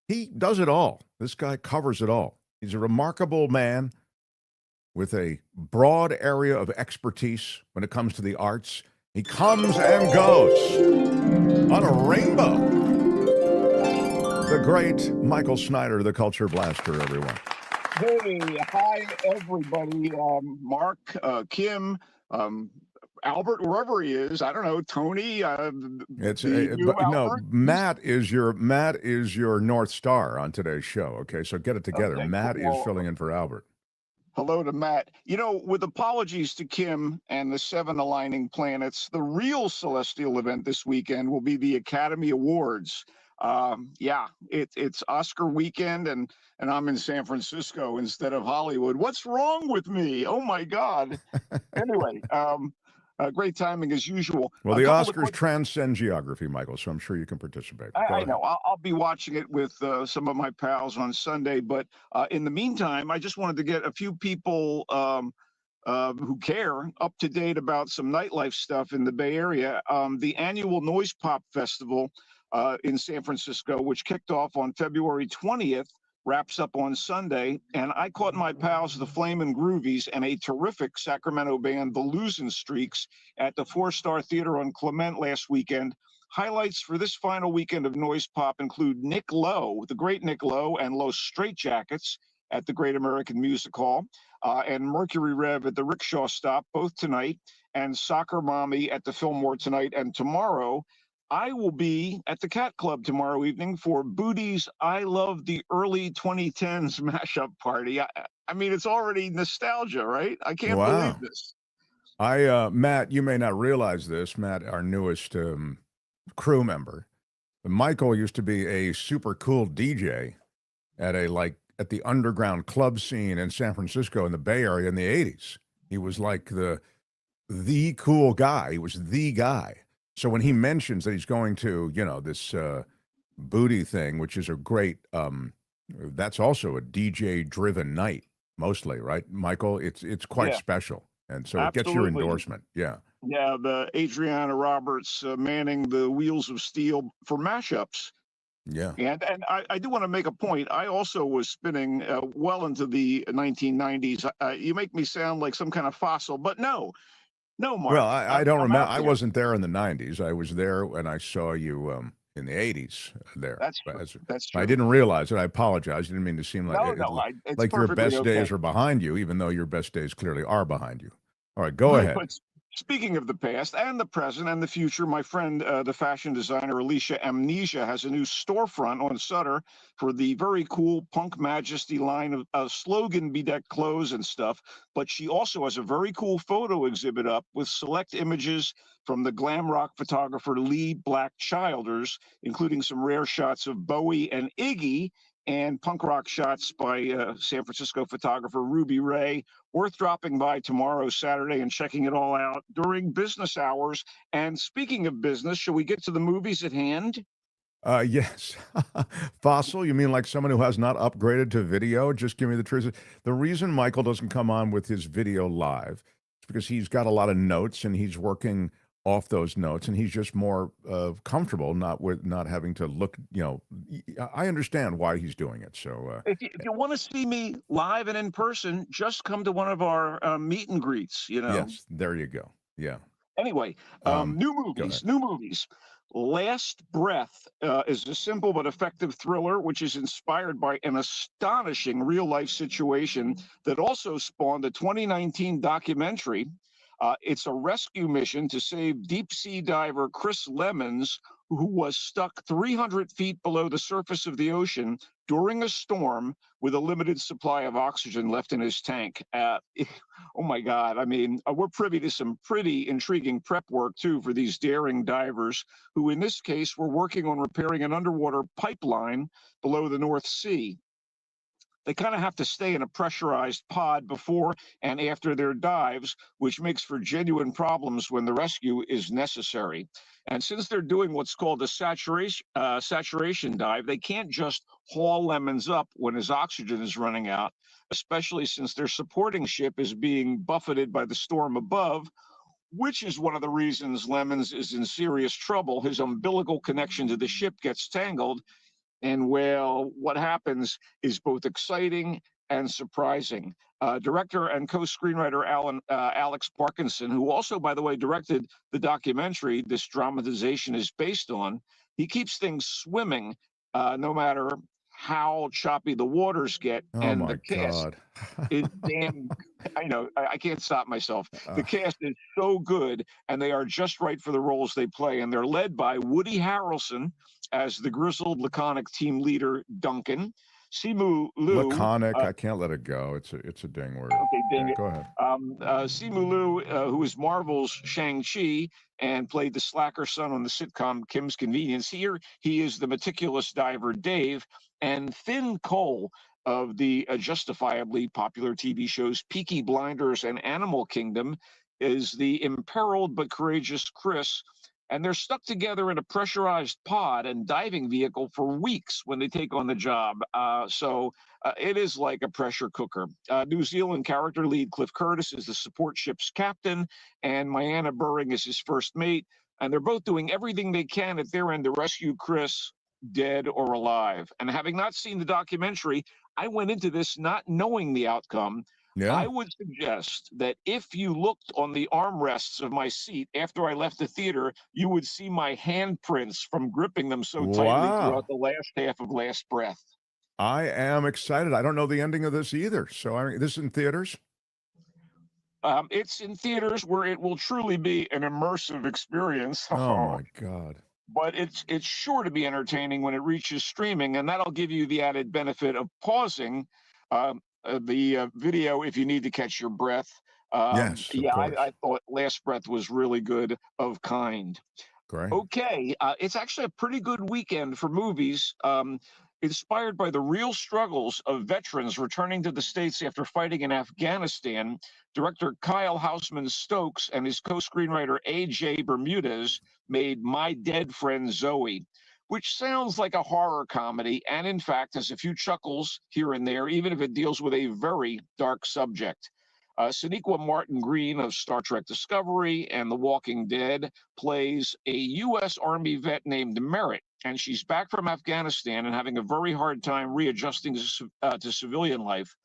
He does it all. This guy covers it all. He's a remarkable man with a broad area of expertise when it comes to the arts. He comes and goes on a rainbow. The great Michael Snyder, the Culture Blaster, everyone. Hey, hi, everybody. Mark, Kim, Albert, wherever he is. I don't know, Tony. It's new no, Albert? Matt is your North Star on today's show. Okay, so get it together. Okay, Matt well, is filling in for Albert. Hello to Matt. You know, with apologies to Kim and the 7 aligning planets, the real celestial event this weekend will be the Academy Awards. It's Oscar weekend, and I'm in San Francisco instead of Hollywood. What's wrong with me? Oh my God. Anyway, great timing as usual. Well, the Oscars transcend geography, Michael, so I'm sure you can participate. Go I ahead. know. I'll be watching it with some of my pals on Sunday. But in the meantime, I just wanted to get a few people who care up to date about some nightlife stuff in the Bay Area. The annual Noise Pop Festival in San Francisco, which kicked off on February 20th, wraps up on Sunday. And I caught my pals, the Flamin' Groovies, and a terrific Sacramento band, the Losing Streaks, at the 4-Star Theater on Clement last weekend. Highlights for this final weekend of Noise Pop include Nick Lowe, the great Nick Lowe, and Los Straitjackets, at the Great American Music Hall, and Mercury Rev at the Rickshaw Stop, both tonight, and Soccer Mommy at the Fillmore tonight. And tomorrow, I will be at the Cat Club tomorrow evening for Booty's I Love the Early 2010s mashup party. I mean, it's already nostalgia, right? I can't believe this. Matt, you may not realize this, Matt, our newest crew member. Michael used to be a super cool DJ at the underground club scene in San Francisco in the Bay Area in the 80s. He was like the cool guy. He was the guy. So when he mentions that he's going to, this booty thing, which is a great, that's also a DJ driven night mostly, right, Michael? It's quite special. And so it gets your endorsement. Yeah. Yeah, the Adriana Roberts manning the wheels of steel for mashups. Yeah. And I do want to make a point. I also was spinning well into the 1990s. You make me sound like some kind of fossil, but no, Mark. Well, I don't remember. I wasn't there in the 90s. I was there when I saw you in the 80s there. That's true. I didn't realize it. I apologize. I didn't mean to seem like like your best days are behind you, even though your best days clearly are behind you. All right, go ahead. But speaking of the past and the present and the future, my friend, the fashion designer Alicia Amnesia, has a new storefront on Sutter for the very cool Punk Majesty line of slogan-bedecked clothes and stuff. But she also has a very cool photo exhibit up with select images from the glam rock photographer Lee Black Childers, including some rare shots of Bowie and Iggy, and punk rock shots by San Francisco photographer Ruby Ray. Worth dropping by tomorrow, Saturday, and checking it all out during business hours. And speaking of business, shall we get to the movies at hand? Yes. Fossil, you mean like someone who has not upgraded to video? Just give me the truth. The reason Michael doesn't come on with his video live is because he's got a lot of notes and he's working off those notes, and he's just more comfortable not having to look. I understand why he's doing it. So if you want to see me live and in person, just come to one of our meet and greets. Yes, there you go. Yeah. Anyway, new movies. Last Breath is a simple but effective thriller, which is inspired by an astonishing real-life situation that also spawned a 2019 documentary. It's a rescue mission to save deep-sea diver Chris Lemons, who was stuck 300 feet below the surface of the ocean during a storm with a limited supply of oxygen left in his tank. Oh, my God. I mean, we're privy to some pretty intriguing prep work, too, for these daring divers who, in this case, were working on repairing an underwater pipeline below the North Sea. They kind of have to stay in a pressurized pod before and after their dives, which makes for genuine problems when the rescue is necessary. And since they're doing what's called a saturation dive, they can't just haul Lemons up when his oxygen is running out, especially since their supporting ship is being buffeted by the storm above, which is one of the reasons Lemons is in serious trouble. His umbilical connection to the ship gets tangled. And well, what happens is both exciting and surprising. Director and co-screenwriter Alex Parkinson, who also, by the way, directed the documentary this dramatization is based on, he keeps things swimming no matter how choppy the waters get. Oh, and my the cast God. is damn, I know, I can't stop myself. The cast is so good, and they are just right for the roles they play. And they're led by Woody Harrelson as the grizzled, laconic team leader, Duncan. Simu Liu. Laconic, I can't let it go. It's a ding word. Okay, ding it. Go ahead. Simu Liu, who is Marvel's Shang-Chi and played the slacker son on the sitcom Kim's Convenience. Here, he is the meticulous diver, Dave. And Finn Cole of the justifiably popular TV shows Peaky Blinders and Animal Kingdom is the imperiled but courageous Chris. And they're stuck together in a pressurized pod and diving vehicle for weeks when they take on the job. So it is like a pressure cooker. New Zealand character lead Cliff Curtis is the support ship's captain, and Myanna Burring is his first mate. And they're both doing everything they can at their end to rescue Chris, dead or alive. And having not seen the documentary, I went into this not knowing the outcome. Yeah. I would suggest that if you looked on the armrests of my seat after I left the theater, you would see my handprints from gripping them so tightly throughout the last half of Last Breath. I am excited. I don't know the ending of this either. So this is in theaters? It's in theaters where it will truly be an immersive experience. Oh, my God. But it's sure to be entertaining when it reaches streaming, and that'll give you the added benefit of pausing the video if you need to catch your breath. Yes, of course. I thought Last Breath was really good, Of Kind. Great. Okay, it's actually a pretty good weekend for movies. Inspired by the real struggles of veterans returning to the States after fighting in Afghanistan, director Kyle Houseman Stokes and his co-screenwriter A.J. Bermudez made My Dead Friend Zoe, which sounds like a horror comedy and, in fact, has a few chuckles here and there, even if it deals with a very dark subject. Sonequa Martin Green of Star Trek Discovery and The Walking Dead plays a U.S. Army vet named Merritt, and she's back from Afghanistan and having a very hard time readjusting to civilian life.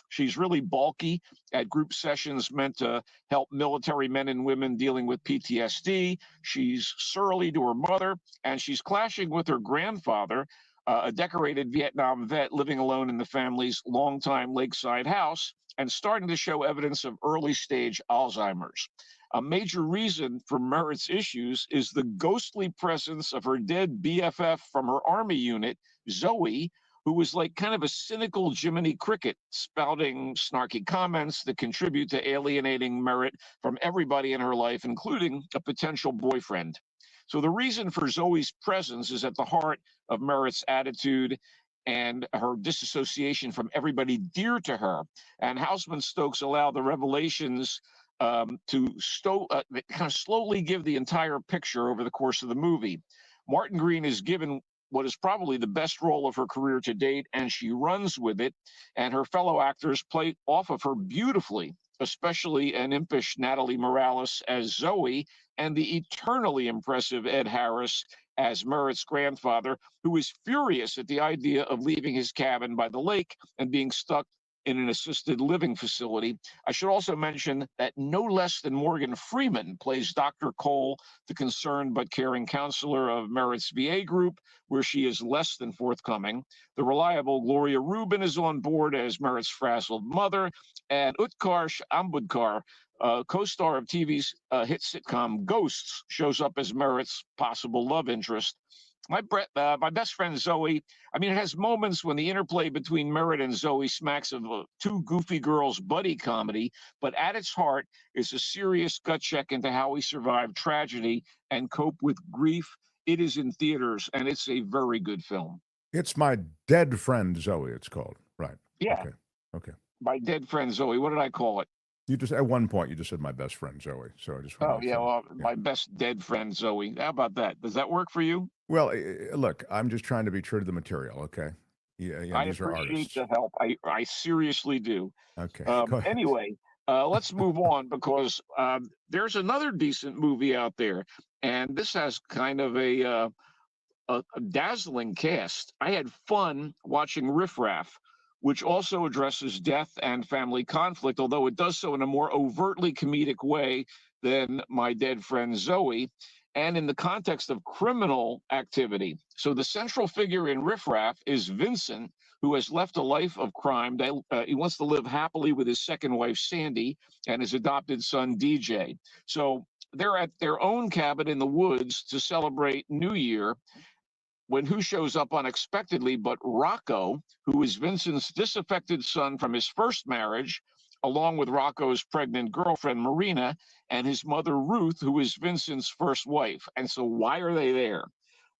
She's really balky at group sessions meant to help military men and women dealing with PTSD. She's surly to her mother, and she's clashing with her grandfather, a decorated Vietnam vet living alone in the family's longtime lakeside house and starting to show evidence of early-stage Alzheimer's. A major reason for Merritt's issues is the ghostly presence of her dead BFF from her Army unit, Zoe, who was like kind of a cynical Jiminy Cricket, spouting snarky comments that contribute to alienating Merritt from everybody in her life, including a potential boyfriend. So the reason for Zoe's presence is at the heart of Merritt's attitude and her disassociation from everybody dear to her. And Houseman Stokes allow the revelations to kind of slowly give the entire picture over the course of the movie. Martin Green is given what is probably the best role of her career to date, and she runs with it, and her fellow actors play off of her beautifully, especially an impish Natalie Morales as Zoe and the eternally impressive Ed Harris as Merritt's grandfather, who is furious at the idea of leaving his cabin by the lake and being stuck in an assisted living facility. I should also mention that no less than Morgan Freeman plays Dr. Cole, the concerned but caring counselor of Merritt's VA group, where she is less than forthcoming. The reliable Gloria Rubin is on board as Merritt's frazzled mother, and Utkarsh Ambudkar, co-star of TV's hit sitcom Ghosts, shows up as Merritt's possible love interest. My best friend Zoe, I mean, it has moments when the interplay between Merritt and Zoe smacks of two goofy girls buddy comedy, but at its heart is a serious gut check into how we survive tragedy and cope with grief. It is in theaters, and it's a very good film. It's My Dead Friend Zoe, it's called. Right. Yeah. Okay. My Dead Friend Zoe. What did I call it? You just, at one point, you just said My Best Friend Zoe. So I just My best dead friend Zoe. How about that? Does that work for you? Well, look, I'm just trying to be true to the material, okay? Yeah, I these are appreciate artists. the help. I seriously do. Okay. Anyway, let's move on because there's another decent movie out there, and this has kind of a dazzling cast. I had fun watching Riff Raff, which also addresses death and family conflict, although it does so in a more overtly comedic way than My Dead Friend Zoe, and in the context of criminal activity. So the central figure in Riff Raff is Vincent, who has left a life of crime. He wants to live happily with his second wife, Sandy, and his adopted son, DJ. So they're at their own cabin in the woods to celebrate New Year, when who shows up unexpectedly but Rocco, who is Vincent's disaffected son from his first marriage, along with Rocco's pregnant girlfriend, Marina, and his mother, Ruth, who is Vincent's first wife. And so why are they there?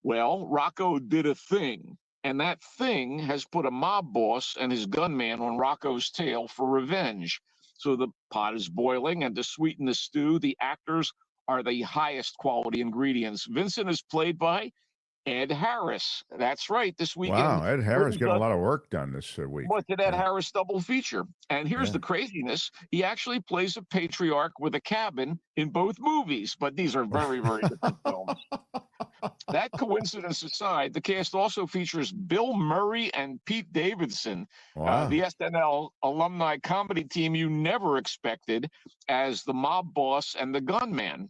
Well, Rocco did a thing, and that thing has put a mob boss and his gunman on Rocco's tail for revenge. So the pot is boiling, and to sweeten the stew, the actors are the highest quality ingredients. Vincent is played by Ed Harris. That's right. This weekend. Wow, Ed Harris getting a lot of work done this week. What's an Ed Harris double feature? And here's the craziness. He actually plays a patriarch with a cabin in both movies, but these are very, very different films. That coincidence aside, the cast also features Bill Murray and Pete Davidson, the SNL alumni comedy team you never expected, as the mob boss and the gunman.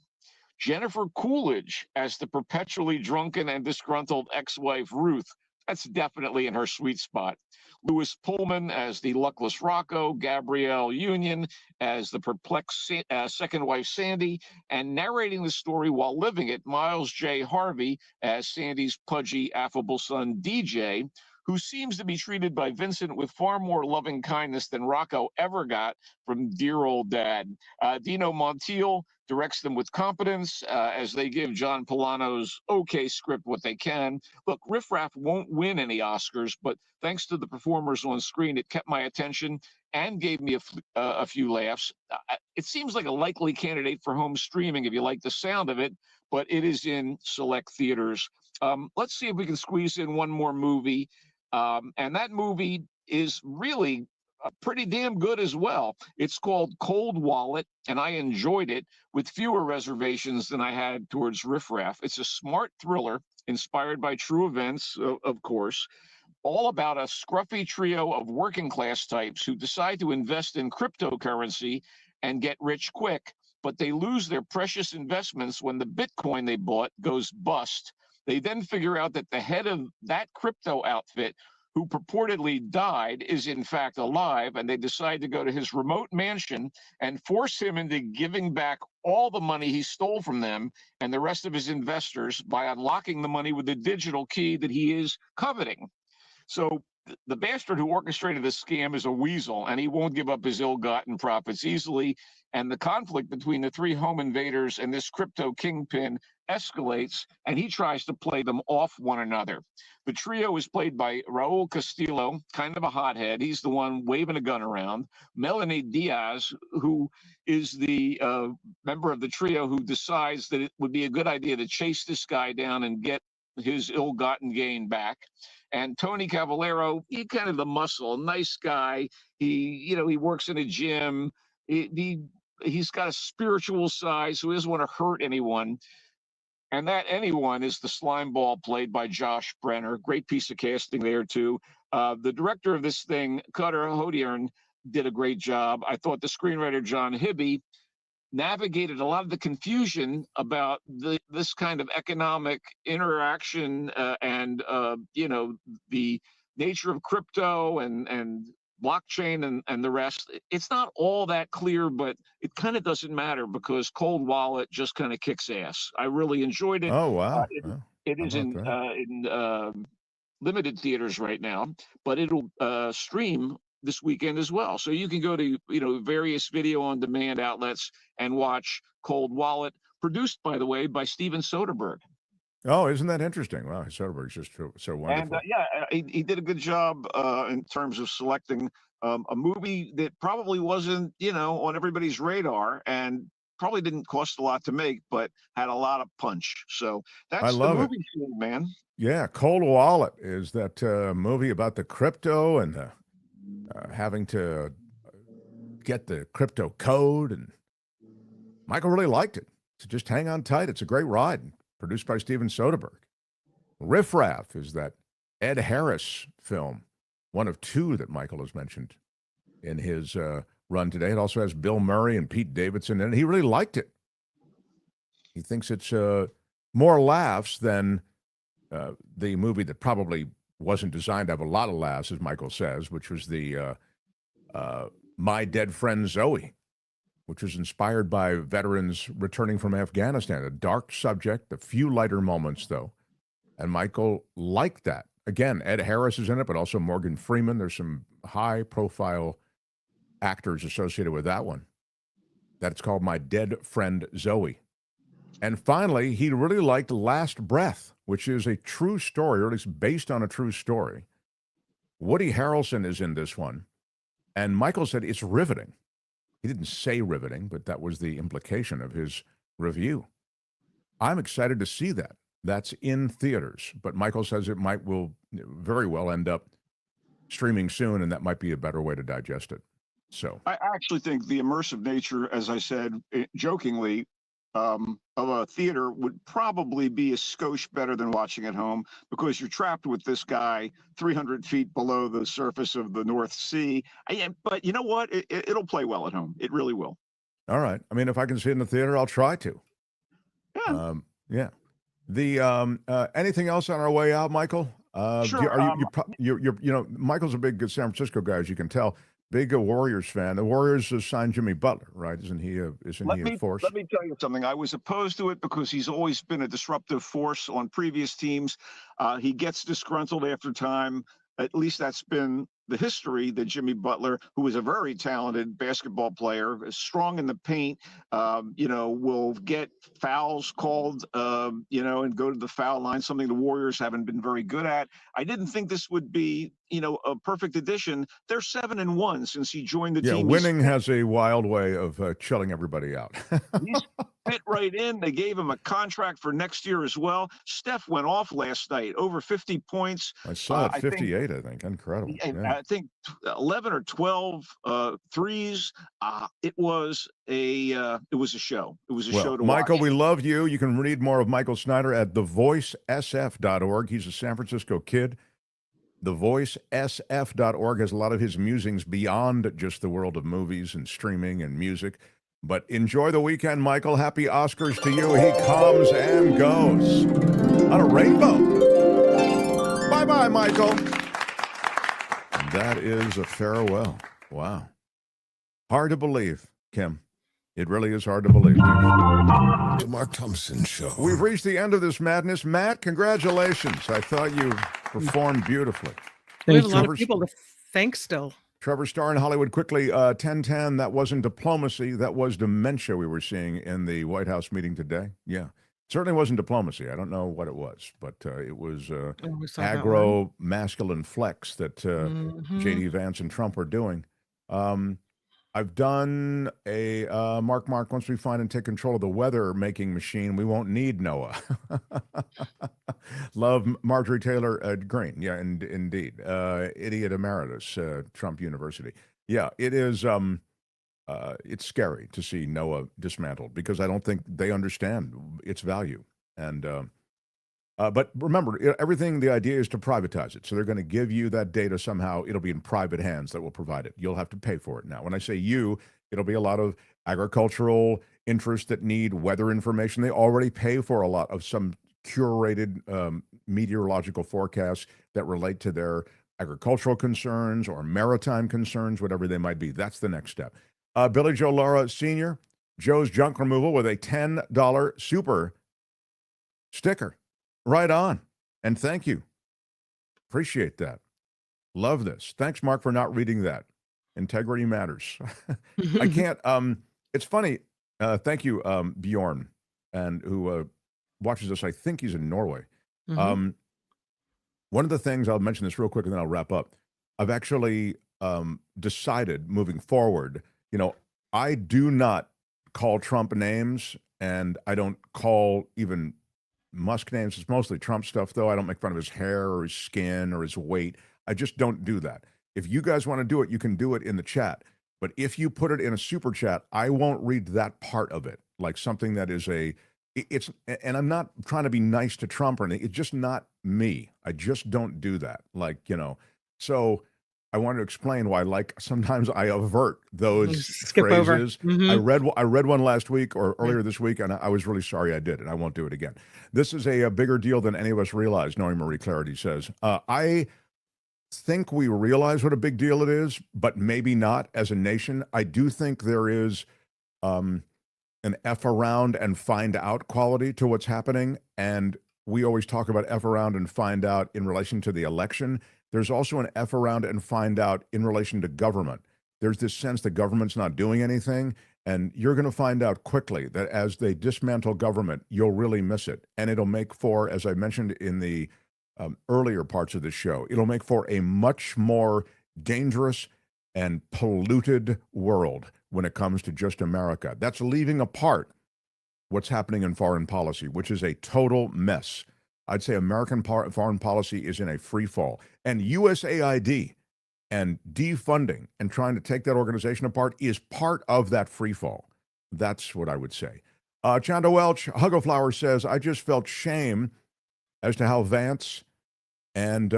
Jennifer Coolidge as the perpetually drunken and disgruntled ex-wife Ruth, That's definitely in her sweet spot. Louis Pullman as the luckless Rocco, Gabrielle Union as the perplexed second wife Sandy, and narrating the story while living it, Miles J. Harvey as Sandy's pudgy, affable son DJ, who seems to be treated by Vincent with far more loving kindness than Rocco ever got from dear old dad. Dino Montiel directs them with competence as they give John Polano's okay script what they can. Look, Riff Raff won't win any Oscars, but thanks to the performers on screen, it kept my attention and gave me a few laughs. It seems like a likely candidate for home streaming if you like the sound of it, but it is in select theaters. Let's see if we can squeeze in one more movie. And that movie is really pretty damn good as well. It's called Cold Wallet, and I enjoyed it with fewer reservations than I had towards Riff Raff. It's a smart thriller inspired by true events, of course, all about a scruffy trio of working class types who decide to invest in cryptocurrency and get rich quick, but they lose their precious investments when the Bitcoin they bought goes bust. They then figure out that the head of that crypto outfit, who purportedly died, is in fact alive, and they decide to go to his remote mansion and force him into giving back all the money he stole from them and the rest of his investors by unlocking the money with the digital key that he is coveting. So the bastard who orchestrated this scam is a weasel, and he won't give up his ill-gotten profits easily. And the conflict between the three home invaders and this crypto kingpin escalates, and he tries to play them off one another. The trio is played by Raul Castillo, kind of a hothead. He's the one waving a gun around. Melanie Diaz, who is the member of the trio who decides that it would be a good idea to chase this guy down and get his ill-gotten gain back. And Tony Cavallero, he kind of the muscle, nice guy. He works in a gym. He's got a spiritual side, so he doesn't want to hurt anyone. And that anyone is the slime ball played by Josh Brenner. Great piece of casting there, too. The director of this thing, Cutter Hodiern, did a great job. I thought the screenwriter, John Hibby, navigated a lot of the confusion about this kind of economic interaction and the nature of crypto and blockchain and the rest. It's not all that clear, but it kind of doesn't matter because Cold Wallet just kind of kicks ass. I really enjoyed it. Oh, wow. It is in limited theaters right now, but it'll stream this weekend as well. So you can go to various video on demand outlets and watch Cold Wallet, produced, by the way, by Steven Soderbergh. Oh, isn't that interesting? Wow, Soderbergh's just so wonderful. And he did a good job in terms of selecting a movie that probably wasn't on everybody's radar and probably didn't cost a lot to make, but had a lot of punch. So that's the movie scene, man. Yeah, Cold Wallet is that movie about the crypto and having to get the crypto code, and Michael really liked it. So just hang on tight. It's a great ride. Produced by Steven Soderbergh. Riff Raff is that Ed Harris film, one of two that Michael has mentioned in his run today. It also has Bill Murray and Pete Davidson in it. He really liked it. He thinks it's more laughs than the movie that probably wasn't designed to have a lot of laughs, as Michael says, which was the My Dead Friend Zoe, which was inspired by veterans returning from Afghanistan. A dark subject, a few lighter moments, though. And Michael liked that. Again, Ed Harris is in it, but also Morgan Freeman. There's some high-profile actors associated with that one. That's called My Dead Friend Zoe. And finally, he really liked Last Breath, which is a true story, or at least based on a true story. Woody Harrelson is in this one. And Michael said it's riveting. He didn't say riveting, but that was the implication of his review. I'm excited to see that. That's in theaters, but Michael says it will very well end up streaming soon, and that might be a better way to digest it. So I actually think the immersive nature, as I said jokingly, of a theater would probably be a skosh better than watching at home, because you're trapped with this guy 300 feet below the surface of the North Sea. But you know what? It'll play well at home. It really will. All right. I mean, if I can see it in the theater, I'll try to. Yeah. Yeah. The anything else on our way out, Michael? Sure. Michael's a big San Francisco guy, as you can tell. Big Warriors fan. The Warriors signed Jimmy Butler, right? Isn't he a force? Let me tell you something. I was opposed to it because he's always been a disruptive force on previous teams. He gets disgruntled after time. At least that's been the history that Jimmy Butler, who is a very talented basketball player, is strong in the paint, will get fouls called, and go to the foul line, something the Warriors haven't been very good at. I didn't think this would be, a perfect addition. They're 7-1 since he joined the team. Winning has a wild way of chilling everybody out. He's fit right in. They gave him a contract for next year as well. Steph went off last night, over 50 points. I saw it, 58, I think. Incredible. Yeah. I think 11 or 12 threes. It was a show. It was a show to Michael, watch. we love you. You can read more of Michael Snyder at thevoicesf.org. He's a San Francisco kid. Thevoicesf.org has a lot of his musings beyond just the world of movies and streaming and music. But enjoy the weekend, Michael. Happy Oscars to you. He comes and goes on a rainbow. Bye-bye, Michael. And that is a farewell. Wow. Hard to believe, Kim. It really is hard to believe. The Mark Thompson Show. We've reached the end of this madness. Matt, congratulations. I thought you performed beautifully. We have a lot of people to thank still. Trevor Starr in Hollywood, quickly, 1010, that wasn't diplomacy. That was dementia we were seeing in the White House meeting today. Yeah. Certainly wasn't diplomacy. I don't know what it was, but it was aggro masculine flex that J.D. Vance and Trump are doing. I've done a Mark, once we find and take control of the weather-making machine, we won't need Noah. Love Marjorie Taylor Greene. Yeah, indeed. Idiot emeritus, Trump University. Yeah, it is. It's scary to see Noah dismantled because I don't think they understand its value. And but remember, everything, the idea is to privatize it. So they're going to give you that data somehow. It'll be in private hands that will provide it. You'll have to pay for it. Now, when I say you, it'll be a lot of agricultural interests that need weather information. They already pay for a lot of some curated meteorological forecasts that relate to their agricultural concerns or maritime concerns, whatever they might be. That's the next step. Billy Joe Lara Sr., Joe's Junk Removal with a $10 super sticker. Right on. And thank you. Appreciate that. Love this. Thanks, Mark, for not reading that. Integrity matters. I can't. It's funny. Thank you, Bjorn, and who watches us. I think he's in Norway. One of the things, I'll mention this real quick and then I'll wrap up. I've actually decided moving forward, I do not call Trump names and I don't call even Musk names. It's mostly Trump stuff, though. I don't make fun of his hair or his skin or his weight. I just don't do that. If you guys want to do it, you can do it in the chat. But if you put it in a super chat, I won't read that part of it, like something that is and I'm not trying to be nice to Trump or anything. It's just not me. I just don't do that. So I want to explain why, sometimes I avert those phrases. I read one last week or earlier this week, and I was really sorry I did, and I won't do it again. This is a bigger deal than any of us realize, knowing Marie Clarity says. I think we realize what a big deal it is, but maybe not as a nation. I do think there is an F around and find out quality to what's happening, and we always talk about F around and find out in relation to the election. There's also an F around and find out in relation to government. There's this sense that government's not doing anything, and you're going to find out quickly that as they dismantle government, you'll really miss it. And it'll make for, as I mentioned in the earlier parts of the show, it'll make for a much more dangerous and polluted world when it comes to just America. That's leaving apart what's happening in foreign policy, which is a total mess. I'd say American foreign policy is in a free fall. And USAID and defunding and trying to take that organization apart is part of that free fall. That's what I would say. Chanda Welch, Hugoflower says, I just felt shame as to how Vance and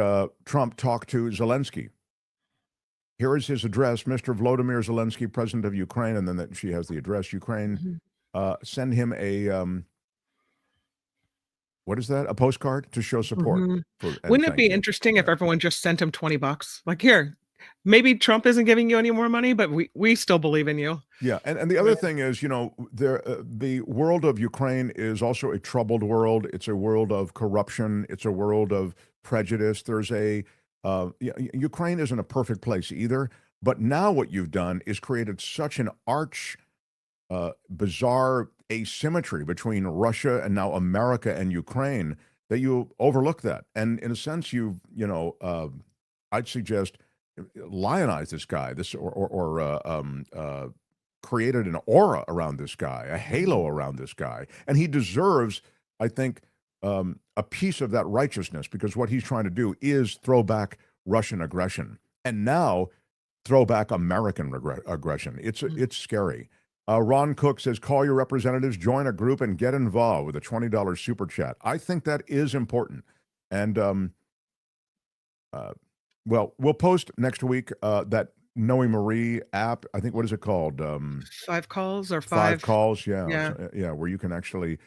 Trump talked to Zelensky. Here is his address, Mr. Volodymyr Zelensky, President of Ukraine, and then she has the address, Ukraine. Send him a what is that? A postcard to show support. Mhm. For, and Wouldn't it thank be you. interesting if everyone just sent him $20? Like, here, maybe Trump isn't giving you any more money, but we still believe in you. Yeah, and the other thing is, you know, the world of Ukraine is also a troubled world. It's a world of corruption. It's a world of prejudice. There's Ukraine isn't a perfect place either. But now what you've done is created such an bizarre asymmetry between Russia and now America and Ukraine that you overlook that. And in a sense, I'd suggest lionize this guy, created an aura around this guy, a halo around this guy. And he deserves, I think, a piece of that righteousness, because what he's trying to do is throw back Russian aggression and now throw back American aggression. It's scary. Ron Cook says, call your representatives, join a group, and get involved with a $20 super chat. I think that is important. And, well, we'll post next week that Knowing Marie app. I think, what is it called? 5 calls or 5 calls, yeah. Yeah. Where you can actually,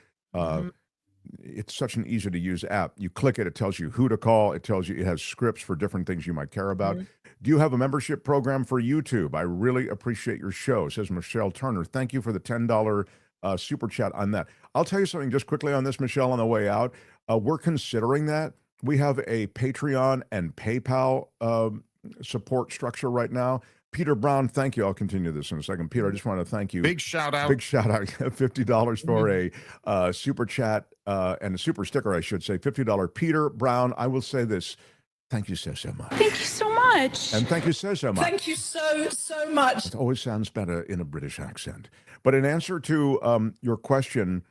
it's such an easy to use app. You click it, it tells you who to call. It tells you, it has scripts for different things you might care about. Do you have a membership program for YouTube? I really appreciate your show, says Michelle Turner. Thank you for the $10 super chat on that. I'll tell you something just quickly on this, Michelle, on the way out. We're considering that. We have a Patreon and PayPal support structure right now. Peter Brown, thank you. I'll continue this in a second. Peter, I just want to thank you. Big shout out. Big shout out. $50 for a super chat and a super sticker, I should say. $50. Peter Brown, I will say this. Thank you so much. Thank you so much. And thank you so much. Thank you so much. It always sounds better in a British accent. But in answer to your question,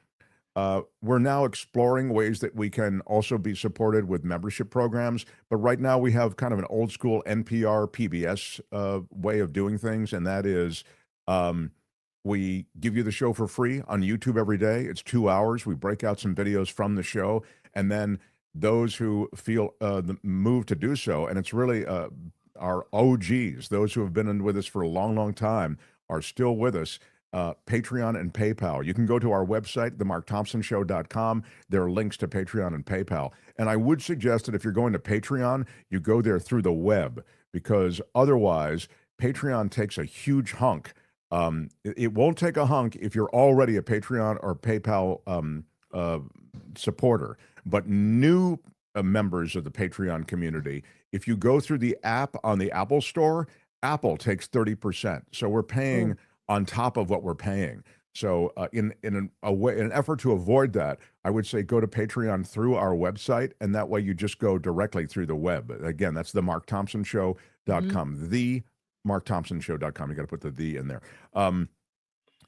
we're now exploring ways that we can also be supported with membership programs. But right now we have kind of an old school NPR PBS way of doing things. And that is we give you the show for free on YouTube every day. It's 2 hours. We break out some videos from the show. And then those who feel the move to do so, and it's really our OGs, those who have been with us for a long, long time, are still with us. Patreon and PayPal. You can go to our website, themarkthompsonshow.com. There are links to Patreon and PayPal. And I would suggest that if you're going to Patreon, you go there through the web, because otherwise Patreon takes a huge hunk. It won't take a hunk if you're already a Patreon or PayPal supporter. But new members of the Patreon community, if you go through the app on the Apple Store, Apple takes 30%. So we're paying on top of what we're paying. So in an effort to avoid that, I would say go to Patreon through our website, and that way you just go directly through the web. Again, that's themarkthompsonshow.com, themarkthompsonshow.com. You got to put the in there.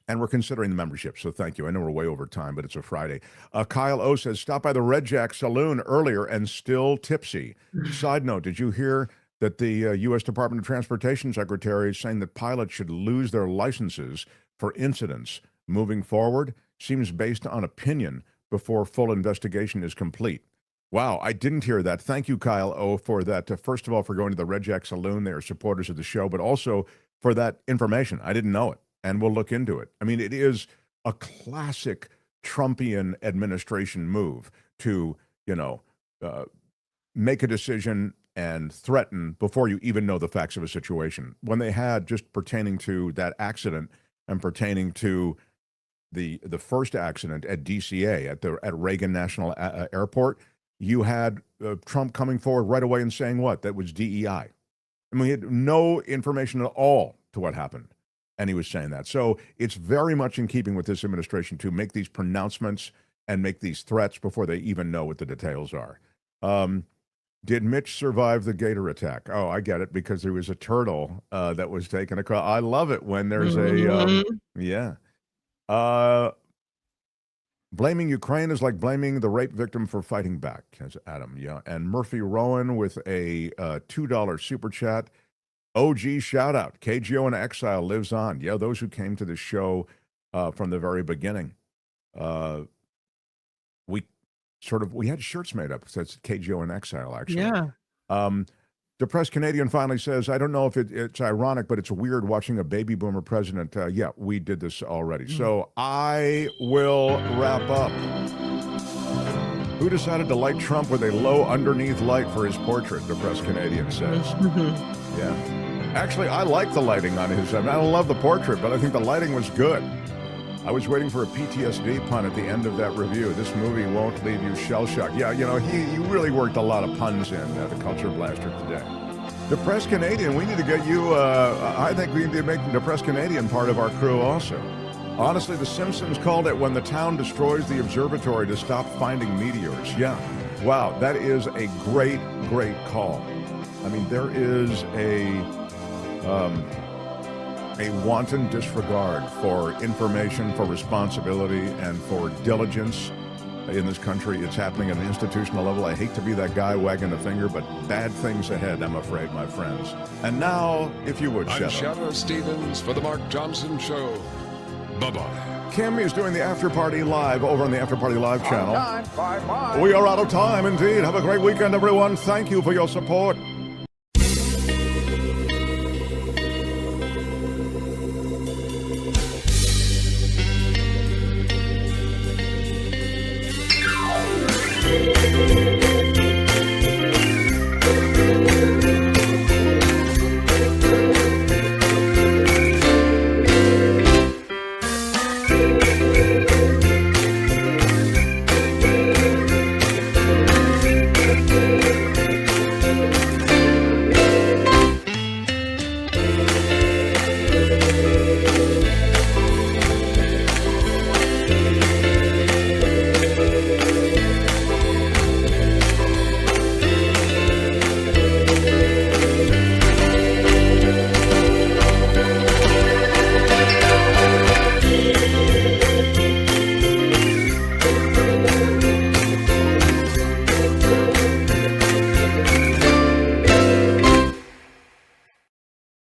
And we're considering the membership, so thank you. I know we're way over time, but it's a Friday. Kyle O says, stop by the Red Jack Saloon earlier and still tipsy. Side note, did you hear that the U.S. Department of Transportation Secretary is saying that pilots should lose their licenses for incidents moving forward? Seems based on opinion before full investigation is complete. Wow, I didn't hear that. Thank you, Kyle O, for that. First of all, for going to the Red Jack Saloon. They are supporters of the show, but also for that information. I didn't know it, and we'll look into it. I mean, it is a classic Trumpian administration move to, make a decision and threaten before you even know the facts of a situation. When they had, just pertaining to that accident and pertaining to the first accident at DCA at Reagan National Airport, you had Trump coming forward right away and saying what? That was DEI. I mean, he had no information at all to what happened, and he was saying that. So it's very much in keeping with this administration to make these pronouncements and make these threats before they even know what the details are. Did Mitch survive the gator attack? Oh, I get it, because there was a turtle that was taken across. I love it when there's blaming Ukraine is like blaming the rape victim for fighting back, as Adam. Yeah. And Murphy Rowan with a $2 super chat. OG shout out. KGO in exile lives on. Yeah, those who came to the show from the very beginning. We had shirts made up. It says KGO in exile, actually. Yeah. Depressed Canadian finally says, I don't know if it's ironic, but it's weird watching a baby boomer president. Yeah, we did this already. So I will wrap up. Who decided to light Trump with a low underneath light for his portrait, the Press Canadian says. Yeah. Actually, I like the lighting on his. I don't love the portrait, but I think the lighting was good. I was waiting for a PTSD pun at the end of that review. This movie won't leave you shell-shocked. Yeah, you know, he really worked a lot of puns in the Culture Blaster today. The Press Canadian, we need to get you, I think we need to make the Press Canadian part of our crew also. Honestly, The Simpsons called it when the town destroys the observatory to stop finding meteors. Yeah. Wow, that is a great, great call. I mean, there is a wanton disregard for information, for responsibility, and for diligence in this country. It's happening at an institutional level. I hate to be that guy wagging the finger, but bad things ahead, I'm afraid, my friends. And now, if you would, I'm Shadow. Shadow Stevens for the Mark Thompson Show. Bye-bye. Kim is doing the After Party Live over on the After Party Live channel. Bye-bye. We are out of time, indeed. Have a great weekend, everyone. Thank you for your support. Bye.